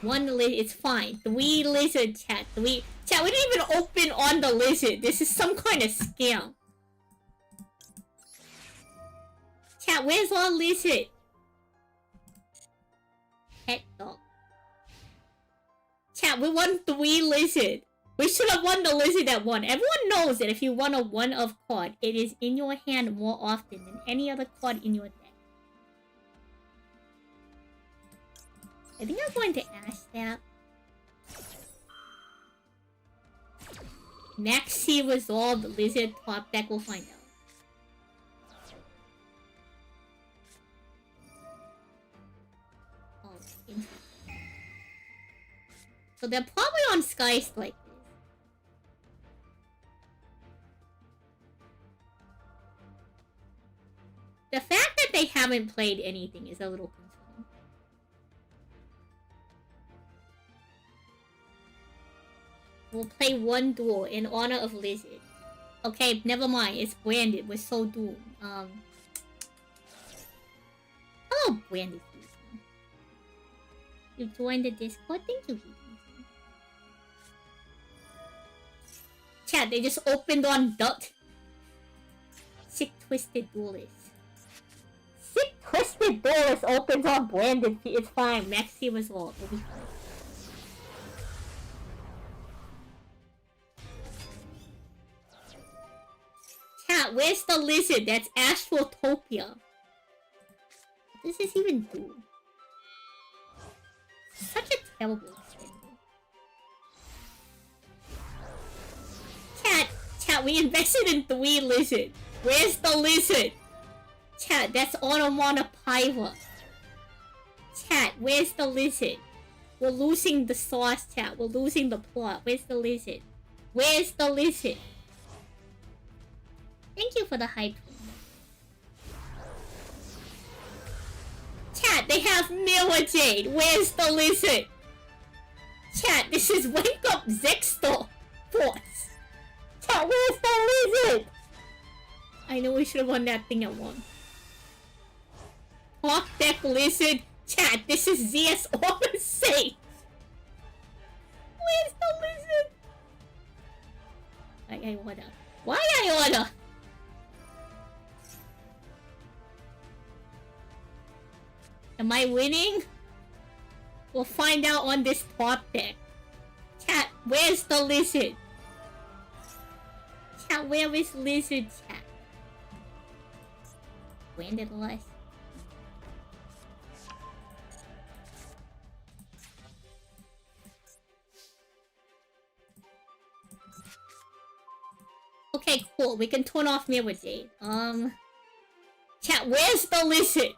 1 lizard. It's fine. 3 lizard, chat. 3. Chat, we didn't even open on the lizard. This is some kind of scam. Chat, where's our lizard? Pet dog. Chat, we won 3 lizard. We should have won the lizard that won. Everyone knows that if you won a 1 of card, it is in your hand more often than any other card in your deck. I think I'm going to ask that. Maxi Resolved Lizard top deck, we'll find out. Oh, interesting. So they're probably on Sky Strike. The fact that they haven't played anything is a little concerning. We'll play 1 duel in honor of Lizard. Okay, never mind. It's branded. We're so doomed. Hello, branded. You joined the Discord? Thank you, Heathen. Chat, they just opened on Dut. Sick Twisted Duelist. Sick Twisted Duelist opens on branded. It's fine. Maxi Resolve. It'll be fine. Chat, where's the lizard? That's Astrotopia. What does this even do? Such a terrible experiment. Chat, we invested in 3 lizard. Where's the lizard? Chat, that's Onomatopoeia. Chat, where's the lizard? We're losing the sauce, chat. We're losing the plot. Where's the lizard? Where's the lizard? Thank you for the hype. Chat, they have Mirror Jade. Where's the lizard? Chat, this is Wake Up Zextor Force. Chat, where's the lizard? I know we should have won that thing at 1. Top deck lizard. Chat, this is ZS Aura Sage. Where's the lizard? I order. Why I order? Am I winning? We'll find out on this top deck. Chat, where's the lizard? Chat, where is lizard, chat? Branded life. Okay, cool. We can turn off Mirror Jade. Chat, where's the lizard?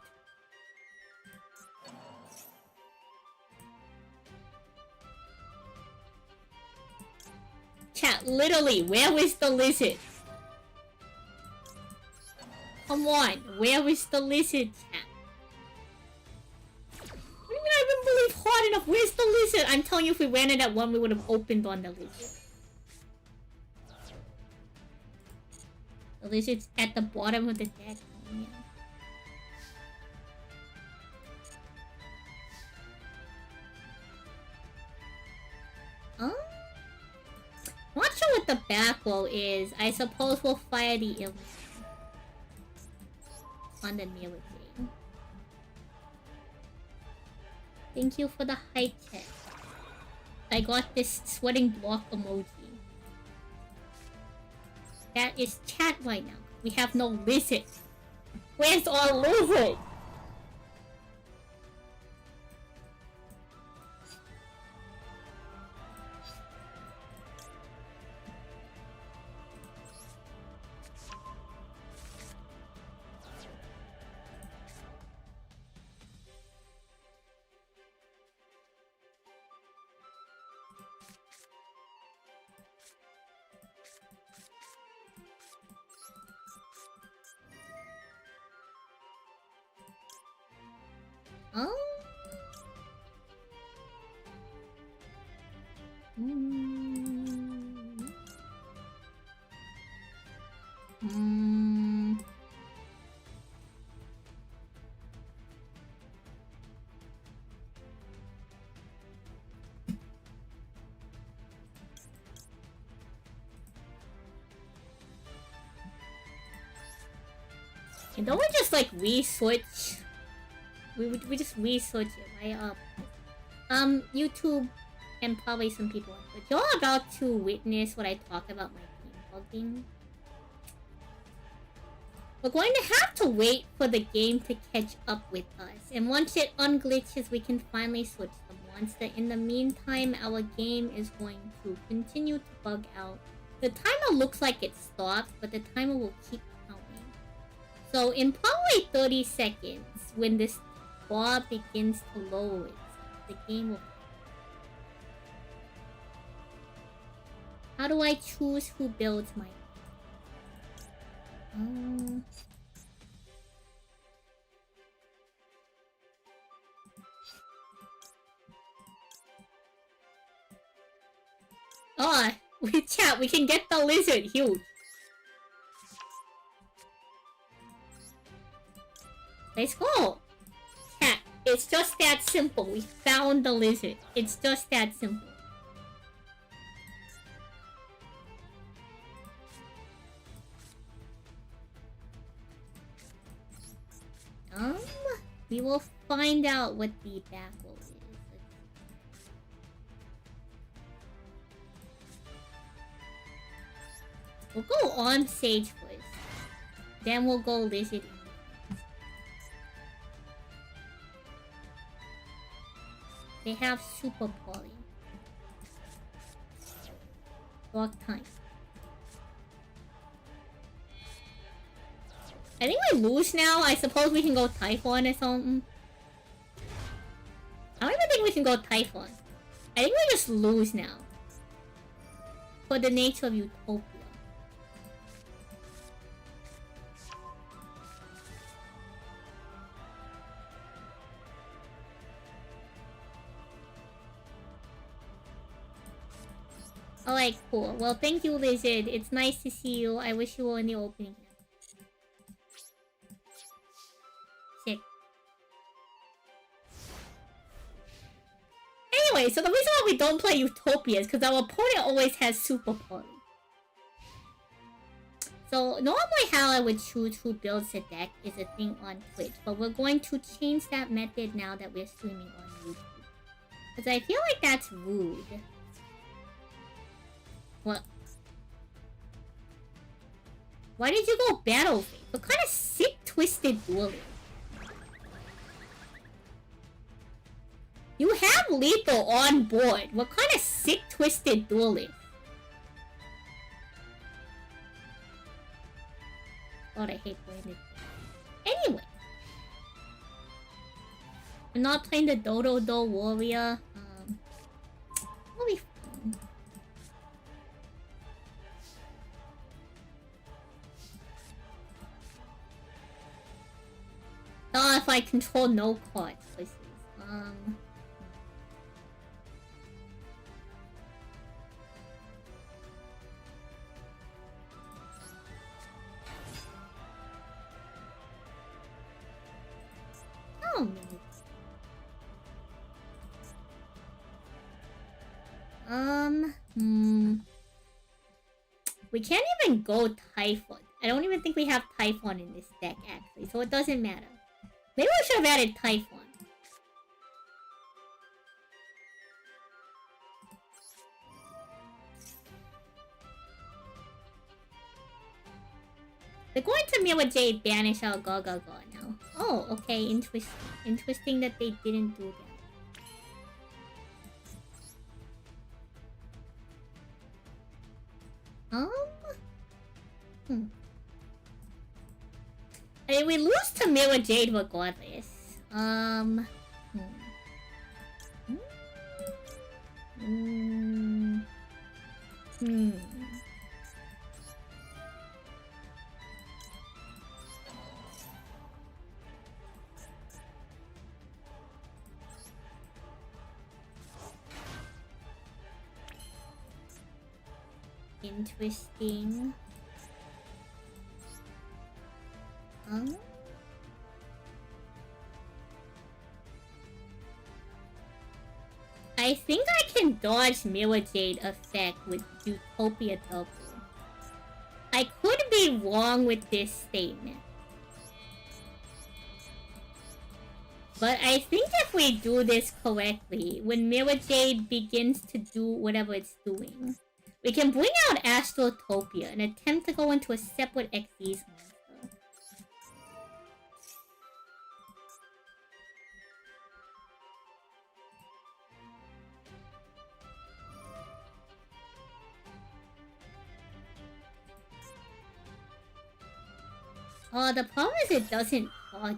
Chat, literally, where is the lizard? Come on, where is the lizard, chat? What do you mean I didn't believe hard enough? Where's the lizard? I'm telling you, if we ran it at 1, we would have opened on the lizard. The lizard's at the bottom of the deck. Oh, yeah. Not sure what the back row is. I suppose we'll fire the illusion on the Mirror Jade. Thank you for the high tech. I got this sweating block emoji. That is chat right now. We have no lizard. Where's our lizard? Oh. And don't we just like re-switch? We just re-switch it, right? YouTube and probably some people. But you're about to witness what I talk about my game bugging. We're going to have to wait for the game to catch up with us. And once it unglitches, we can finally switch the monster. In the meantime, our game is going to continue to bug out. The timer looks like it stopped, but the timer will keep counting. So in probably 30 seconds, when this bar begins to lower itself, the game will... How do I choose who builds my... Oh, with chat, we can get the lizard. Huge. Let's go. Chat, it's just that simple. We found the lizard. It's just that simple. We will find out what the backroll is. We'll go on Sage first. Then we'll go Lizard. They have Super Poly. Block time. I think we lose now. I suppose we can go Typhon or something. I don't even think we can go Typhon. I think we just lose now. For the nature of Utopia. Alright, cool. Well, thank you, Lizard. It's nice to see you. I wish you were in the opening. Sick. Anyway, so the reason why we don't play Utopia is because our opponent always has Super Poly. So, normally how I would choose who builds a deck is a thing on Twitch. But we're going to change that method now that we're streaming on YouTube. Because I feel like that's rude. What? Why did you go Battle Fate? What kind of sick, twisted duelist? You have lethal on board. What kind of sick, twisted duelist? God, I hate playing it. Anyway. I'm not playing the Dodo Do Warrior. It'll be fun. Oh, if I control no cards, places. Oh, we can't even go Typhon. I don't even think we have Typhon in this deck, actually, so it doesn't matter. Maybe we should have added Typhon. They're going to Mirror Jade banish our Gaga now. Oh, okay, interesting. Interesting that they didn't do that. I mean, we lose to Mirror Jade regardless. Interesting. I think I can dodge Mirror Jade effect with Utopia Double. I could be wrong with this statement. But I think if we do this correctly, when Mirror Jade begins to do whatever it's doing, we can bring out Astrotopia and attempt to go into a separate Xyz monster. Oh, the problem is it doesn't target.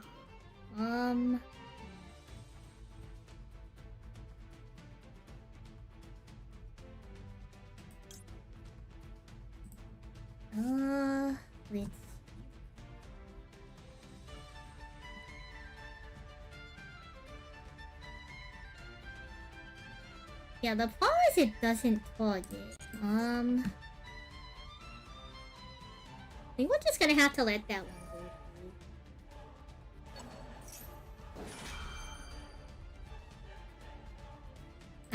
Let's... Yeah, the problem is it doesn't target. I think we're just gonna have to let that one go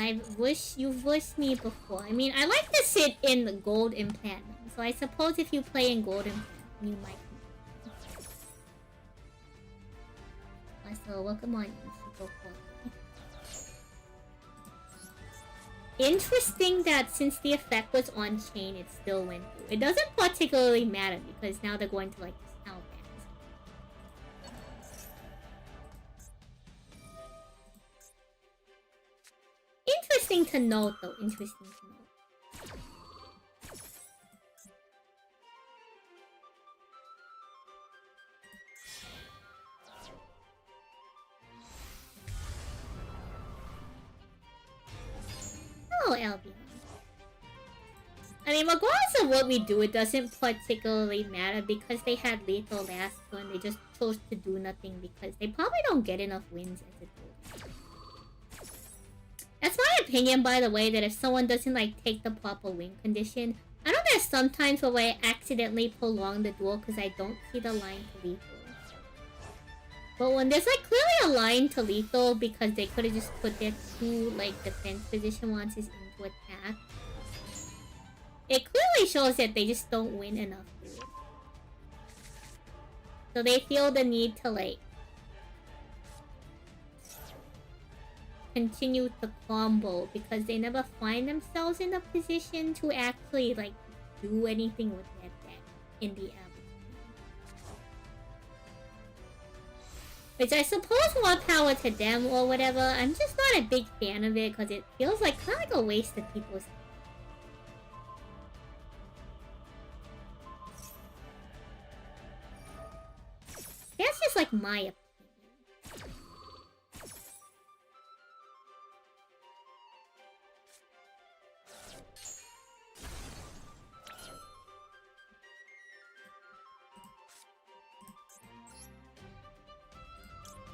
through. You've wished me before. I mean, I like to sit in the gold and platinum. So I suppose if you play in gold and platinum, you might. Also, welcome on, interesting that since the effect was on chain, it still went through. It doesn't particularly matter because now they're going to like just out interesting to note though, interesting to note. Oh, Albion. I mean, regardless of what we do, it doesn't particularly matter because they had lethal last turn. They just chose to do nothing because they probably don't get enough wins as it is. That's my opinion, by the way, that if someone doesn't like take the proper win condition, I know there's sometimes where I accidentally prolong the duel because I don't see the line to lethal. But when there's like clearly a line to lethal because they could have just put their two like defense position launches into attack, it clearly shows that they just don't win enough duels. So they feel the need to like continue to combo because they never find themselves in a position to actually like do anything with that deck in the average. Which I suppose more power to them or whatever. I'm just not a big fan of it because it feels like kind of like a waste of people's time. That's just like my opinion.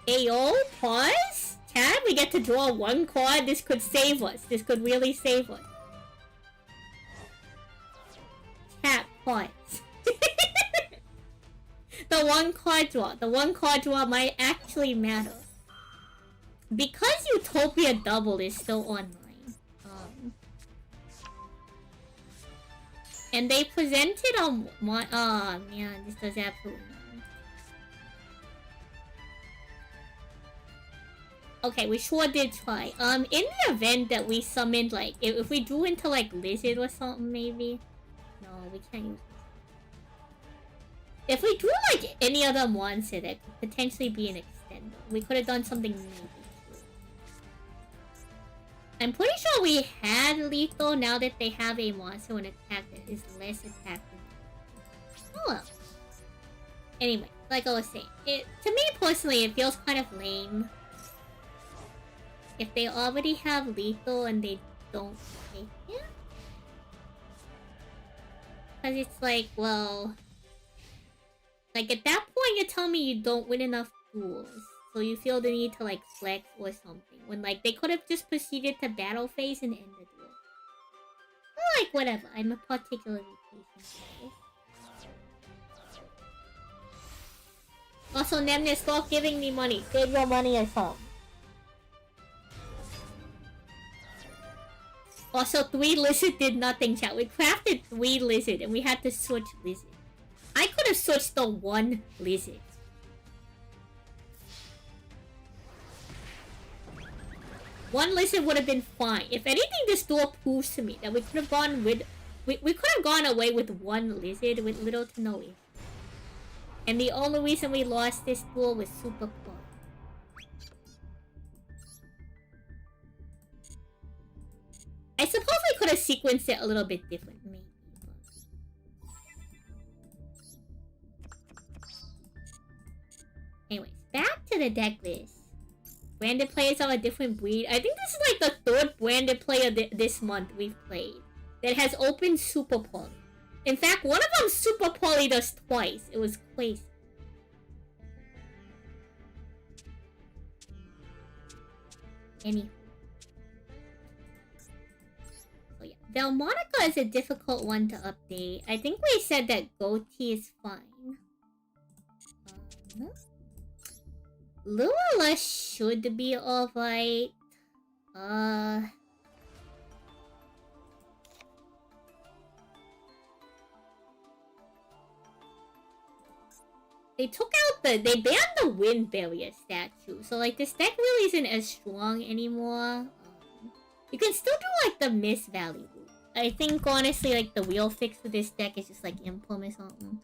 Ayo, pause? Tab, we get to draw one card. This could save us. This could really save us. Tab, pause. The one card draw. The one card draw might actually matter. Because Utopia Double is still online. And they presented on one... Oh, man, this does absolutely nothing. Okay, we sure did try. In the event that we summoned, like, if we drew into, like, Lizard or something, maybe? No, we can't use this. If we drew, like, any other monster that could potentially be an extender, we could have done something maybe. I'm pretty sure we had lethal now that they have a monster and attack that is less attack than... Oh well. Anyway, like I was saying, to me personally, it feels kind of lame. If they already have lethal and they don't take it? Because it's like, well... Like, at that point, you're telling me you don't win enough duels. So you feel the need to, like, flex or something. When, like, they could have just proceeded to battle phase and end the duel. Or, like, whatever. I'm a particularly patient guy. Also, Nemnis, stop giving me money. Save your money or something. Also, 3 lizard did nothing, chat. We crafted 3 lizard and we had to switch lizard. I could have switched the 1 lizard. One lizard would have been fine. If anything, this duel proves to me that we could have gone with... We could have gone away with one lizard with little to no issue. And the only reason we lost this duel was super poor. I suppose we could have sequenced it a little bit different, maybe. Anyways, back to the deck list. Branded players are a different breed. I think this is like the third branded player this month we've played that has opened Super Poly. In fact, one of them Super Poly'd us twice. It was crazy. Anywho. So yeah, Velmonica is a difficult one to update. I think we said that Goatee is fine. Lula should be alright. They took out they banned the wind barrier statue, so like this deck really isn't as strong anymore. You can still do like the Mist Valley route. I think honestly like the real fix for this deck is just like Impulse or something.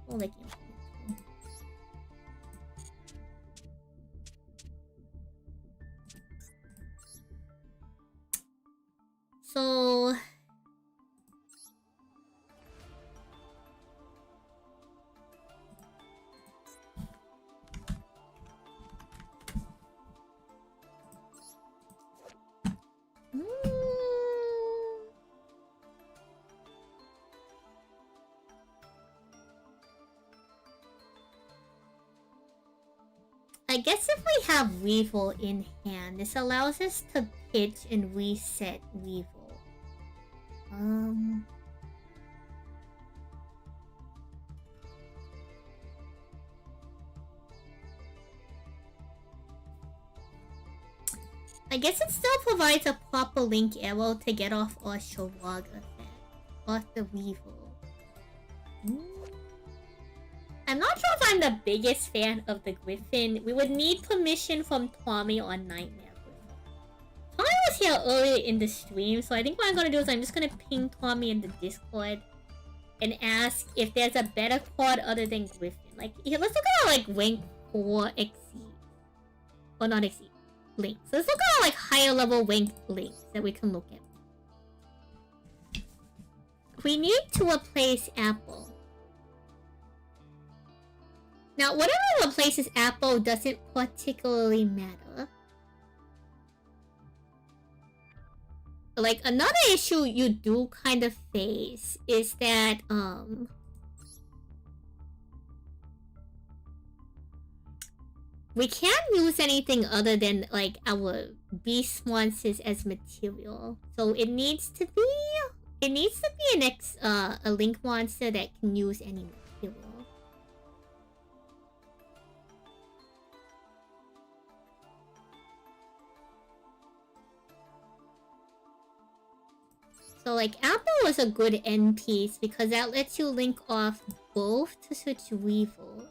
Or like Impulse. So I guess if we have Weevil in hand, this allows us to pitch and reset Weevil. I guess it still provides a proper link arrow to get off our Shavag effect. Off the Weevil. I'm not sure if I'm the biggest fan of the Griffin. We would need permission from Tommy on Nightmare Griffin. Tommy was here earlier in the stream, so I think what I'm gonna do is I'm just gonna ping Tommy in the Discord and ask if there's a better card other than Griffin. Like, here, let's look at our, like, rank 4 Exceed. Or not Exceed. Links. So let's look at our, like, higher level ranked links that we can look at. We need to replace Apple. Now, whatever replaces Apple doesn't particularly matter. Like, another issue you do kind of face is that, we can't use anything other than, like, our beast monsters as material. So it needs to be a link monster that can use any material. So, like, Apple was a good end piece because that lets you link off both to switch Weevil.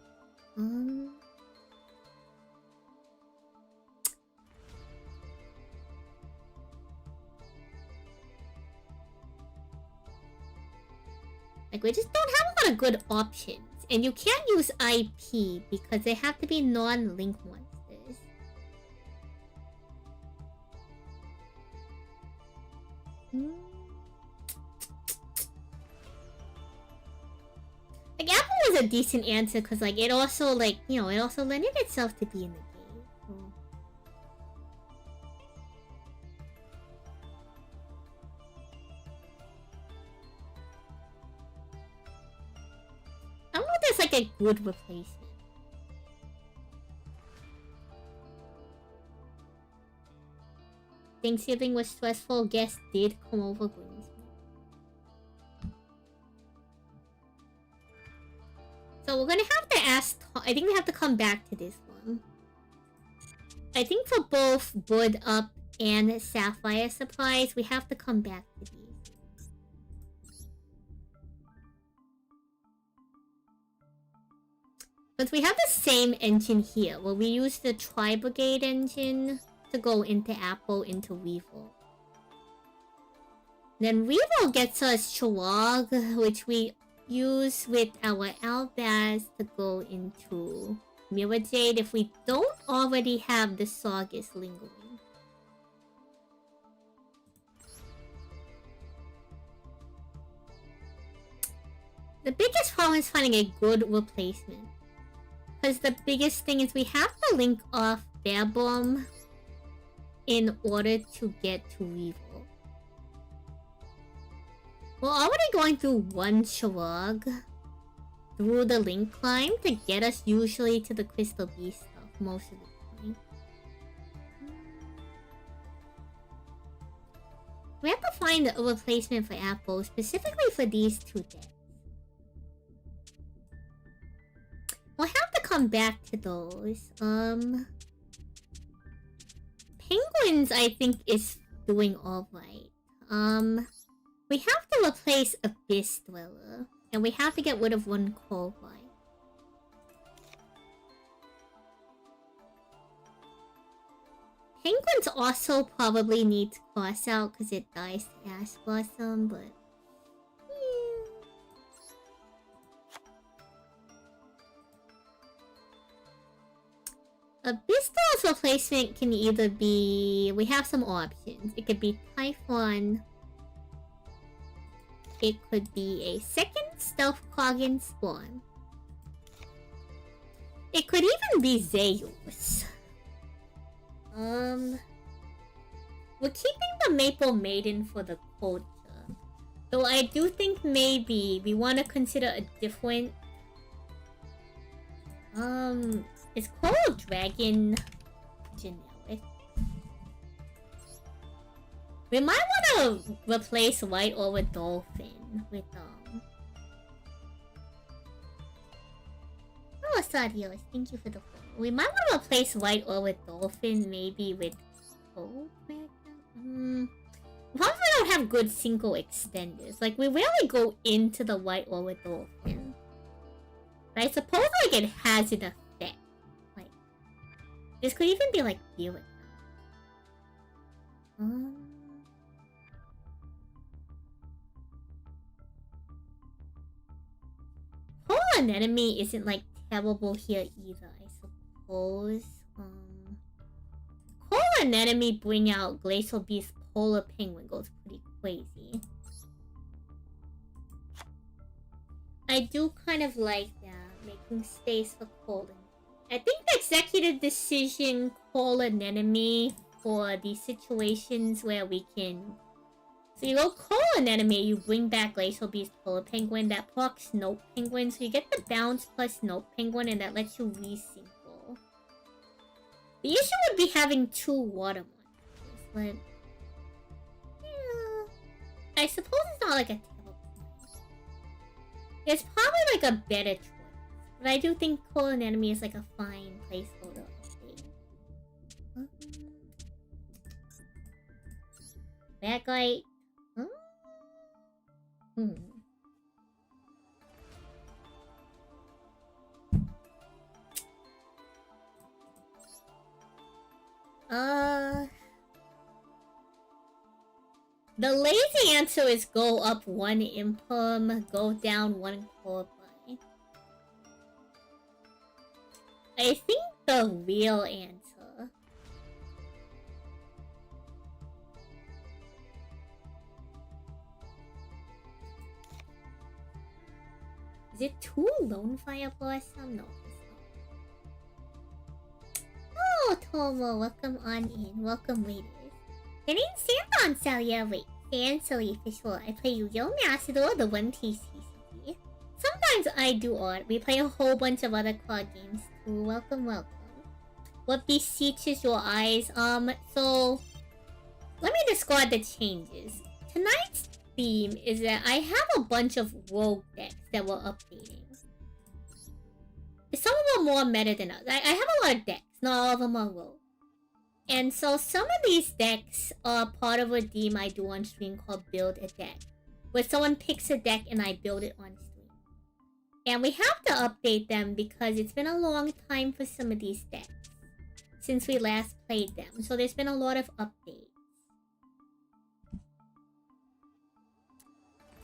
Like, we just don't have a lot of good options. And you can't use IP because they have to be non-link monsters. Like, Apple was a decent answer because, like, it also, like, you know, it also lended itself to be in the game. So. I don't know if there's, like, a good replacement. Thanksgiving was stressful. Guests did come over. So we're gonna have to ask... I think we have to come back to this one. I think for both Bud Up and Sapphire supplies, we have to come back to these. But we have the same engine here, where we use the Tri-Brigade engine to go into Apple, into Weevil. Then Weevil gets us Chirag, which we use with our Albaz to go into Mirror Jade if we don't already have the Saugus lingering. The biggest problem is finding a good replacement. Because the biggest thing is we have to link off Bearbomb in order to get to Weevil. We're already going through one Chirag through the link climb to get us usually to the Crystal Beast stuff most of the time. We have to find a replacement for Apple, specifically for these two decks. We'll have to come back to those. Penguins, I think, is doing alright. We have to replace Abyss Dweller, and we have to get rid of one Corvi. Penguins also probably need to cross out because it dies to Ash Blossom, but... Abyss Dweller's replacement can either be... We have some options. It could be Typhon. It could be a second Stealth Cloggin Spawn. It could even be Zeus. We're keeping the Maple Maiden for the culture. Though I do think maybe we want to consider a different... Is Coral Dragon generic? We might want to replace White Orb Dolphin with Oh, Sadios, thank you for the follow. We might want to replace White Orb Dolphin maybe with Coral Dragon. Probably don't have good single extenders. Like, we rarely go into the White Orb Dolphin. But I suppose like it has an effect. Like, this could even be like Buick. Whole Anemone isn't like terrible here either, I suppose. Whole Anemone bring out Glacial Beast Polar Penguin goes pretty crazy. I do kind of like that, making space for Coal. I think the executive decision Coal Anemone for these situations where we can... So you go Coal Anemone, you bring back Glacial Beast Polar Penguin, that procs Snow Penguin, so you get the bounce plus Snow Penguin, and that lets you re-synchro. The issue would be having two water monsters, but... Yeah, I suppose it's not like a terrible choice. It's probably like a better choice. But I do think Coal Anemone is like a fine placeholder. Backlight. The lazy answer is go up one Impum, go down one Corvi. I think the real answer... Is it two Lone Fire Blossom? No, it's not. Oh, Tomo, welcome on in. Welcome, ladies. My name's Santon, Salia. Wait, Silly for sure. I play Yu-Gi-Oh! Macedor, the One Piece CCP. Sometimes I do art. We play a whole bunch of other card games too. Welcome, welcome. What beseeches your eyes? So... Let me describe the changes. Tonight's theme is that I have a bunch of rogue decks that we're updating. Some of them are more meta than others. I have a lot of decks. Not all of them are rogue. And so some of these decks are part of a theme I do on stream called Build a Deck. Where someone picks a deck and I build it on stream. And we have to update them because it's been a long time for some of these decks since we last played them. So there's been a lot of updates.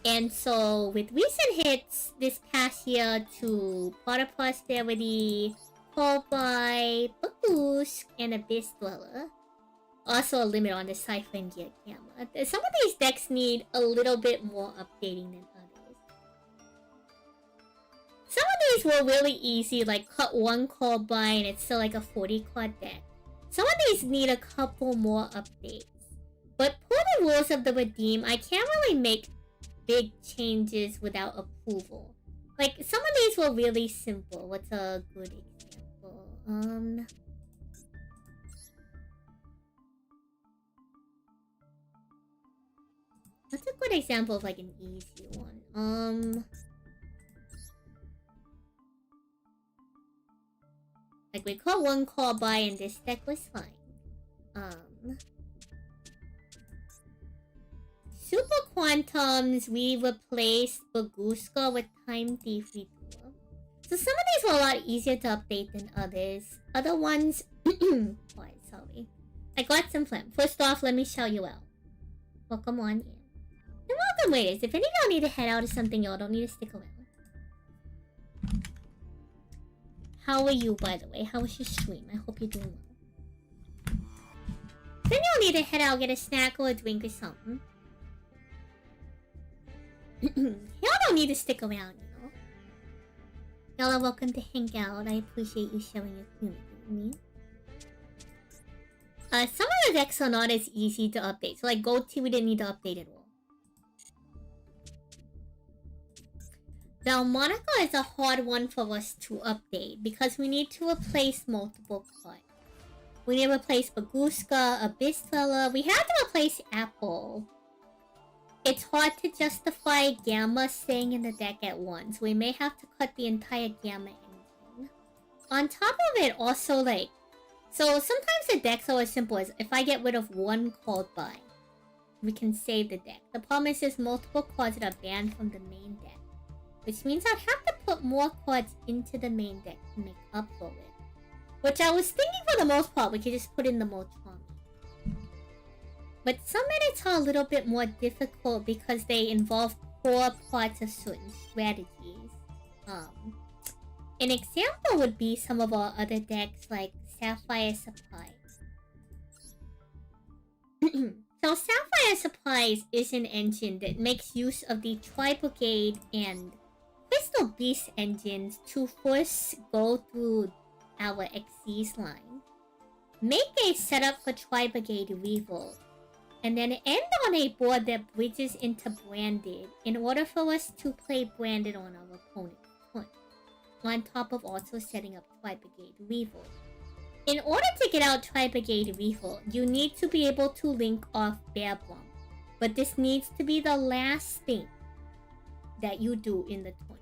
And so with recent hits this past year to Pot of Prosperity, Callby, Bagusk, and Abyss Dweller. Also a limit on the Cypher and Gear Gamma. Some of these decks need a little bit more updating than others. Some of these were really easy, like cut one Callby and it's still like a 40 card deck. Some of these need a couple more updates. But per the rules of the Redeem, I can't really make big changes without approval. Like, some of these were really simple. What's a good example? What's a good example of like an easy one? Like we caught one Callby and this deck was fine. Super Quantums, we replaced Baguska with Time Thief Retour. So some of these were a lot easier to update than others. Other ones... Why, sorry. I got some phlegm. First off, let me shout you out. Welcome on in. And welcome, waiters. If any of y'all need to head out or something, y'all don't need to stick around. How are you, by the way? How was your stream? I hope you're doing well. Then y'all need to head out, get a snack or a drink or something. Y'all don't need to stick around, you know. Y'all are welcome to hang out. I appreciate you sharing your community with me. Some of the decks are not as easy to update. So like Gold Tea, we didn't need to update at all. Monica is a hard one for us to update because we need to replace multiple cards. We need to replace Baguska, Abyss Dweller. We have to replace Apple. It's hard to justify Gamma staying in the deck at once. We may have to cut the entire Gamma engine. On top of it, also like... So sometimes the decks are as simple as if I get rid of one Callby, we can save the deck. The problem is there's multiple cards that are banned from the main deck. Which means I'd have to put more cards into the main deck to make up for it. Which I was thinking for the most part, we could just put in the Mochami. But some edits are a little bit more difficult because they involve core parts of certain strategies. An example would be some of our other decks like Sapphire Supplies. So Sapphire Supplies is an engine that makes use of the Tri-Brigade and Crystal Beast engines to first go through our Xyz line, make a setup for Tri-Brigade Revolt, and then end on a board that bridges into Branded in order for us to play Branded on our opponent's turn, on top of also setting up Tri-Brigade Revolt. In order to get out Tri-Brigade Revolt, you need to be able to link off Bear Bomb, but this needs to be the last thing that you do in the turn.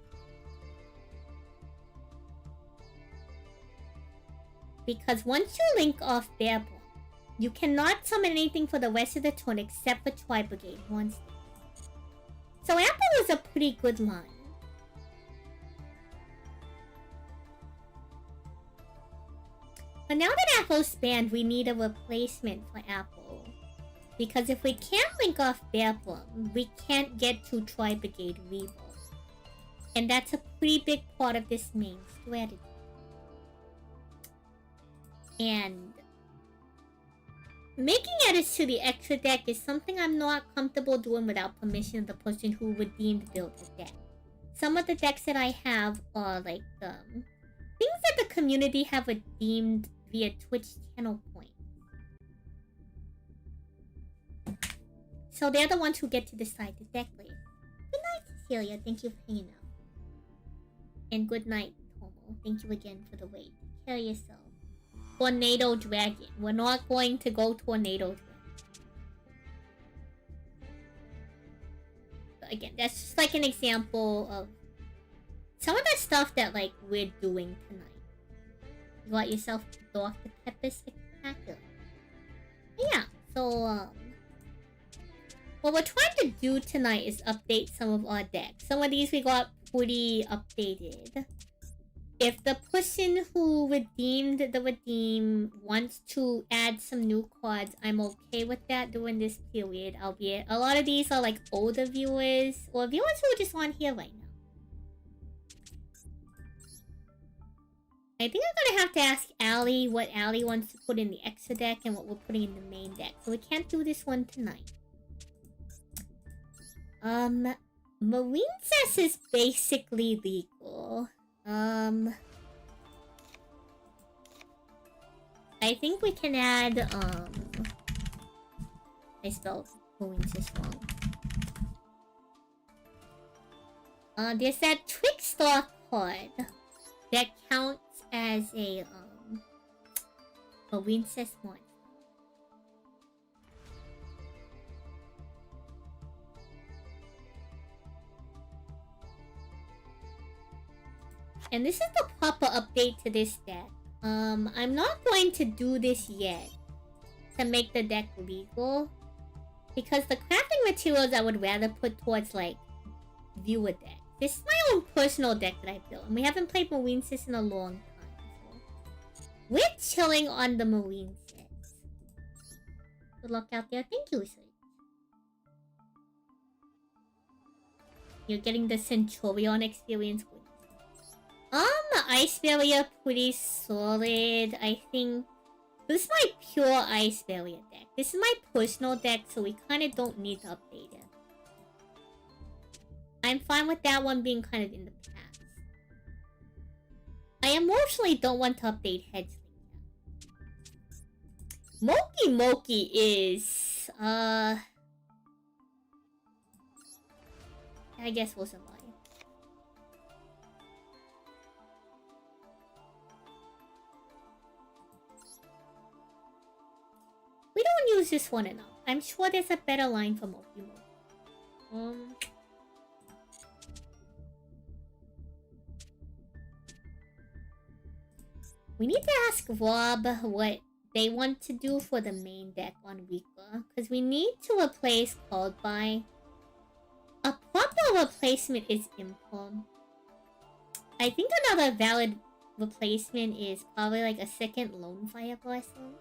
Because once you link off Bear Bomb, you cannot summon anything for the rest of the turn except for Tri-Brigade monsters. So Apple is a pretty good line. But now that Apple's banned, we need a replacement for Apple. Because if we can't link off Bear Bomb, we can't get to Tri-Brigade Revolt. And that's a pretty big part of this main strategy. And making edits to the extra deck is something I'm not comfortable doing without permission of the person who redeemed build the deck. Some of the decks that I have are like things that the community have redeemed via Twitch channel points. So they're the ones who get to decide the deck later. Good night, Cecilia. Thank you for hanging out. And good night, Tomo. Thank you again for the wait. Take care of yourself. Tornado Dragon. We're not going to go Tornado Dragon. But again, that's just like an example of some of the stuff that like we're doing tonight. You got yourself Dr. Pepper Spectacular. Yeah, so what we're trying to do tonight is update some of our decks. Some of these we got pretty updated. If the person who redeemed the redeem wants to add some new cards, I'm okay with that during this period, albeit a lot of these are like older viewers or viewers who just aren't here right now. I think I'm gonna have to ask Allie what Allie wants to put in the extra deck and what we're putting in the main deck. So we can't do this one tonight. Marine Cess is basically legal. I think we can add, I spelled Marine Cess wrong. There's that Trickstar card that counts as a, Marine Cess monster. And this is the proper update to this deck. I'm not going to do this yet to make the deck legal. Because the crafting materials I would rather put towards, like, viewer deck. This is my own personal deck that I built. And we haven't played Marine Cess in a long time. So we're chilling on the Marine Cess. Good luck out there. Thank you, sir. You're getting the Centurion experience with Ice Barrier pretty solid. I think this is my pure Ice Barrier deck. This is my personal deck, so we kind of don't need to update it. I'm fine with that one being kind of in the past. I emotionally don't want to update Headsling yet. Moki is I guess was a lie. We don't use this one enough. I'm sure there's a better line for Moki. We need to ask Rob what they want to do for the main deck on Rika. Because we need to replace Called By. A proper replacement is Impulm. I think another valid replacement is probably like a second Lone Fire Blessing.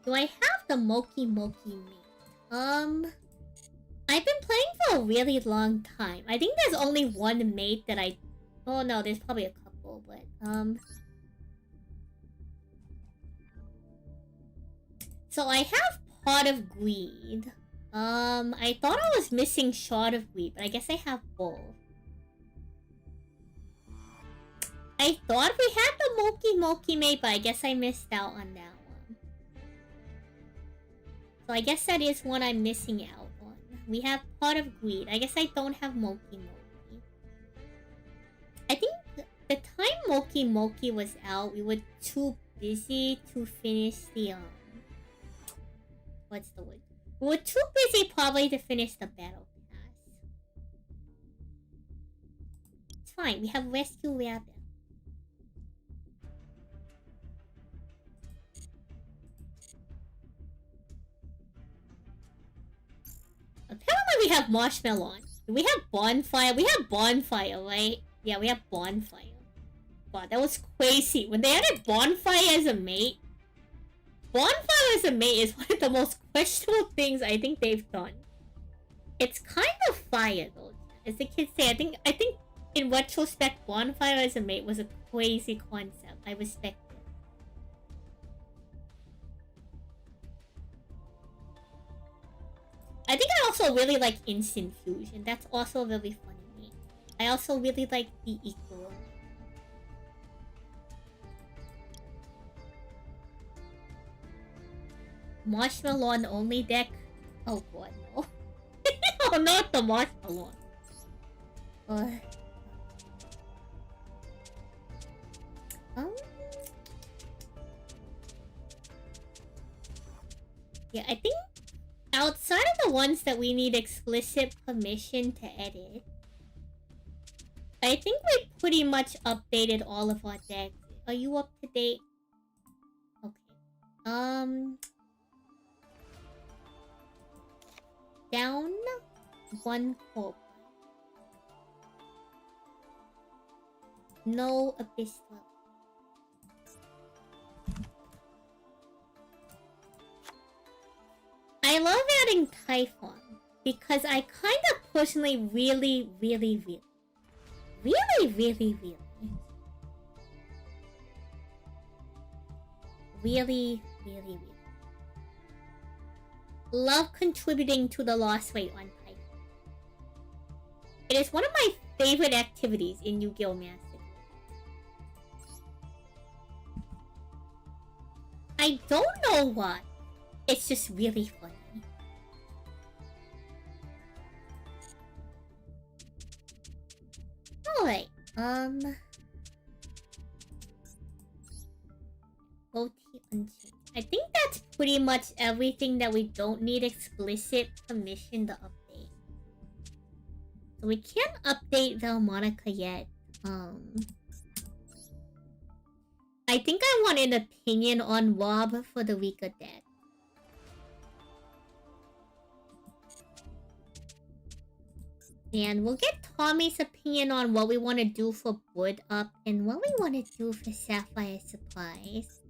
Do I have the Moki mate? I've been playing for a really long time. I think there's only one mate that I... Oh no, there's probably a couple, but... So I have Pot of Greed. I thought I was missing Shard of Greed, but I guess I have both. I thought we had the Moki mate, but I guess I missed out on that one. So I guess that is one I'm missing out on. We have Pot of Greed. I guess I don't have Moki. I think the time Moki was out, we were too busy to finish the, what's the word? We were too busy probably to finish the Battle Pass. It's fine, we have Rescue Rabbit. Apparently we have Marshmallow. Do we have Bonfire? We have Bonfire, right? Yeah, we have Bonfire. Wow, that was crazy. When they added Bonfire as a mate... Bonfire as a mate is one of the most questionable things I think they've done. It's kind of fire, though. As the kids say, I think in retrospect, Bonfire as a mate was a crazy concept. I respect it. I think I also really like Instant Fusion. That's also a really funny meme. I also really like the Equal. Marshmallow only deck? Oh god, no. Oh, not the Marshmallow. Yeah, I think outside of the ones that we need explicit permission to edit, I think we pretty much updated all of our decks. Are you up to date? Okay. Down 1 call. No abyss level. I love adding Typhon because I kind of personally really love contributing to the loss rate on Typhon. It is one of my favorite activities in Yu-Gi-Oh! Master. I don't know why. It's just really funny. Alright, OT unchanged. I think that's pretty much everything that we don't need explicit permission to update. So we can't update Valmonica yet. I think I want an opinion on Rob for the weaker deck. And we'll get Tommy's opinion on what we want to do for Wood Up and what we want to do for Sapphire Supplies.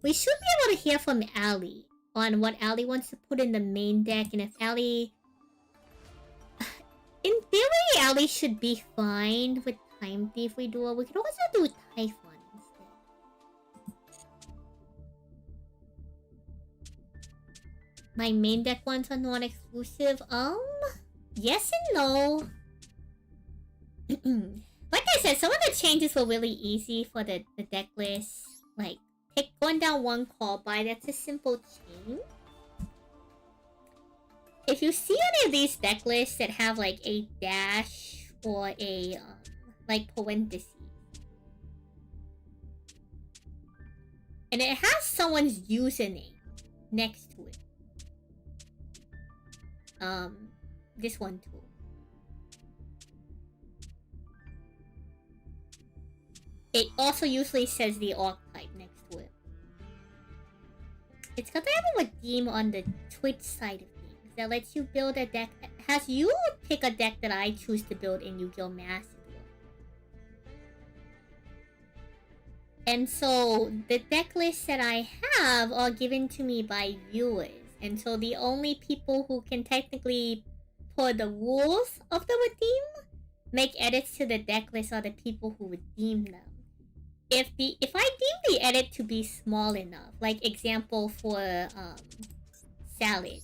We should be able to hear from Allie on what Allie wants to put in the main deck, and if Allie... In theory, Allie should be fine with Time Thief we do. We could also do Typhon instead. My main deck ones are non-exclusive. Yes and no. Like I said, some of the changes were really easy for the deck list. Like, take going down 1 call by, that's a simple change. If you see any of these deck lists that have like a dash or a like parentheses, and it has someone's username next to it. This one too. It also usually says the archetype next to it. It's got to have a redeem on the Twitch side of things that lets you build a deck. Has you pick a deck that I choose to build in Yu-Gi-Oh! Master. And so the deck lists that I have are given to me by viewers. And so the only people who can technically put the rules of the redeem, make edits to the deck list, are the people who redeem them. If I deem the edit to be small enough, like example for Salad,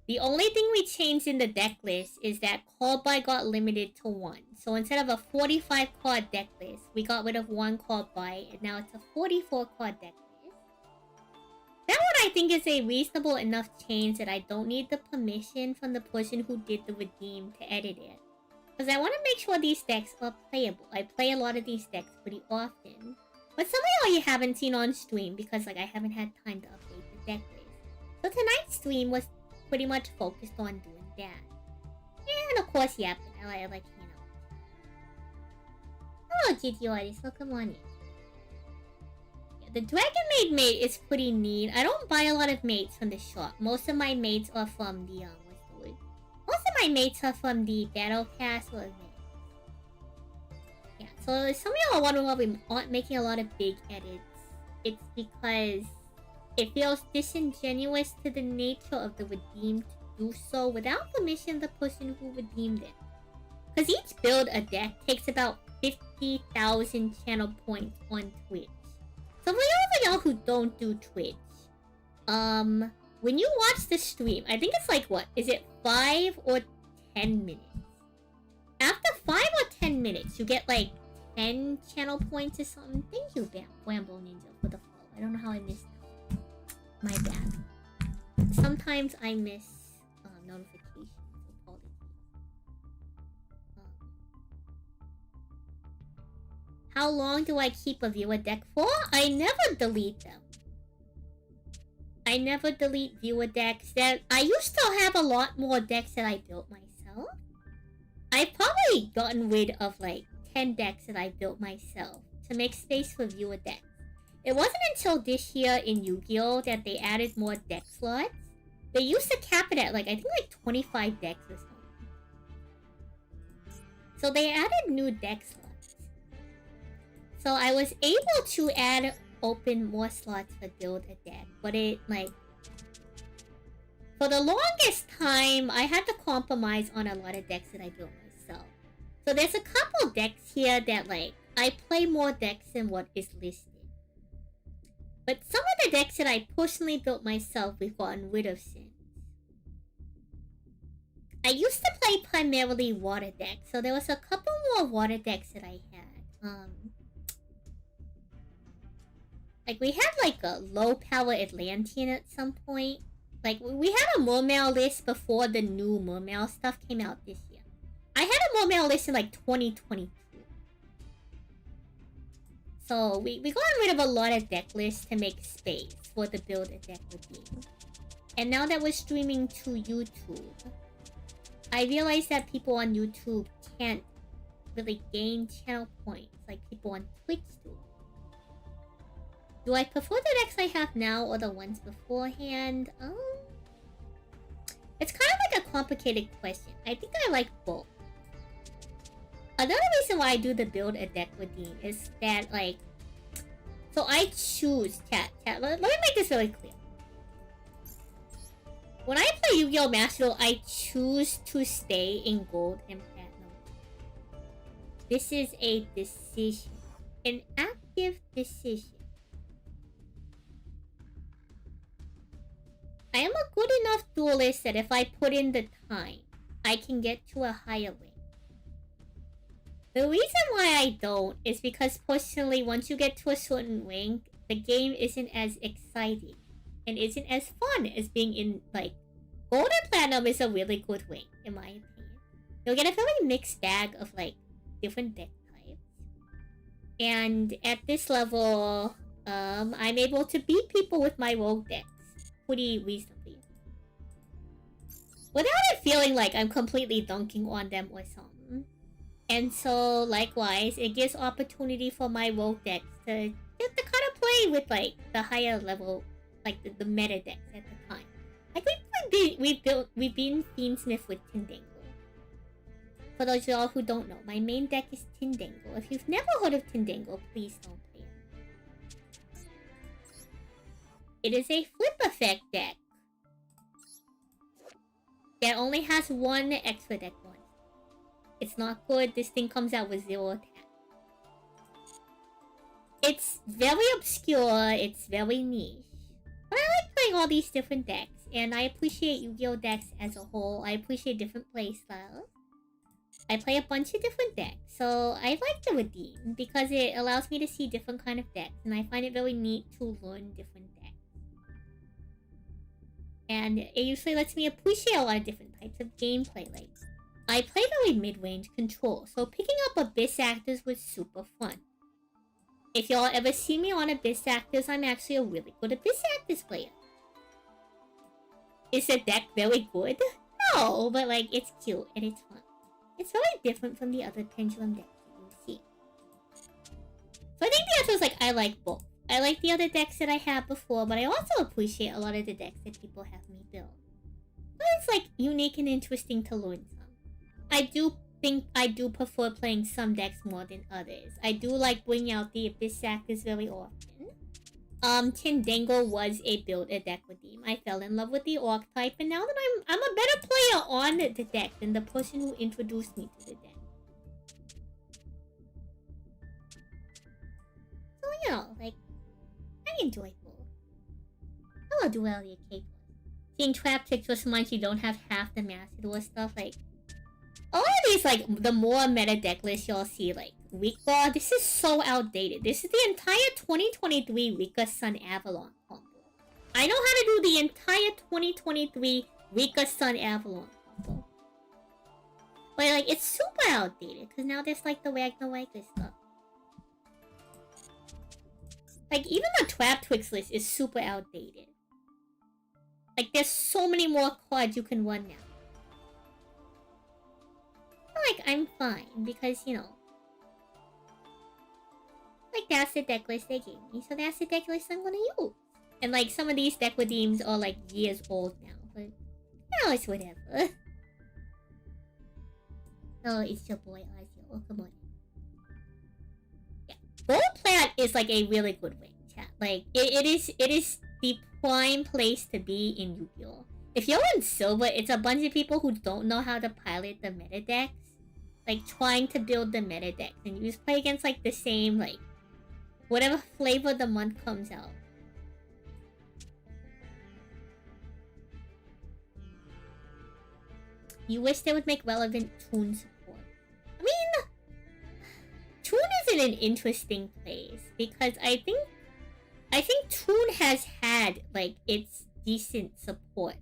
the only thing we changed in the deck list is that call by got limited to 1. So instead of a 45 card deck list, we got rid of 1 call by, and now it's a 44 card deck list. That one I think is a reasonable enough change that I don't need the permission from the person who did the redeem to edit it. Because I want to make sure these decks are playable. I play a lot of these decks pretty often. But some of y'all you haven't seen on stream because like I haven't had time to update the deck list. So tonight's stream was pretty much focused on doing that. And of course, yapping. I like hanging out. Hello, GT artist. Welcome on in. Yeah, the Dragon Maid mate is pretty neat. I don't buy a lot of mates from the shop. Most of my mates are from the Most of my mates are from the Battle Pass or mates. Yeah, so some of y'all are wondering why we aren't making a lot of big edits. It's because it feels disingenuous to the nature of the redeem to do so without permission of the person who redeemed it. Because each build a deck takes about 50,000 channel points on Twitch. So for y'all who don't do Twitch, when you watch the stream, I think it's like, what? Is it 5 or 10 minutes? After 5 or 10 minutes, you get like 10 channel points or something. Thank you, Bambo Ninja, for the follow. I don't know how I missed that. My bad. Sometimes I miss notifications. Apologies. How long do I keep a viewer deck for? I never delete them. I never delete viewer decks. I used to have a lot more decks that I built myself. I've probably gotten rid of like 10 decks that I built myself to make space for viewer decks. It wasn't until this year in Yu-Gi-Oh! That they added more deck slots They used to cap it at like, I think like 25 decks or something. So they added new deck slots. So I was able to open more slots to build a deck. But it like... For the longest time, I had to compromise on a lot of decks that I built myself. So there's a couple decks here that like, I play more decks than what is listed. But some of the decks that I personally built myself, we've gotten rid of since. I used to play primarily water decks, so there was a couple more water decks that I had. Like we had like a low power Atlantean at some point. Like we had a Mermail list before the new Mermail stuff came out this year. I had a Mermail list in like 2022. So we got rid of a lot of deck lists to make space for the build a deck redeem. And now that we're streaming to YouTube, I realize that people on YouTube can't really gain channel points like people on Twitch do. Do I prefer the decks I have now or the ones beforehand? It's kind of like a complicated question. I think I like both. Another reason why I do the build a deck redeem is that like... So I choose... Let me make this really clear. When I play Yu-Gi-Oh! Master Duel, I choose to stay in gold and platinum. This is a decision. An active decision. I am a good enough duelist that if I put in the time, I can get to a higher rank. The reason why I don't is because personally, once you get to a certain rank, the game isn't as exciting and isn't as fun as being in, like, Gold and Platinum is a really good rank, in my opinion. You'll get a very mixed bag of, like, different deck types. And at this level, I'm able to beat people with my rogue decks pretty reasonably. Without it feeling like I'm completely dunking on them or something. And so, likewise, it gives opportunity for my rogue decks to kind of play with, like, the higher level, like, the meta decks at the time. I think we've been Fiendsmith with Tindangle. For those of y'all who don't know, my main deck is Tindangle. If you've never heard of Tindangle, please don't play it. It is a flip effect deck that only has one extra deck one. It's not good. This thing comes out with 0 attack. It's very obscure. It's very niche. But I like playing all these different decks. And I appreciate Yu-Gi-Oh! Decks as a whole. I appreciate different playstyles. I play a bunch of different decks. So I like to redeem because it allows me to see different kind of decks. And I find it very neat to learn different decks. And it usually lets me appreciate a lot of different types of gameplay. Like, I play very mid-range control, so picking up Abyss Actors was super fun. If y'all ever see me on Abyss Actors, I'm actually a really good Abyss Actors player. Is the deck very good? No, but like, it's cute and it's fun. It's very different from the other Pendulum decks that you see. So I think the answer is like, I like both. I like the other decks that I had before, but I also appreciate a lot of the decks that people have me build. But it's like unique and interesting to learn some. I do think I do prefer playing some decks more than others. I do like bringing out the Abyss Actors very often. Tindangle was a build a deck redeem. I fell in love with the Orc type, and now that I'm a better player on the deck than the person who introduced me to the deck. So you know, like, I enjoy both. Hello, Duelia Cake. Seeing trap pictures reminds you don't have half the Master Duel stuff, like... A lot of these, like, the more meta deck lists y'all see, like, Weak Bar, this is so outdated. This is the entire 2023 Rika Sun Avalon combo. I know how to do the entire 2023 Rika Sun Avalon combo. But, like, it's super outdated, because now there's, like, the Ragnar stuff. Like, even the Trap Twix list is super outdated. Like, there's so many more cards you can run now. Like, I'm fine, because, you know... Like, that's the deck list they gave me, so that's the deck list I'm gonna use. And, like, some of these deck redeems are, like, years old now. but now it's whatever. Oh, it's your boy Ozio. Oh, come on. Yeah, Gold Plat is like a really good wing, chat. Like it is the prime place to be in Yu-Gi-Oh! If you're in Silver, it's a bunch of people who don't know how to pilot the meta decks. Like, trying to build the meta decks. And you just play against, like, the same, like, whatever flavor of the month comes out. You wish they would make relevant Toon support. I mean, Toon is in an interesting place. Because I think Toon has had, like, its decent support.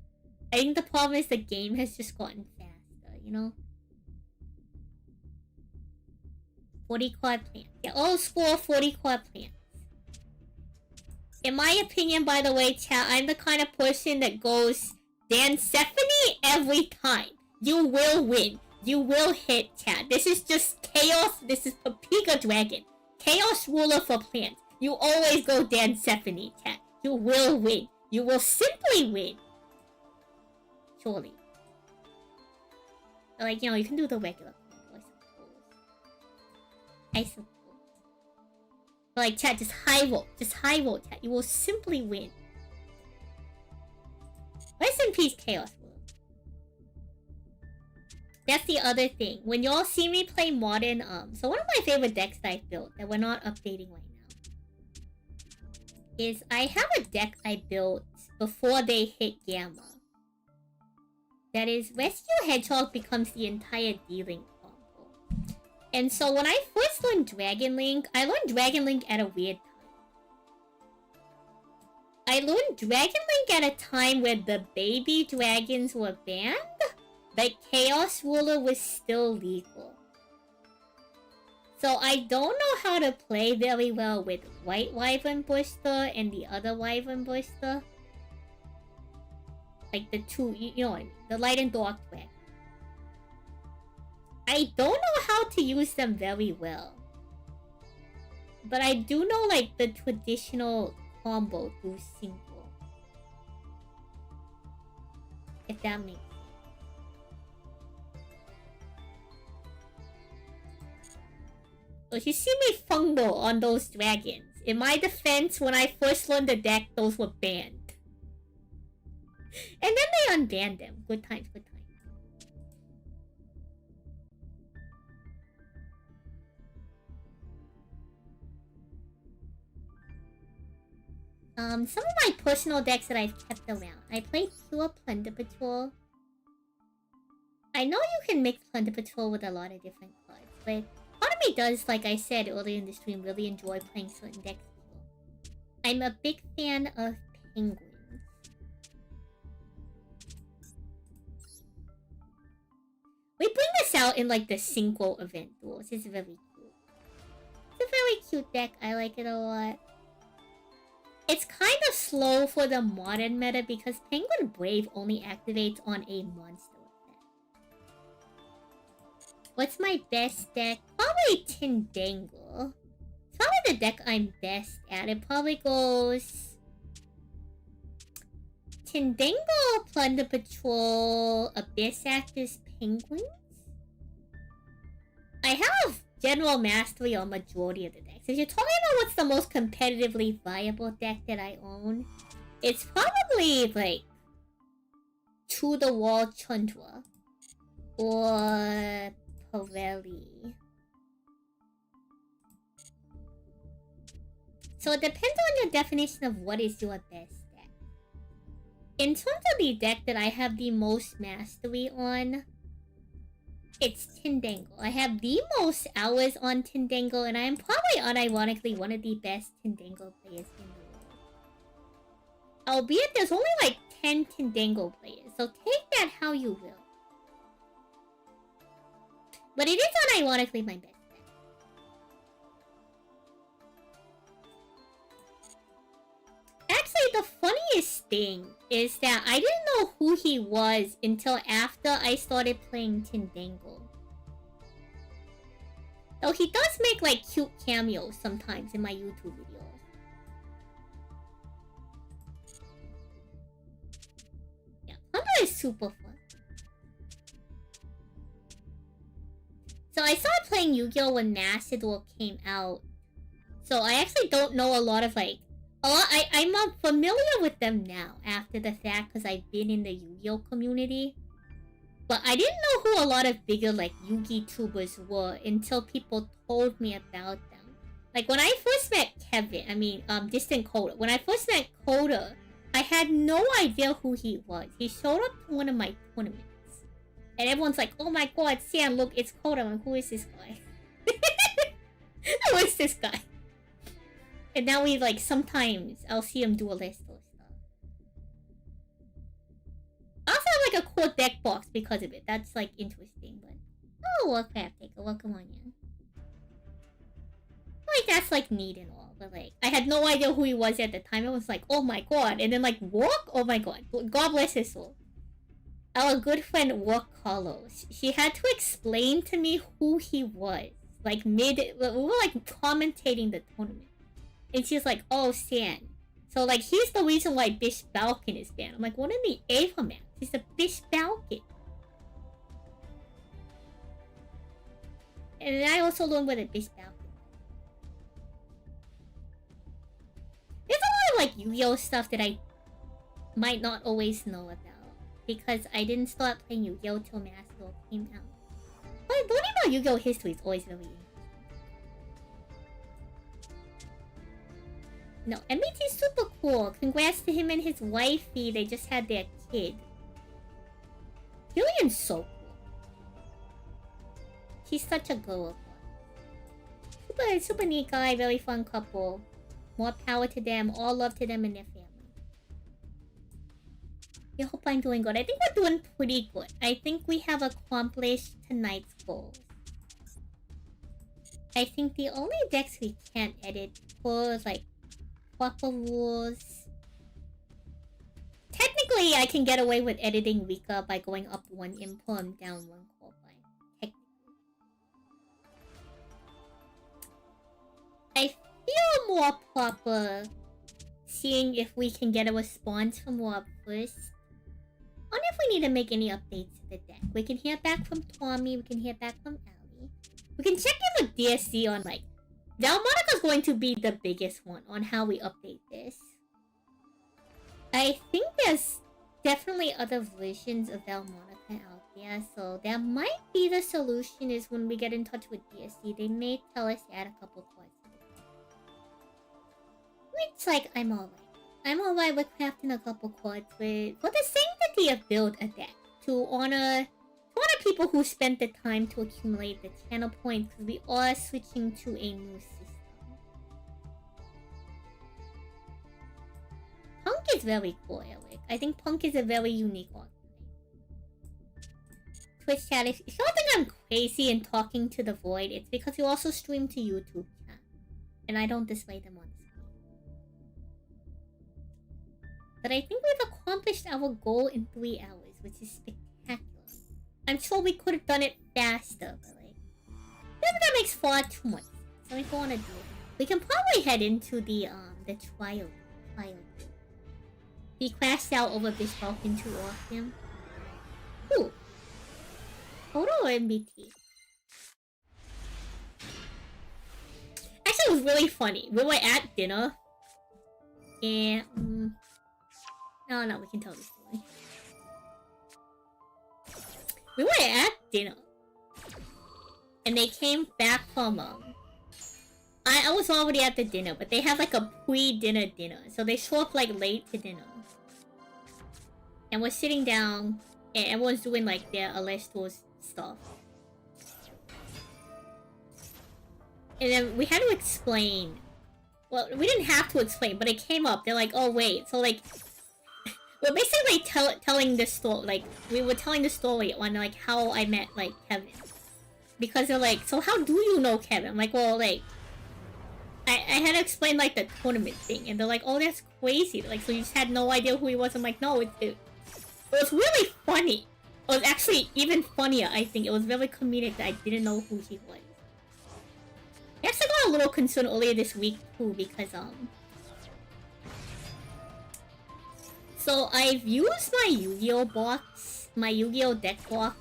I think the problem is the game has just gotten faster, you know? 40 card plants. Yeah, old school 40 card plants. In my opinion, by the way, chat, I'm the kind of person that goes Dancephony every time. You will win. You will hit, chat. This is just chaos. This is Paprika Dragon. Chaos ruler for plants. You always go Dancephony, chat. You will win. You will simply win. Surely. Like, you know, you can do the regular combo, I suppose. But like, chat, just high roll. Just high roll, chat. You will simply win. Rest in peace, Chaos Ruler. That's the other thing. When y'all see me play Modern, so one of my favorite decks that I've built that we're not updating right now is I have a deck I built before they hit Gamma. That is, Rescue Hedgehog becomes the entire D-Link combo. And so when I first learned Dragon Link, I learned Dragon Link at a weird time. I learned Dragon Link at a time where the baby dragons were banned, but Chaos Ruler was still legal. So I don't know how to play very well with White Wyvern Booster and the other Wyvern Booster. Like the two, you know what I mean? The light and dark dragon. I don't know how to use them very well. But I do know like the traditional combo through single. If that makes sense. So you see me fumble on those dragons. In my defense, when I first learned the deck, those were banned. And then they unbanned them. Good times, good times. Some of my personal decks that I've kept around. I play Pure Plunder Patrol. I know you can mix Plunder Patrol with a lot of different cards, but part of me does, like I said earlier in the stream, really enjoy playing certain decks. I'm a big fan of Penguin. We bring this out in like the Synchro event duels. It's very cute. It's a very cute deck. I like it a lot. It's kind of slow for the modern meta because Penguin Brave only activates on a monster effect. What's my best deck? Probably Tindangle. It's probably the deck I'm best at. It probably goes Tindangle, Plunder Patrol, Abyss Actors, Penguins? I have general mastery on majority of the decks. If you're talking about what's the most competitively viable deck that I own, it's probably like To the Wall Chundra or Pirelli. So it depends on your definition of what is your best deck. In terms of the deck that I have the most mastery on, it's Tindangle. I have the most hours on Tindangle, and I am probably unironically one of the best Tindangle players in the world. Albeit there's only like 10 Tindangle players, so take that how you will. But it is unironically my best deck. Actually, the funniest thing is that I didn't know who he was until after I started playing Tindangle. Though he does make like cute cameos sometimes in my YouTube videos. Yeah, Plunder super fun. So I started playing Yu-Gi-Oh! When Master Duel came out. So I actually don't know a lot of like... I'm familiar with them now after the fact because I've been in the Yu-Gi-Oh! Community. But I didn't know who a lot of bigger like Yu-Gi tubers were until people told me about them. Like when I first met Kevin, Distant Coda. When I first met Coda, I had no idea who he was. He showed up to one of my tournaments. And everyone's like, oh my god, Sam, look, it's Coda. I'm like, who is this guy? Who is this guy? And now we, like, sometimes I'll see him do a list or stuff. I also have, like, a cool deck box because of it. That's, like, interesting, but... Oh, Warcraft Taker, welcome on in. Like, that's, like, neat and all, but, like, I had no idea who he was at the time. I was like, oh my god. And then, like, Walk? Oh my god. God bless his soul. Our good friend Walk Carlos. She had to explain to me who he was. Like, we were, like, commentating the tournament. And she's like, oh, San. So, like, he's the reason why Bish Balkan is banned. I'm like, what in the Ava man? He's a Bish Balkan. And then I also learned what a Bish Balkan is. There's a lot of, like, Yu-Gi-Oh! Stuff that I might not always know about. Because I didn't start playing Yu-Gi-Oh! Till Master Duel came out. But learning about Yu-Gi-Oh! History is always really interesting. No, MBT's super cool. Congrats to him and his wifey. They just had their kid. Julian's so cool. She's such a girl. Super neat guy. Very fun couple. More power to them. All love to them and their family. I hope I'm doing good. I think we're doing pretty good. I think we have accomplished tonight's goals. I think the only decks we can't edit for like proper rules. Technically, I can get away with editing Rika by going up one info and down one core line. Technically. I feel more proper seeing if we can get a response from Rob first. I wonder if we need to make any updates to the deck. We can hear back from Tommy. We can hear back from Ali. We can check in with DSC on like... Valmonica's going to be the biggest one on how we update this. I think there's definitely other versions of Valmonica out there. So that might be the solution is when we get in touch with DSC. They may tell us to add a couple cards. Which like, I'm alright. I'm alright with crafting a couple cards for the sanctity of build a deck to honor people who spent the time to accumulate the channel points because we are switching to a new system. Punk is very cool, Eric. I think Punk is a very unique archetype. Twitch chat, if you don't think I'm crazy and talking to the void, it's because you also stream to YouTube chat. And I don't display them on screen. But I think we've accomplished our goal in 3 hours, which is spectacular. I'm sure we could have done it faster, but like... that makes far too much sense. So we don't want to do it. We can probably head into the trial. He crashed out over Bish Balkan too often. Ooh. Photo or MBT? Actually, it was really funny. We were at dinner. And... No, we can tell this story. We were at dinner. And they came back from, I was already at the dinner, but they have like a pre-dinner dinner. So they show up like late to dinner. And we're sitting down, and everyone's doing like their Alestor's stuff. And then we had to explain. Well, we didn't have to explain, but it came up. They're like, oh wait, so like... We're basically telling the story, like, we were telling the story on, like, how I met, like, Kevin. Because they're like, so how do you know Kevin? I'm like, well, like, I had to explain, like, the tournament thing. And they're like, oh, that's crazy. Like, so you just had no idea who he was? I'm like, no, it was really funny. It was actually even funnier, I think. It was very comedic that I didn't know who he was. I actually got a little concerned earlier this week, too, because, So I've used my Yu-Gi-Oh box, my Yu-Gi-Oh deck box,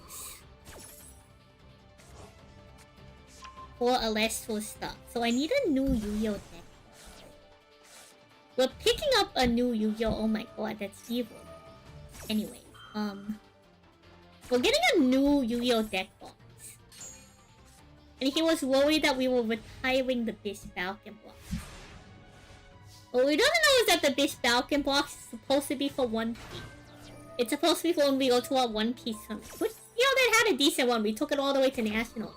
for Celestial stuff. So I need a new Yu-Gi-Oh deck. We're picking up a new Yu-Gi-Oh! Oh my god, that's evil. Anyway, we're getting a new Yu-Gi-Oh deck box. And he was worried that we were retiring the Bish Falcon box. What we don't know is that the Bish Falcon box is supposed to be for One Piece. It's supposed to be for when we go to our One Piece tournament. Which, you know, that had a decent one. We took it all the way to National.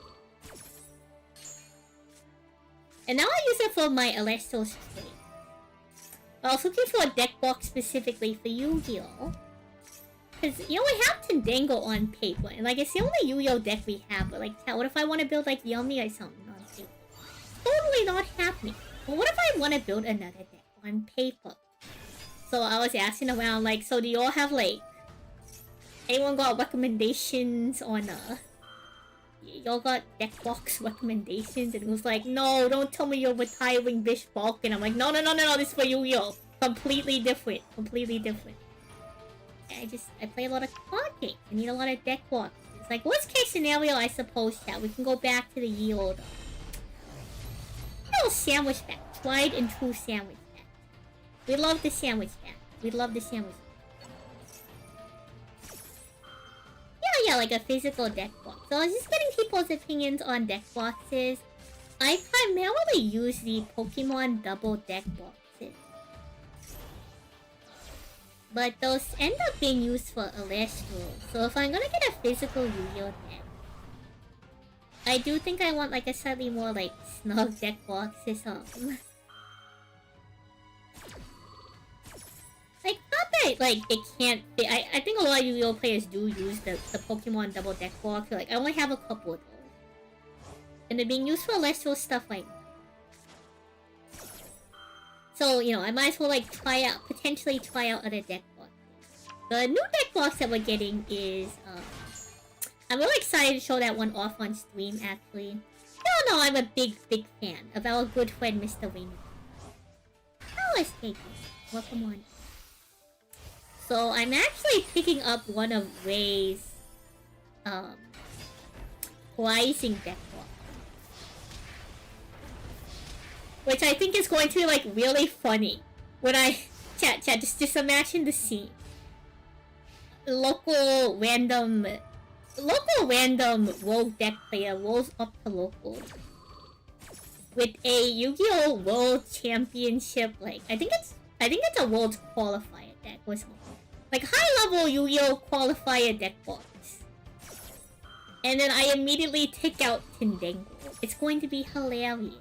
And now I use it for my Celestial Straight. I was looking for a deck box specifically for Yu-Gi-Oh! Because, you know, we have Tendango on paper. And, like, it's the only Yu-Gi-Oh! Deck we have. But, like, what if I want to build, like, Yummy or something on paper? Totally not happening. But what if I want to build another deck on paper? So I was asking around, like, so do you all have, like... anyone got recommendations on, y'all got deck box recommendations? And it was like, no, don't tell me you're retiring Bish Falcon. I'm like, no, this is for Yu-Gi-Oh! Completely different. Completely different. I play a lot of card games. I need a lot of deck boxes. It's like, worst case scenario, I suppose, chat. We can go back to the yield. Little sandwich bag. Tried and true sandwich bag. We love the sandwich bag. We love the sandwich bag. Yeah, like a physical deck box. So I was just getting people's opinions on deck boxes. I primarily use the Pokemon double deck boxes. But those end up being used for Celestial. So if I'm gonna get a physical Yu-Gi-Oh deck, I do think I want like a slightly more like snug deck box or something. Like, not that like it can't fit. I think a lot of Yu-Gi-Oh players do use the Pokemon double deck box. Like, I only have a couple of those. And they're being used for Celestial stuff like that. So, you know, I might as well like potentially try out other deck boxes. The new deck box that we're getting is, I'm really excited to show that one off on stream, actually. You all know I'm a big fan of our good friend, Mr. Wayne. Oh, let's take this. Welcome on. So, I'm actually picking up one of Ray's, Rising deck box. Which I think is going to be, like, really funny. When I... Chat, just imagine the scene. Local random rogue deck player rolls up to local with a Yu-Gi-Oh! World Championship, like, I think it's a World Qualifier deck or something. Like, high-level Yu-Gi-Oh! Qualifier deck box. And then I immediately take out Tendango. It's going to be hilarious.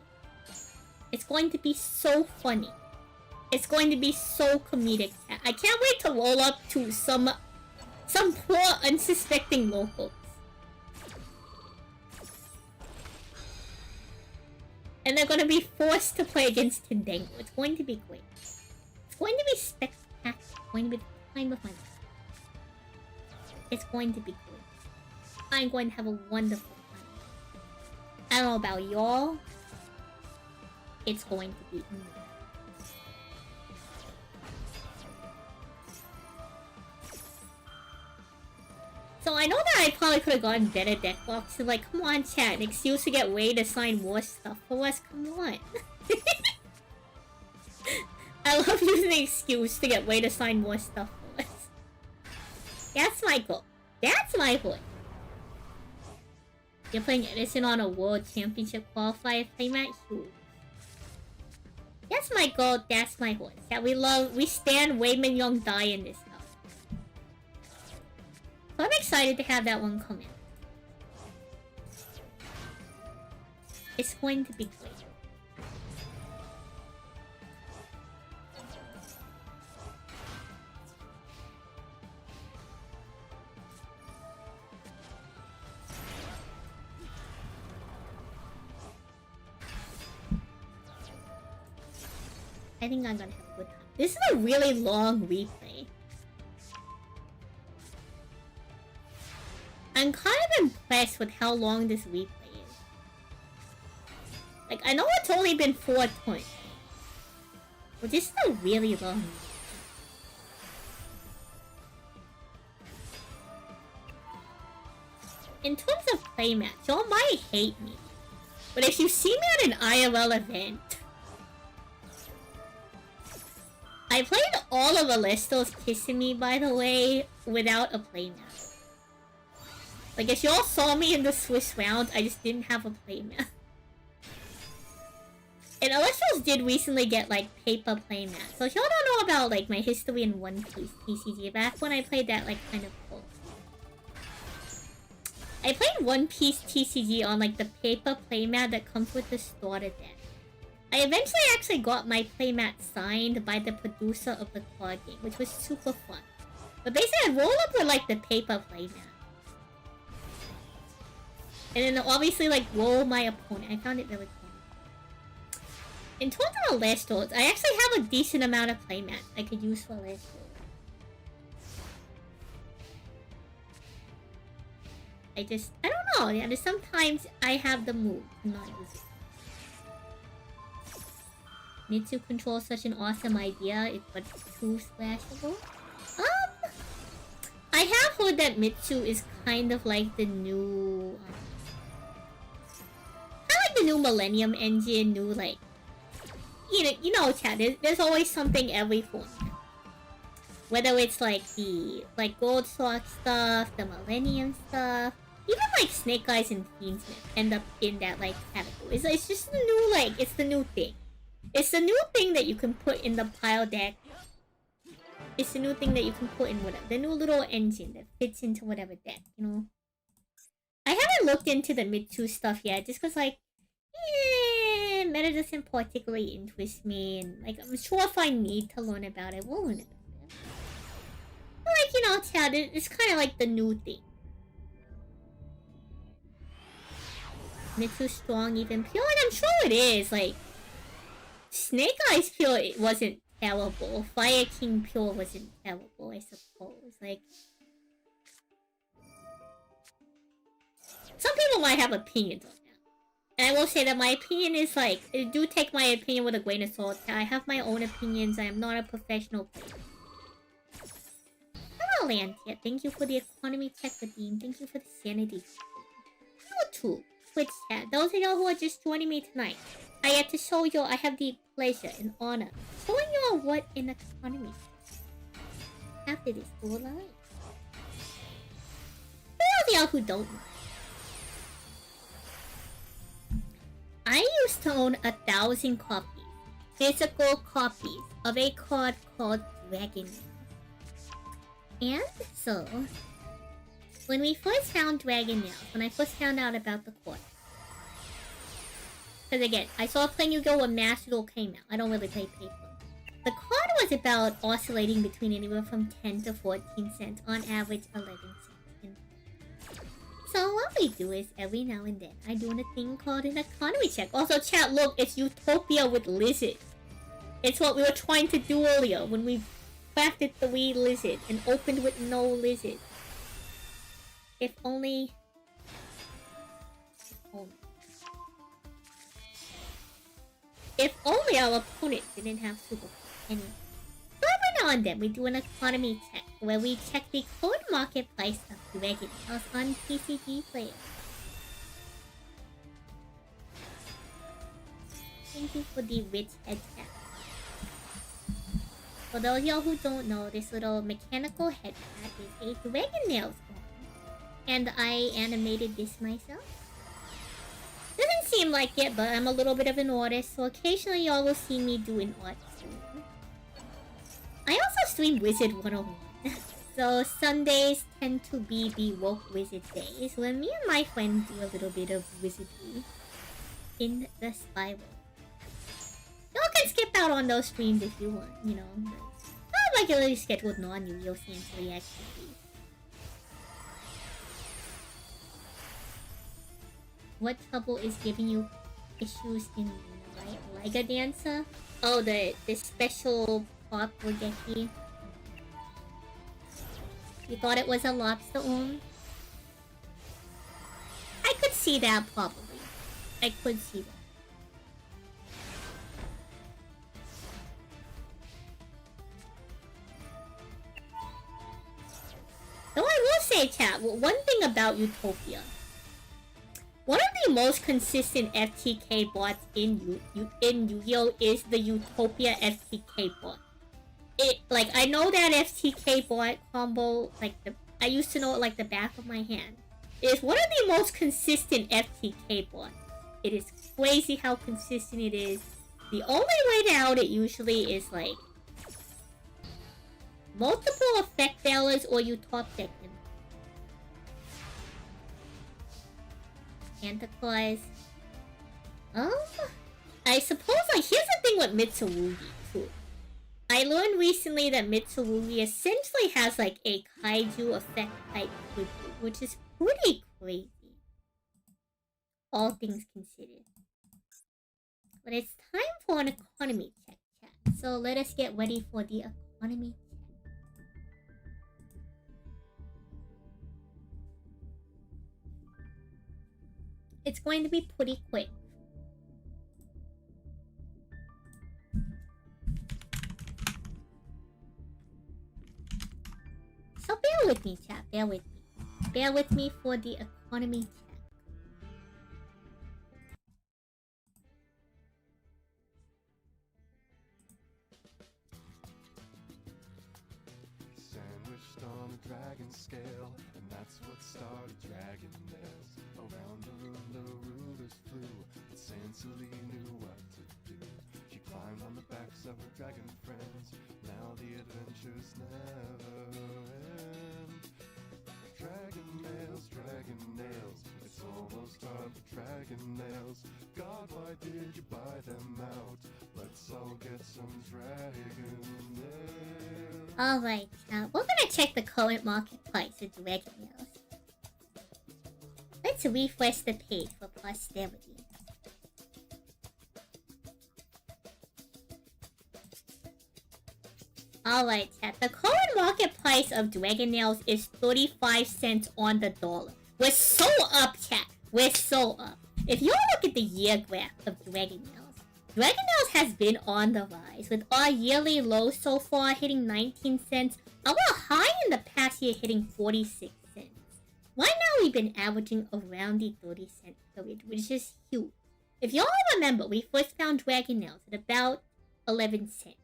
It's going to be so funny. It's going to be so comedic. I can't wait to roll up to some poor unsuspecting locals. And they're going to be forced to play against Tendango. It's going to be great. It's going to be spectacular. It's going to be the time of my life. It's going to be great. I'm going to have a wonderful time. I don't know about y'all. It's going to be amazing. So I know that I probably could have gotten better deck boxes. Like, come on, chat. An excuse to get Ray to sign more stuff for us. Come on. I love using the excuse to get Ray to sign more stuff for us. That's my goal. That's my goal. You're playing Edison on a World Championship qualifier. Play Matt Hughes. That's my goal, that's my horse. That we stand Wayman Young die in this house. So I'm excited to have that one come in. It's going to be great. I think I'm gonna have a good time. This is a really long replay. I'm kind of impressed with how long this replay is. Like, I know it's only been 4 points. But this is a really long replay. in terms of playmats, y'all might hate me. But if you see me at an IRL event, I played all of Alesto's Kissing Me, by the way, without a playmat. Like, if y'all saw me in the Swiss round, I just didn't have a playmat. And Alesto's did recently get, like, paper playmats. So if y'all don't know about, like, my history in One Piece TCG, back when I played that, like, kind of cool. I played One Piece TCG on, like, the paper playmat that comes with the starter deck. I eventually actually got my playmat signed by the producer of the card game, which was super fun. But basically, I'd roll up with, like, the paper playmat. And then obviously, like, roll my opponent. I found it really cool. In terms of Alesto's, I actually have a decent amount of playmats I could use for Alesto's. I don't know. Yeah, there's sometimes I have the mood to not use it. Mitsu control is such an awesome idea, but it's too splashable. I have heard that Mitsu is kind of like the new... kind of like the new Millennium Engine, new like... You know, chat, there's always something every format. Whether it's like the Gold Sock stuff, the Millennium stuff, even like Snake Eyes and Fiendsmith end up in that like category. It's just the new like, it's the new thing. It's the new thing that you can put in the pile deck. It's the new thing that you can put in whatever. The new little engine that fits into whatever deck, you know? I haven't looked into the Mitsu stuff yet, just cause like, meta doesn't particularly interest me, and like I'm sure if I need to learn about it, we'll learn about it. But like, you know, chat, it's kind of like the new thing. Mitsu strong, even pure, and I'm sure it is. Like, Snake Eyes pure, it wasn't terrible. Fire King pure wasn't terrible, I suppose. Like, some people might have opinions on that. And I will say that my opinion is like, do take my opinion with a grain of salt. I have my own opinions. I am not a professional player. Hello, Lantia. Thank you for the economy tech redeem. Thank you for the sanity. YouTube, Twitch chat. Those of y'all who are just joining me tonight, I get to show you I have the pleasure and honor showing you what an economy after this full life. For those of y'all who don't know, I used to own 1,000 copies, physical copies, of a card called Dragon. And so, when we first found Dragon Nails, when I first found out about the card, because again, I saw playing Yu-Gi-Oh! When Master Duel came out. I don't really play paper. The card was about oscillating between anywhere from 10 to 14 cents, on average 11 cents. So what we do is, every now and then, I do a thing called an economy check. Also, chat, look, it's Utopia with Lizard. It's what we were trying to do earlier, when we crafted 3 Lizard and opened with no Lizard. If only... If only our opponent didn't have super anyway. So every now and then we do an economy check, where we check the code market price of Dragon Nails on TCG players. Thank you for the rich head cap. For those of y'all who don't know, this little mechanical head cap is a Dragon Nails one. And I animated this myself. Doesn't seem like it, but I'm a little bit of an artist, so occasionally y'all will see me do an art stream. I also stream Wizard 101. So Sundays tend to be the woke wizard days, when me and my friends do a little bit of wizardry in the spiral. Y'all can skip out on those streams if you want, you know. Not regularly scheduled non-Yu-Gi-Oh! Sensory activities. What trouble is giving you issues in Liga Dancer? Oh, the special pop Wageki. You thought it was a lobster arm? I could see that, probably. I could see that. Though I will say, chat, one thing about Utopia. One of the most consistent FTK bots in Yu-Gi-Oh! Is the Utopia FTK bot. I know that FTK bot combo, I used to know it like the back of my hand. It is one of the most consistent FTK bots. It is crazy how consistent it is. The only way to out it usually is like multiple effect failures or you top deck them. Anticlize. I suppose here's the thing with Mitsurugi too. I learned recently that Mitsurugi essentially has a kaiju effect type which is pretty crazy. All things considered. But it's time for an economy check, chat. So let us get ready for the economy check. It's going to be pretty quick. So bear with me, chat. Bear with me. Bear with me for the economy check. Sandwiched on a dragon scale, and that's what started dragging nails. Around the room the rulers flew, but Sansely knew what to do. She climbed on the backs of her dragon friends, now the adventures never end. Dragon nails, it's almost time for dragon nails. God, why did you buy them out? Let's all get some dragon nails. Alright, we're gonna check the current market price of dragon nails. Let's refresh the page for posterity. Alright, chat. The current market price of dragon nails is 35 cents on the dollar. We're so up, chat. We're so up. If you look at the year graph of dragon nails has been on the rise, with our yearly low so far hitting 19 cents, our high in the past year hitting 46 cents. Right now we've been averaging around the 30-cent period, which is huge. If y'all remember, we first found dragon nails at about 11 cents.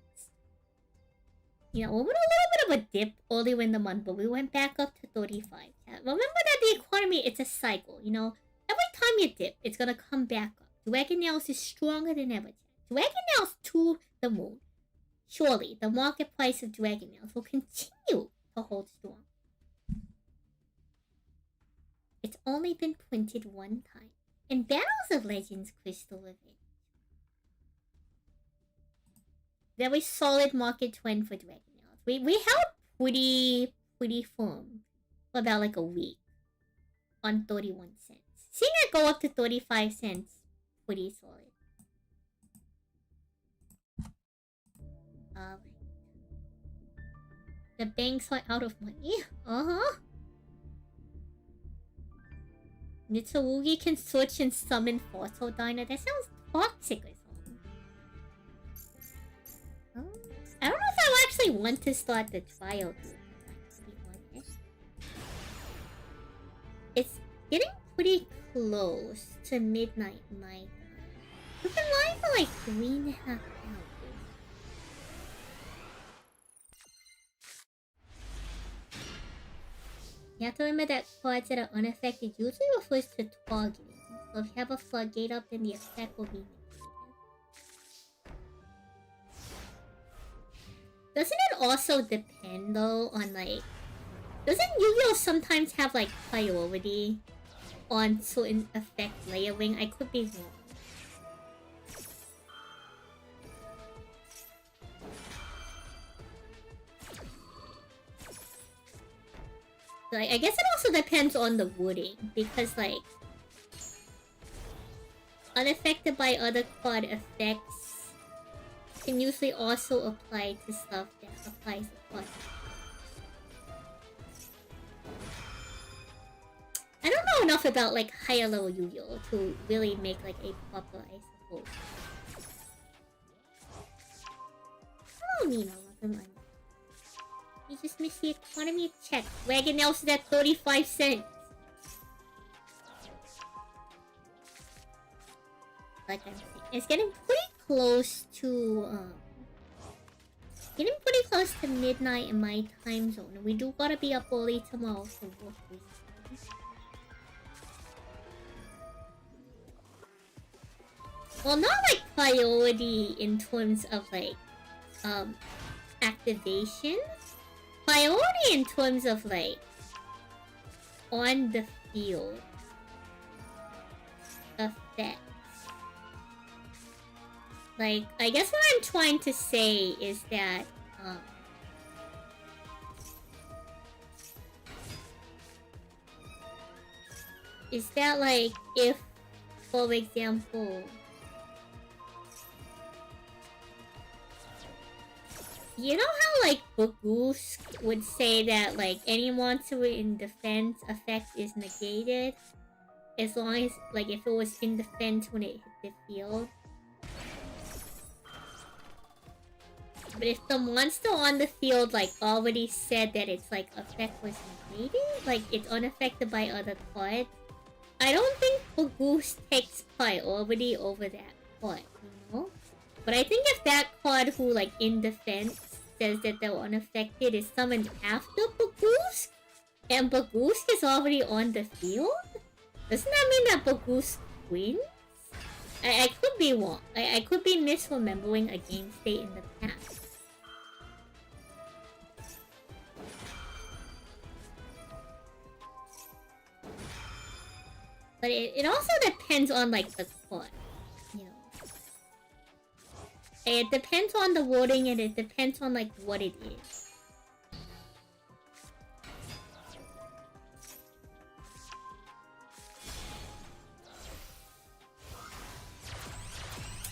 You know, we went a little bit of a dip earlier in the month, but we went back up to 35. Remember that the economy, it's a cycle, you know? Every time you dip, it's gonna come back up. Dragon nails is stronger than ever. Dragon nails to the moon. Surely, the market price of dragon nails will continue to hold strong. It's only been printed one time. In Battles of Legends Crystal Revenge. Very solid market trend for dragon nails. We held pretty firm for about a week on 31 cents. Seeing it go up to 35 cents, pretty solid. The banks are out of money. Mitsurugi can search and summon Fossil Diner. That sounds toxic or something. I don't know if I actually want to start the trial, to be honest. It's getting pretty close to midnight night. We've been live for like 3.5 hours. You have to remember that cards that are unaffected usually refers to targeting. So if you have a floodgate up, then the effect will be negated. Doesn't it also depend though on doesn't Yu-Gi-Oh! Sometimes have priority on certain effect layering? I could be wrong. I guess it also depends on the wording, because unaffected by other card effects can usually also apply to stuff that applies to card. I don't know enough about higher level Yu-Gi-Oh! To really make a proper, I suppose. Hello Nina, welcome on. You just missed the economy check. Wagon else is at 35 cents. Like I'm saying, it's getting pretty close to getting pretty close to midnight in my time zone, and we do gotta be up early tomorrow for work reasons. Well, not like priority in terms of like activations. Priority in terms of like on the field effects. Like, I guess what I'm trying to say is that like if, for example, you know how like Bagoose would say that like any monster in defense effect is negated as long as like if it was in defense when it hit the field? But if the monster on the field like already said that its like effect was negated, like it's unaffected by other cards, I don't think Bagoose takes priority over that card, you know? But I think if that card who like in defense says that they're unaffected is summoned after Bagoose, and Bagoose is already on the field, doesn't that mean that Bagoose wins? I could be wrong. I could be misremembering a game state in the past. But it also depends on like the card, you know. It depends on the wording and it depends on like what it is.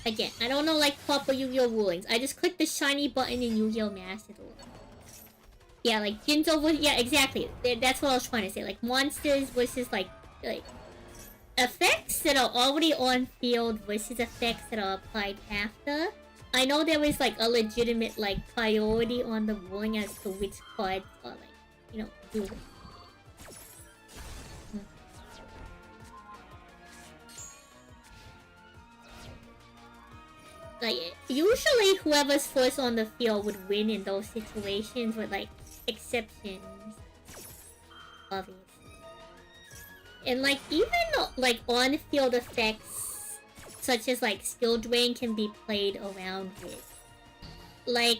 Again, I don't know like proper Yu-Gi-Oh rulings. I just clicked the shiny button in Yu-Gi-Oh! Master Duel. Yeah, like Jinzo was, yeah, exactly. That's what I was trying to say. Like monsters versus like effects that are already on field versus effects that are applied after. I know there was like a legitimate like priority on the ruling as to which cards are like, you know, do. Like usually whoever's first on the field would win in those situations, with like exceptions, obviously. And like even like on-field effects such as like skill drain can be played around with. Like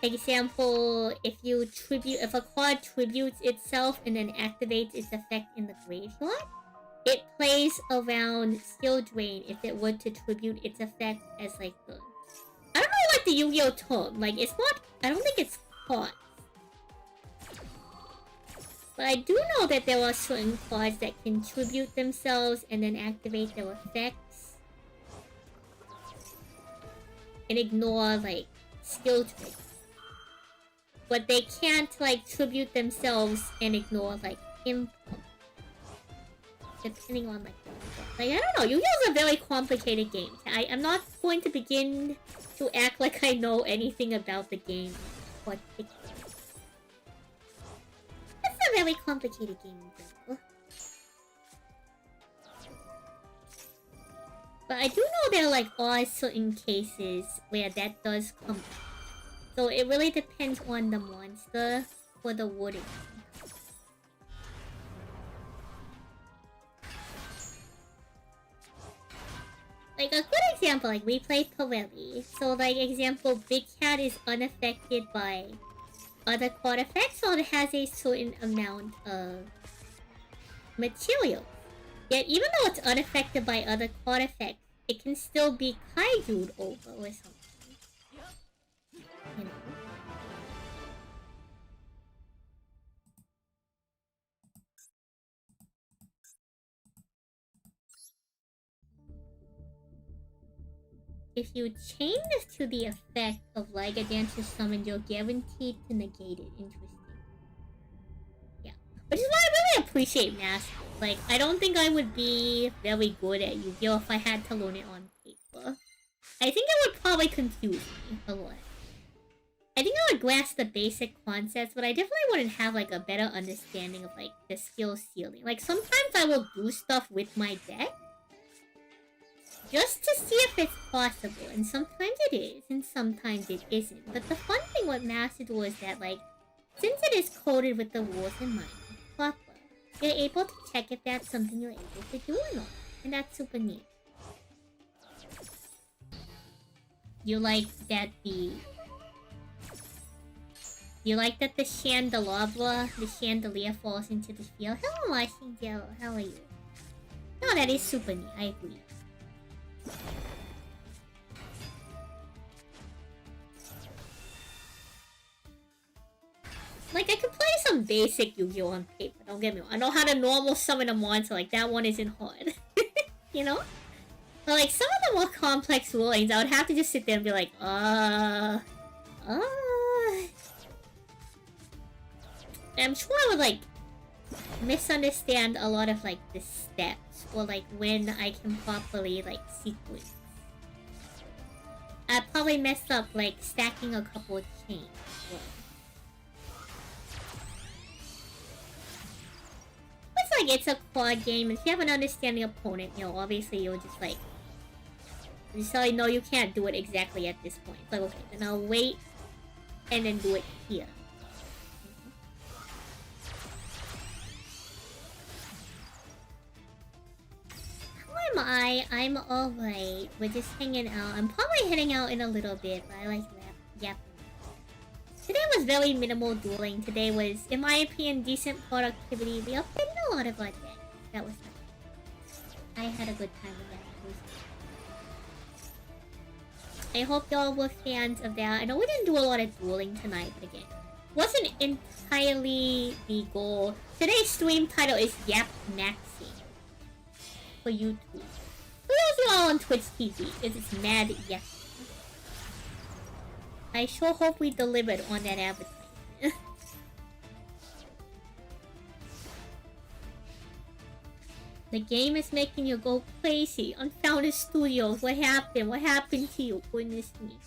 example, if a card tributes itself and then activates its effect in the graveyard, it plays around skill drain if it were to tribute its effect as like the, I don't know like the Yu-Gi-Oh term. Like it's not, I don't think it's cards. But I do know that there are certain cards that contribute themselves and then activate their effects. And ignore, like, skill traits. But they can't, like, tribute themselves and ignore, like, input. Depending on, like, I don't know. Yu-Gi-Oh! Is a very complicated game. I'm not going to begin to act like I know anything about the game. Particularly. It's a very complicated game in general. But I do know there like are certain cases where that does come up. So it really depends on the monster for the wording. Like a good example, like we played Pirelli. So like example, Big Cat is unaffected by other card effects, so it has a certain amount of material. Yet even though it's unaffected by other card effects, it can still be kaiju'd over or something. You know? If you chain this to the effect of Liga Dancer Summon, you're guaranteed to negate it. Interesting. Yeah. Which is why I really appreciate Master. Like, I don't think I would be very good at Yu-Gi-Oh! If I had to learn it on paper. I think it would probably confuse me a lot. I think I would grasp the basic concepts, but I definitely wouldn't have like a better understanding of like the skill ceiling. Like sometimes I will do stuff with my deck just to see if it's possible, and sometimes it is, and sometimes it isn't. But the fun thing with Master Duel is that like, since it is coded with the rules in mind, proper, you're able to check if that's something you're able to do or not, and that's super neat. You like that the chandelier falls into the field. Hello, Washington. How are you? No, that is super neat. I agree. Like, I could play some basic Yu-Gi-Oh! On paper, don't get me wrong. I know how to normal summon a monster, like, that one isn't hard. You know? But, like, some of the more complex rulings, I would have to just sit there and be like, I'm sure I would, like, misunderstand a lot of, like, the steps, or, like, when I can properly, like, sequence. I probably messed up, like, stacking a couple of chains. It's like, it's a quad game, and if you have an understanding opponent, you know, obviously you'll just, like... Just tell you, no, you can't do it exactly at this point. It's like, okay, then I'll wait, and then do it here. How am I? I'm alright. We're just hanging out. I'm probably heading out in a little bit, but I like yapping. Today was very minimal dueling. Today was, in my opinion, decent productivity. We updated a lot of our decks. That was nice. I had a good time with that. I hope y'all were fans of that. I know we didn't do a lot of dueling tonight, but again, wasn't entirely the goal. Today's stream title is Yap Maxing for YouTube. For those of y'all on Twitch TV, it's Mad Yap. I sure hope we delivered on that advertisement. The game is making you go crazy. Unfounded Studios, what happened? What happened to you? Goodness me.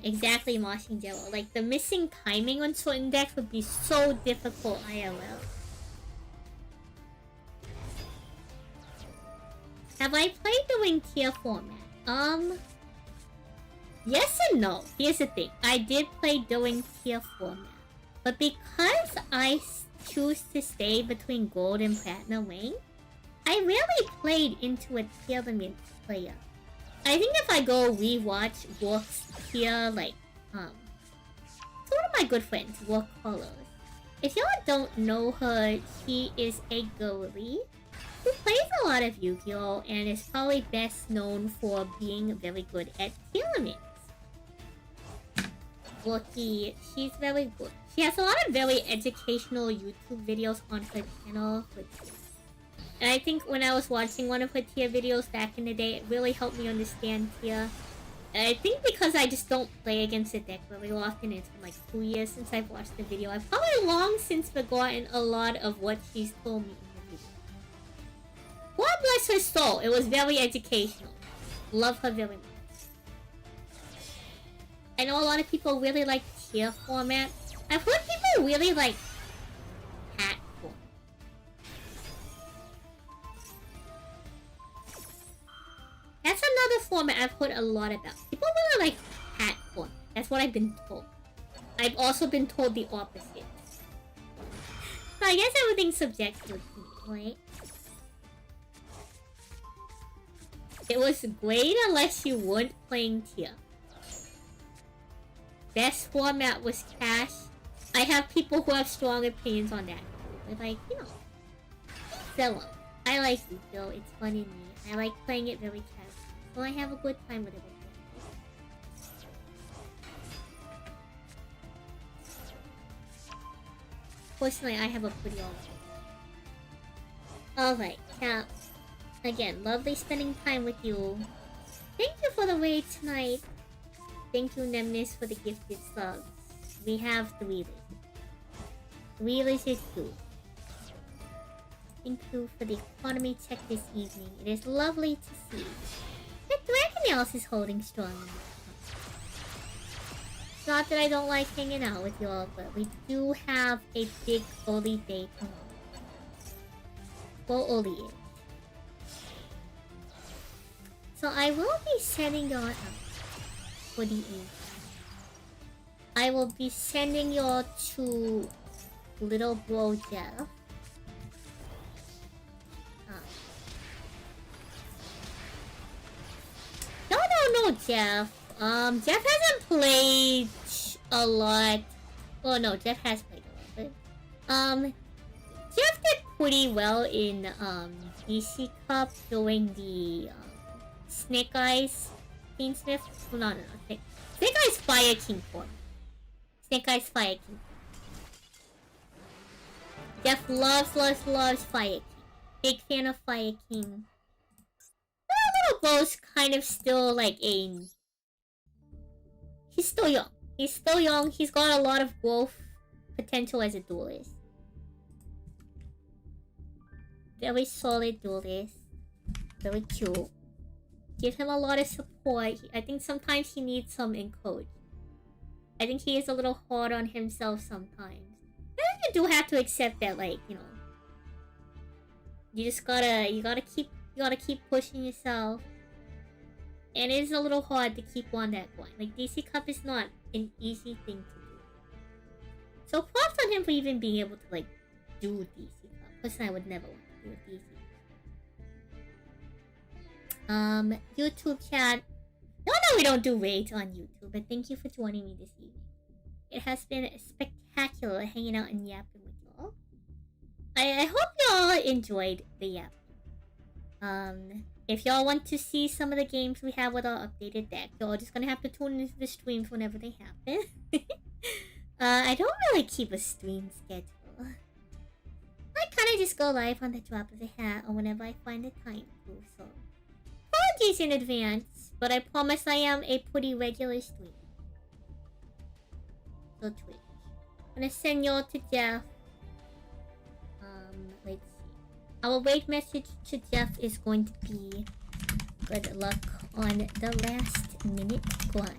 Exactly, Moshing Jello. Like, the missing timing on certain decks would be so difficult IRL. Have I played the wing tier format? Yes and no. Here's the thing. I did play during tier format. But because I choose to stay between gold and platinum wing, I rarely played into a tier limit player. I think if I go rewatch Walk's tier, like, it's one of my good friends, Walk Colors. If y'all don't know her, she is a girly who plays a lot of Yu-Gi-Oh! And is probably best known for being very good at tier limits. She's very good. She has a lot of very educational YouTube videos on her channel. And I think when I was watching one of her tier videos back in the day, it really helped me understand tier. And I think because I just don't play against the deck very often, it's been like 2 years since I've watched the video, I've probably long since forgotten a lot of what she's told me in the video. God bless her soul, it was very educational. Love her very much. I know a lot of people really like tier format. I've heard people really like hat format. That's another format I've heard a lot about. People really like hat format. That's what I've been told. I've also been told the opposite. So I guess everything's subjective to me, right? It was great unless you weren't playing tier. Best format was cash. I have people who have strong opinions on that. They're like, you know, Zilla. I like Yu-Gi-Oh! It's fun in me. I like playing it very casual. So I have a good time with it. Fortunately, I have a pretty alright, now, again, lovely spending time with you. Thank you for the raid tonight. Thank you, Nemnis, for the gifted subs. We have 3 lizards. 3 lizards too. yapping crew for the economy check this evening. It is lovely to see that Dragonels is holding strong. It's not that I don't like hanging out with y'all, but we do have a big Oli day tomorrow. Well, Oli is. So I will be sending y'all out for the evening. I will be sending y'all to little bro Jeff. No, Jeff. Jeff hasn't played a lot. Well, no, Jeff has played a lot, but Jeff did pretty well in DC Cup doing the Snake Eyes Queensmith. Oh, no. Snake Eyes Fire King form. Snake Eyes Fire King. Jeff loves Fire King. Big fan of Fire King. Little Bro's kind of still like a... He's still young. He's got a lot of growth potential as a duelist. Very solid duelist. Very cute. Give him a lot of support. I think sometimes he needs some encouragement. I think he is a little hard on himself sometimes. And you do have to accept that, like, you know, you just gotta keep pushing yourself. And it is a little hard to keep on that going. Like, DC Cup is not an easy thing to do. So props on him for even being able to, like, do DC Cup. Personally, I would never want to do a DC Cup. YouTube chat. No, we don't do raids on YouTube, but thank you for joining me this evening. It has been spectacular hanging out and yapping with y'all. I hope y'all enjoyed the yapping. If y'all want to see some of the games we have with our updated deck, y'all just gonna have to tune into the streams whenever they happen. I don't really keep a stream schedule. I kinda just go live on the drop of a hat or whenever I find the time to, so... Apologies in advance, but I promise I am a pretty regular streamer. So Twitch. I'm gonna send y'all to Jeff. Let's see. Our raid message to Jeff is going to be good luck on the last minute grind.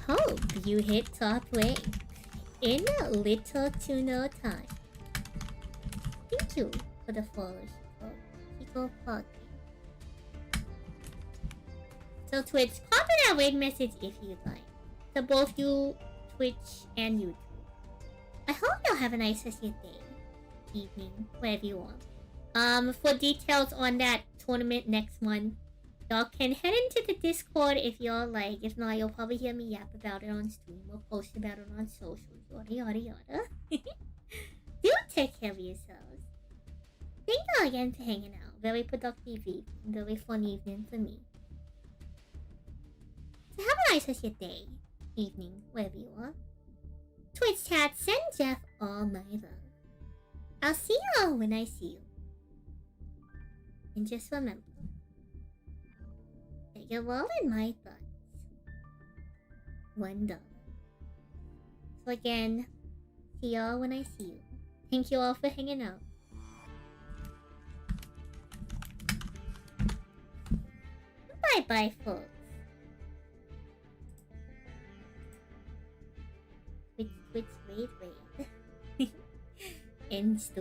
Hope you hit top rank in little to no time. Thank you for the follow, Chico Party. So Twitch, copy that raid message if you'd like. To both you, Twitch, and YouTube. I hope y'all have a nice rest of your day, evening, wherever you want. For details on that tournament next month, y'all can head into the Discord if y'all like. If not, you'll probably hear me yap about it on stream or post about it on socials, yada. Do take care of yourselves. Thank y'all again for hanging out. Very productive evening, very fun evening for me. So have a nice rest of your day, evening, wherever you are. Twitch chat, send Jeff all my love. I'll see y'all when I see you. And just remember that you're all in my thoughts. $1. So again, see y'all when I see you. Thank you all for hanging out. Bye-bye, folks. Wait. End stream.